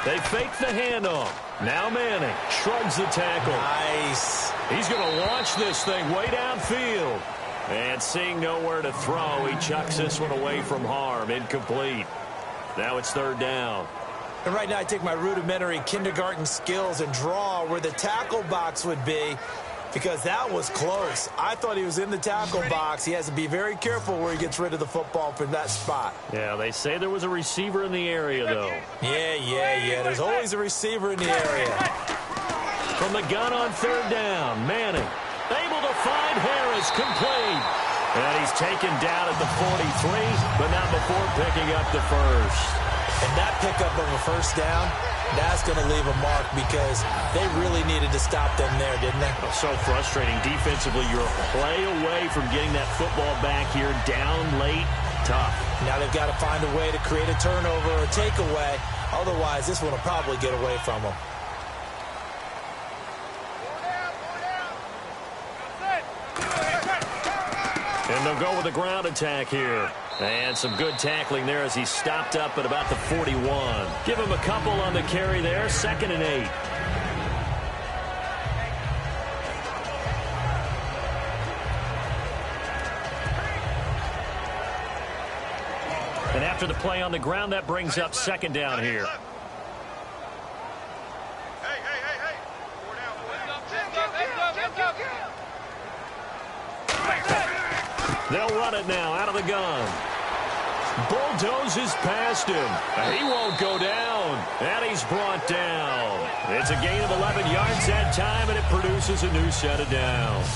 They fake the handoff. Now Manning shrugs the tackle. Nice. He's going to launch this thing way downfield. And seeing nowhere to throw, he chucks this one away from harm. Incomplete. Now it's 3rd down. And right now I take my rudimentary kindergarten skills and draw where the tackle box would be, because that was close. I thought he was in the tackle box. He has to be very careful where he gets rid of the football from that spot. Yeah, they say there was a receiver in the area, though. Yeah. There's always a receiver in the area. From the gun on 3rd down, Manning able to find Harris, complete. And he's taken down at the 43, but not before picking up the first. And that pickup of a 1st down, that's going to leave a mark, because they really needed to stop them there, didn't they? So frustrating. Defensively, you're a play away from getting that football back here, down late, tough. Now they've got to find a way to create a turnover or takeaway. Otherwise, this one will probably get away from them. And they'll go with a ground attack here. And some good tackling there as he stopped up at about the 41. Give him a couple on the carry there. 2nd and 8. And after the play on the ground, that brings up 2nd down here. They'll run it now out of the gun. Bulldozes past him. He won't go down. And he's brought down. It's a gain of 11 yards that time, and it produces a new set of downs.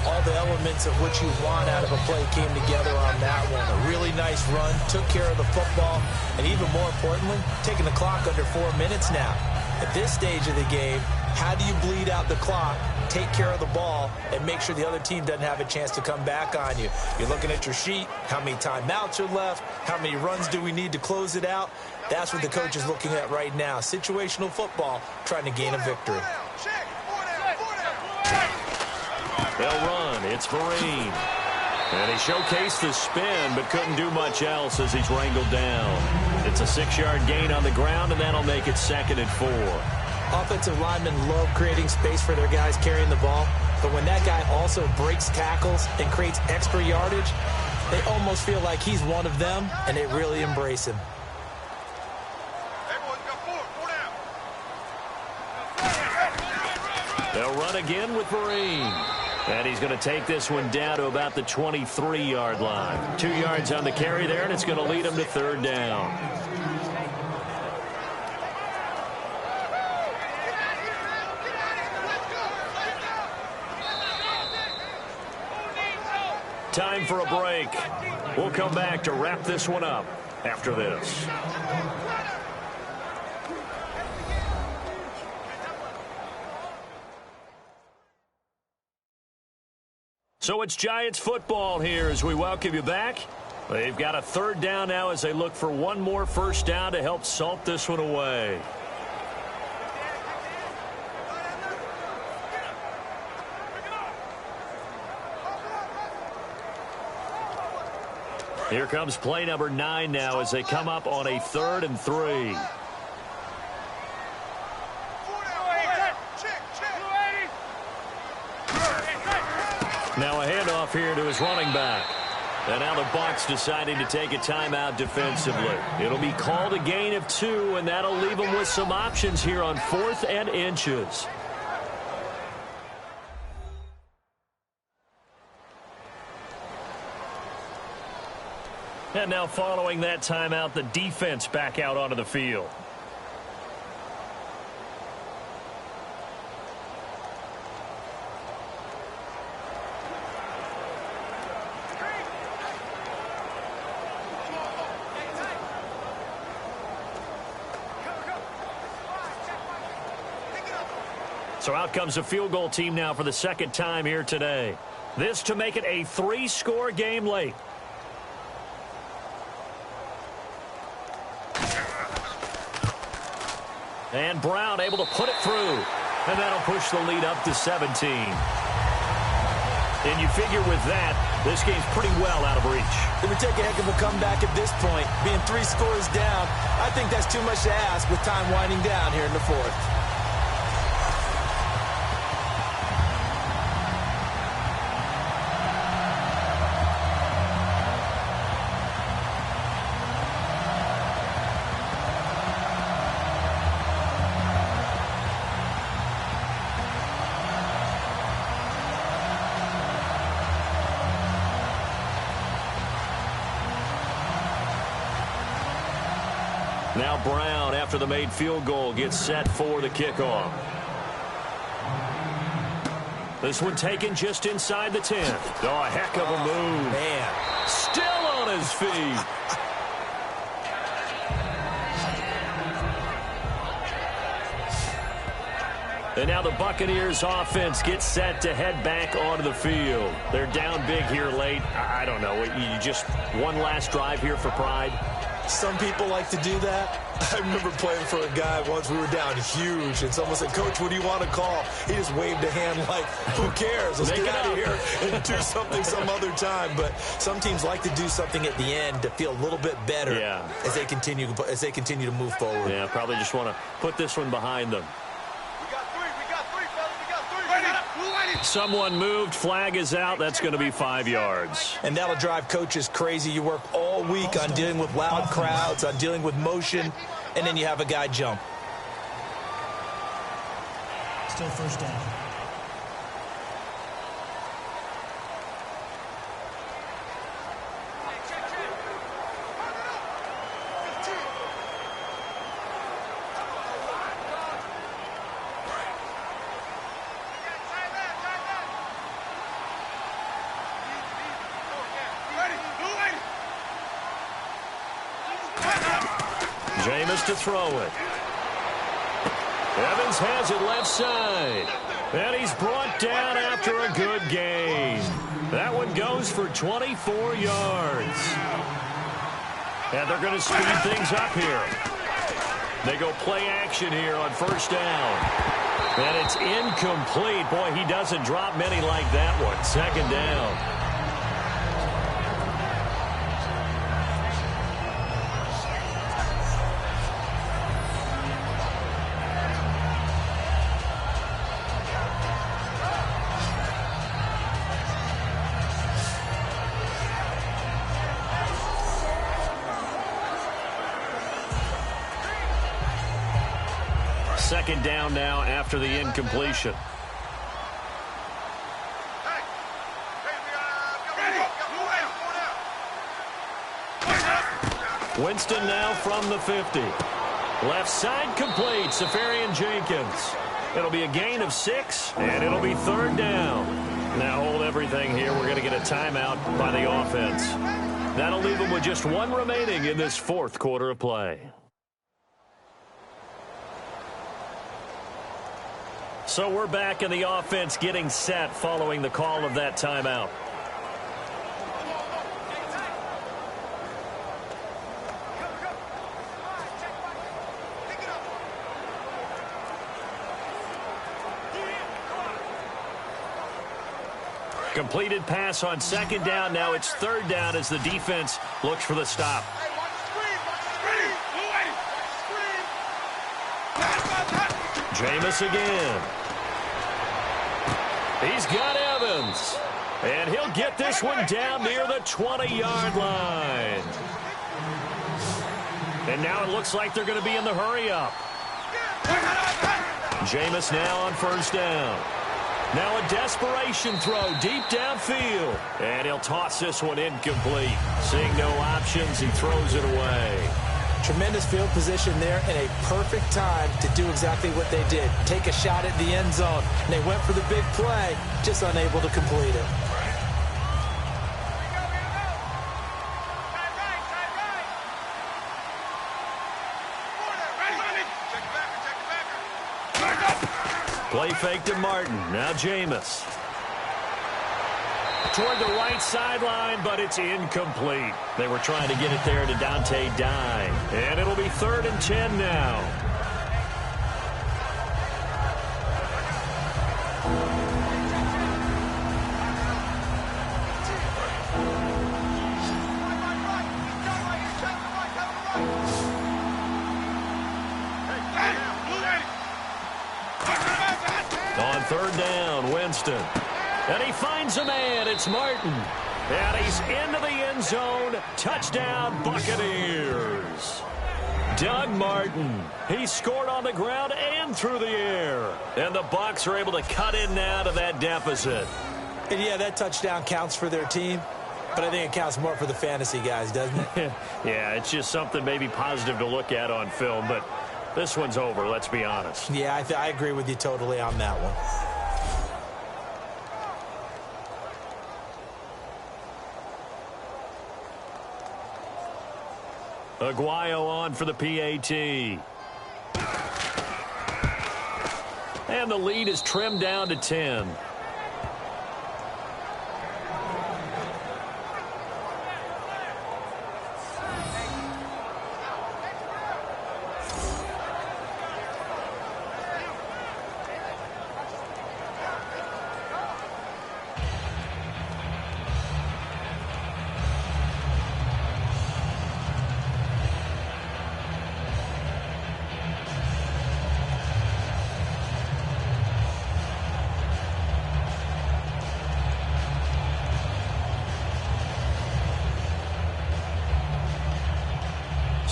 All the elements of what you want out of a play came together on that one. A really nice run, took care of the football, and even more importantly, taking the clock under 4 minutes now. At this stage of the game, How do you bleed out the clock, take care of the ball, and make sure the other team doesn't have a chance to come back on you? You're looking at your sheet, how many timeouts are left, how many runs do we need to close it out? That's what the coach is looking at right now. Situational football, trying to gain a victory. They'll run. It's Vereen. And he showcased the spin, but couldn't do much else as he's wrangled down. It's a 6-yard gain on the ground, and that'll make it 2nd and 4. Offensive linemen love creating space for their guys carrying the ball, but when that guy also breaks tackles and creates extra yardage, they almost feel like he's one of them, and they really embrace him. They'll run again with Vereen. And he's going to take this one down to about the 23-yard line. 2 yards on the carry there, and it's going to lead him to 3rd down. Time for a break. We'll come back to wrap this one up after this. So it's Giants football here as we welcome you back. They've got a 3rd down now as they look for one more first down to help salt this one away. Here comes play number 9 now as they come up on a 3rd and 3. Now a handoff here to his running back. And now the Bucs deciding to take a timeout defensively. It'll be called a gain of 2, and that'll leave them with some options here on 4th and inches. And now following that timeout, the defense back out onto the field. So out comes the field goal team now for the 2nd time here today. This to make it a 3-score game late. And Brown able to put it through. And that'll push the lead up to 17. And you figure with that, this game's pretty well out of reach. It would take a heck of a comeback at this point. Being 3 scores down, I think that's too much to ask with time winding down here in the 4th. Now Brown, after the made field goal, gets set for the kickoff. This one taken just inside the 10. Oh, a heck of a move. Man. Still on his feet. And now the Buccaneers offense gets set to head back onto the field. They're down big here late. I don't know. You just one last drive here for pride. Some people like to do that. I remember playing for a guy once. We were down huge, and someone said, "Coach, what do you want to call?" He just waved a hand like, "Who cares? Let's get out of here and do something some other time." But some teams like to do something at the end to feel a little bit better as they continue to move forward. Yeah, probably just want to put this one behind them. Someone moved. Flag is out. That's going to be 5 yards. And that'll drive coaches crazy. You work all week on dealing with loud crowds, on dealing with motion, and then you have a guy jump. Still 1st down. Jameis to throw it. Evans has it left side. And he's brought down after a good gain. That one goes for 24 yards. And they're going to speed things up here. They go play action here on first down. And it's incomplete. Boy, he doesn't drop many like that one. Second down. Second down now after the incompletion. Winston now from the 50. Left side complete. Safarian Jenkins. It'll be a gain of 6, and it'll be third down. Now hold everything here. We're going to get a timeout by the offense. That'll leave them with just one remaining in this fourth quarter of play. So we're back in the offense getting set following the call of that timeout. Completed pass on second down. Now it's third down as the defense looks for the stop. Jameis again. He's got Evans. And he'll get this one down near the 20-yard line. And now it looks like they're going to be in the hurry-up. Jameis now on first down. Now a desperation throw deep downfield. And he'll toss this one incomplete. Seeing no options, he throws it away. Tremendous field position there and a perfect time to do exactly what they did. Take a shot at the end zone. And they went for the big play, just unable to complete it. Play fake to Martin. Now Jameis. Toward the right sideline, but it's incomplete. They were trying to get it there to Dante Dye. And it'll be 3rd and 10 now. On third down, Winston. And he finds a man. It's Martin. And he's into the end zone. Touchdown, Buccaneers. Doug Martin. He scored on the ground and through the air. And the Bucs are able to cut in now to that deficit. And yeah, that touchdown counts for their team. But I think it counts more for the fantasy guys, doesn't it? Yeah, it's just something maybe positive to look at on film. But this one's over, let's be honest. Yeah, I agree with you totally on that one. Aguayo on for the PAT. And the lead is trimmed down to 10.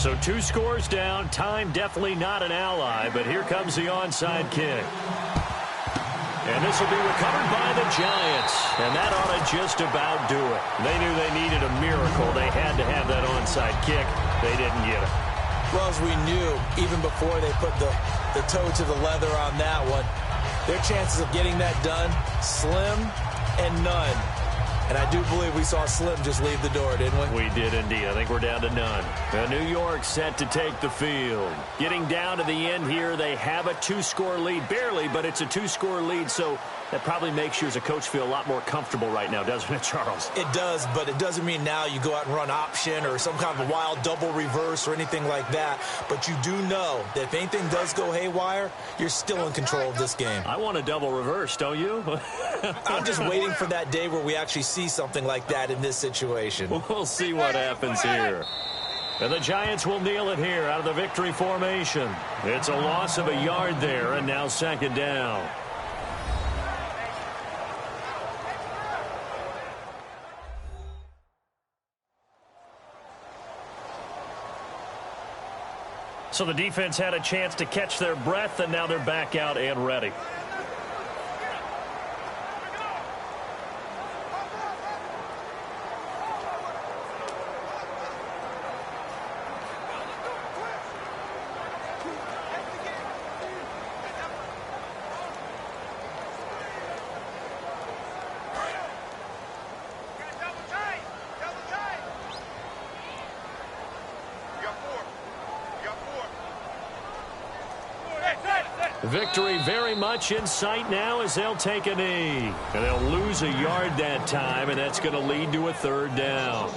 So 2 scores down. Time definitely not an ally, but here comes the onside kick. And this will be recovered by the Giants. And that ought to just about do it. They knew they needed a miracle. They had to have that onside kick. They didn't get it. Well, as we knew, even before they put the toe to the leather on that one, their chances of getting that done, slim and none. And I do believe we saw Slim just leave the door, didn't we? We did indeed. I think we're down to none. New York set to take the field. Getting down to the end here, they have a 2-score lead. Barely, but it's a 2-score lead, so that probably makes you as a coach feel a lot more comfortable right now, doesn't it, Charles? It does, but it doesn't mean now you go out and run option or some kind of a wild double reverse or anything like that. But you do know that if anything does go haywire, you're still in control of this game. I want a double reverse, don't you? I'm just waiting for that day where we actually see something like that in this situation. We'll see what happens here. And the Giants will kneel it here out of the victory formation. It's a loss of a yard there, and now second down. So the defense had a chance to catch their breath, and now they're back out and ready. Victory very much in sight now as they'll take a knee. And they'll lose a yard that time, and that's going to lead to a third down.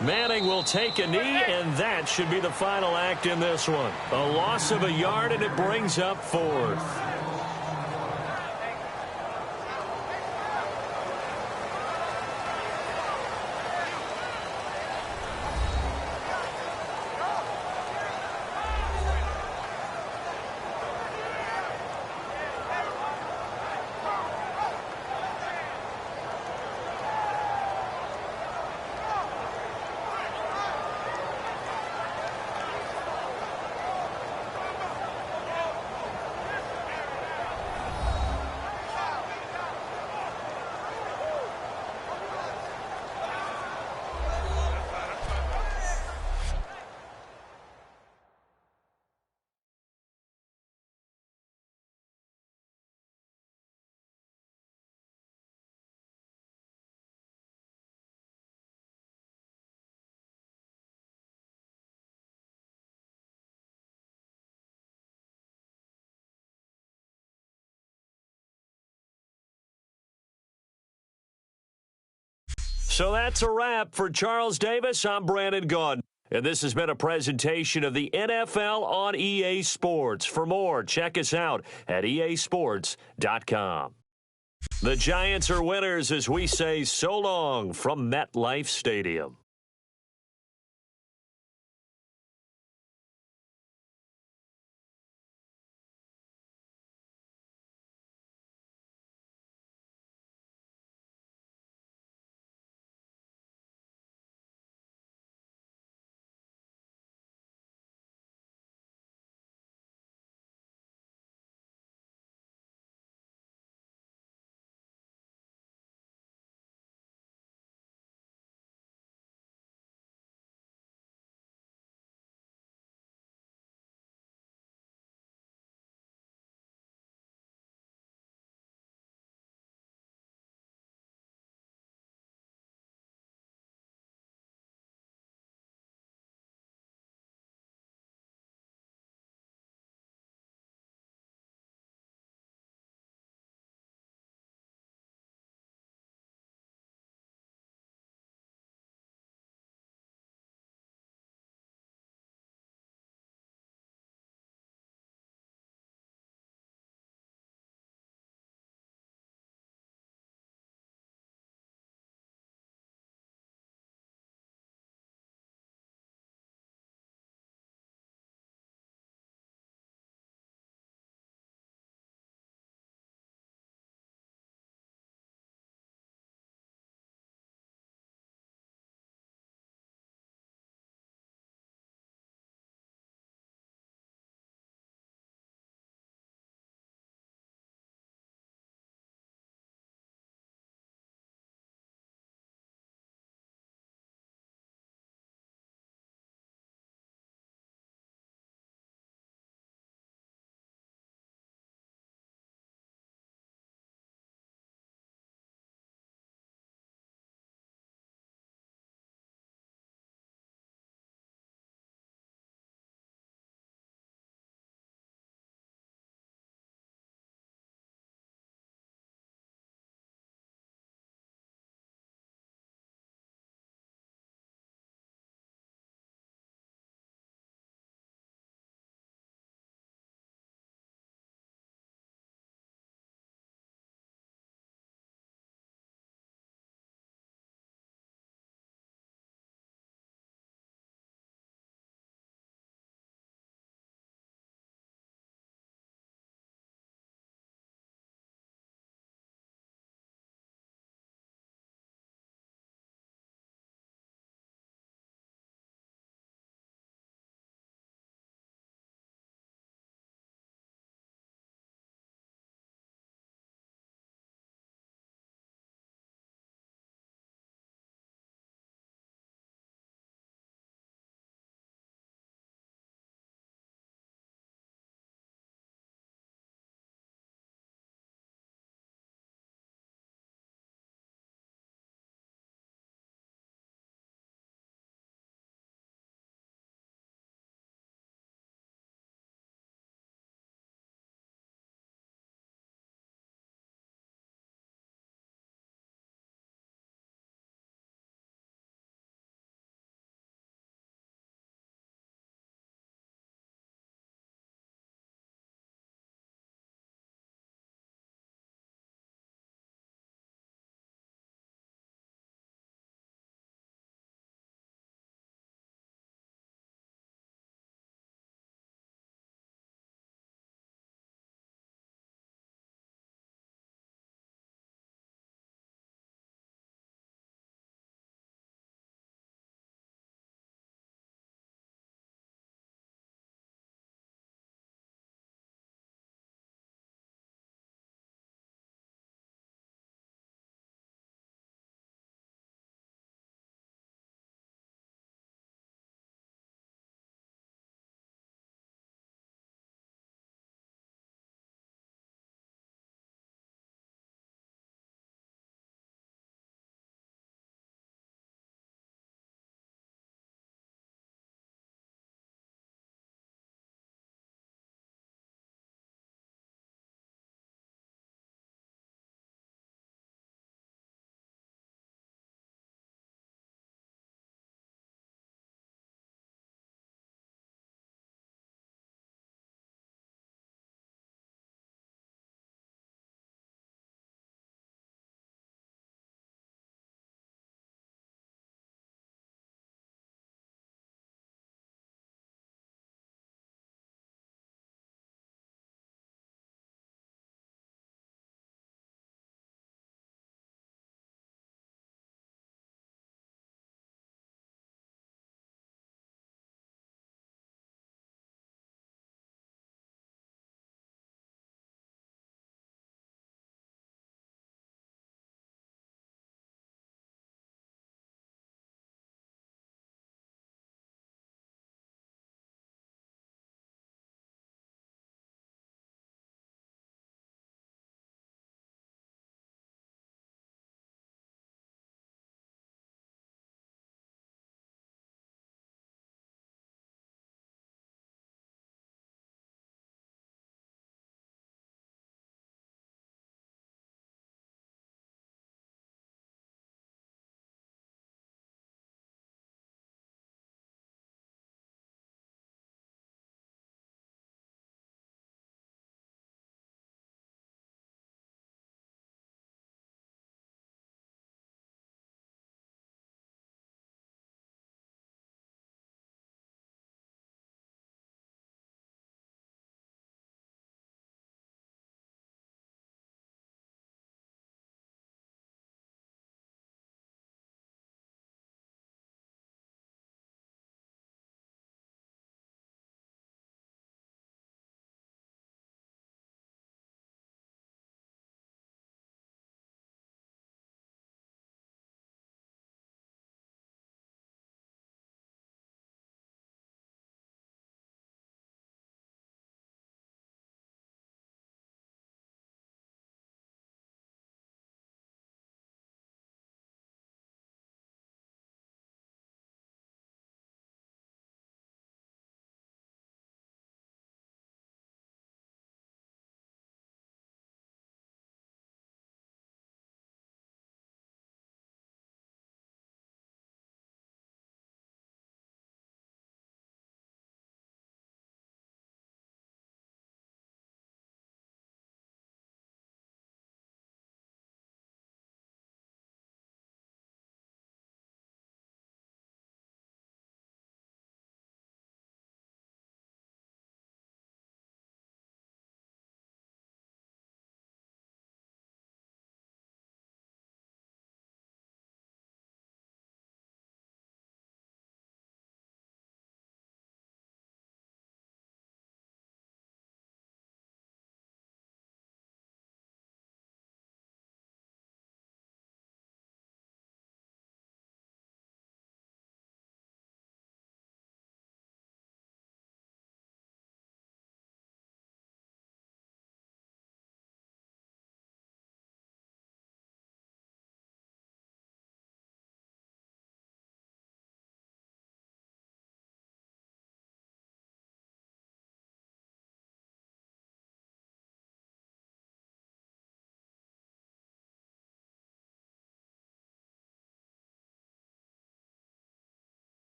Manning will take a knee, and that should be the final act in this one. A loss of a yard, and it brings up fourth. So that's a wrap for Charles Davis. I'm Brandon Gaudin. And this has been a presentation of the NFL on EA Sports. For more, check us out at easports.com. The Giants are winners as we say so long from MetLife Stadium.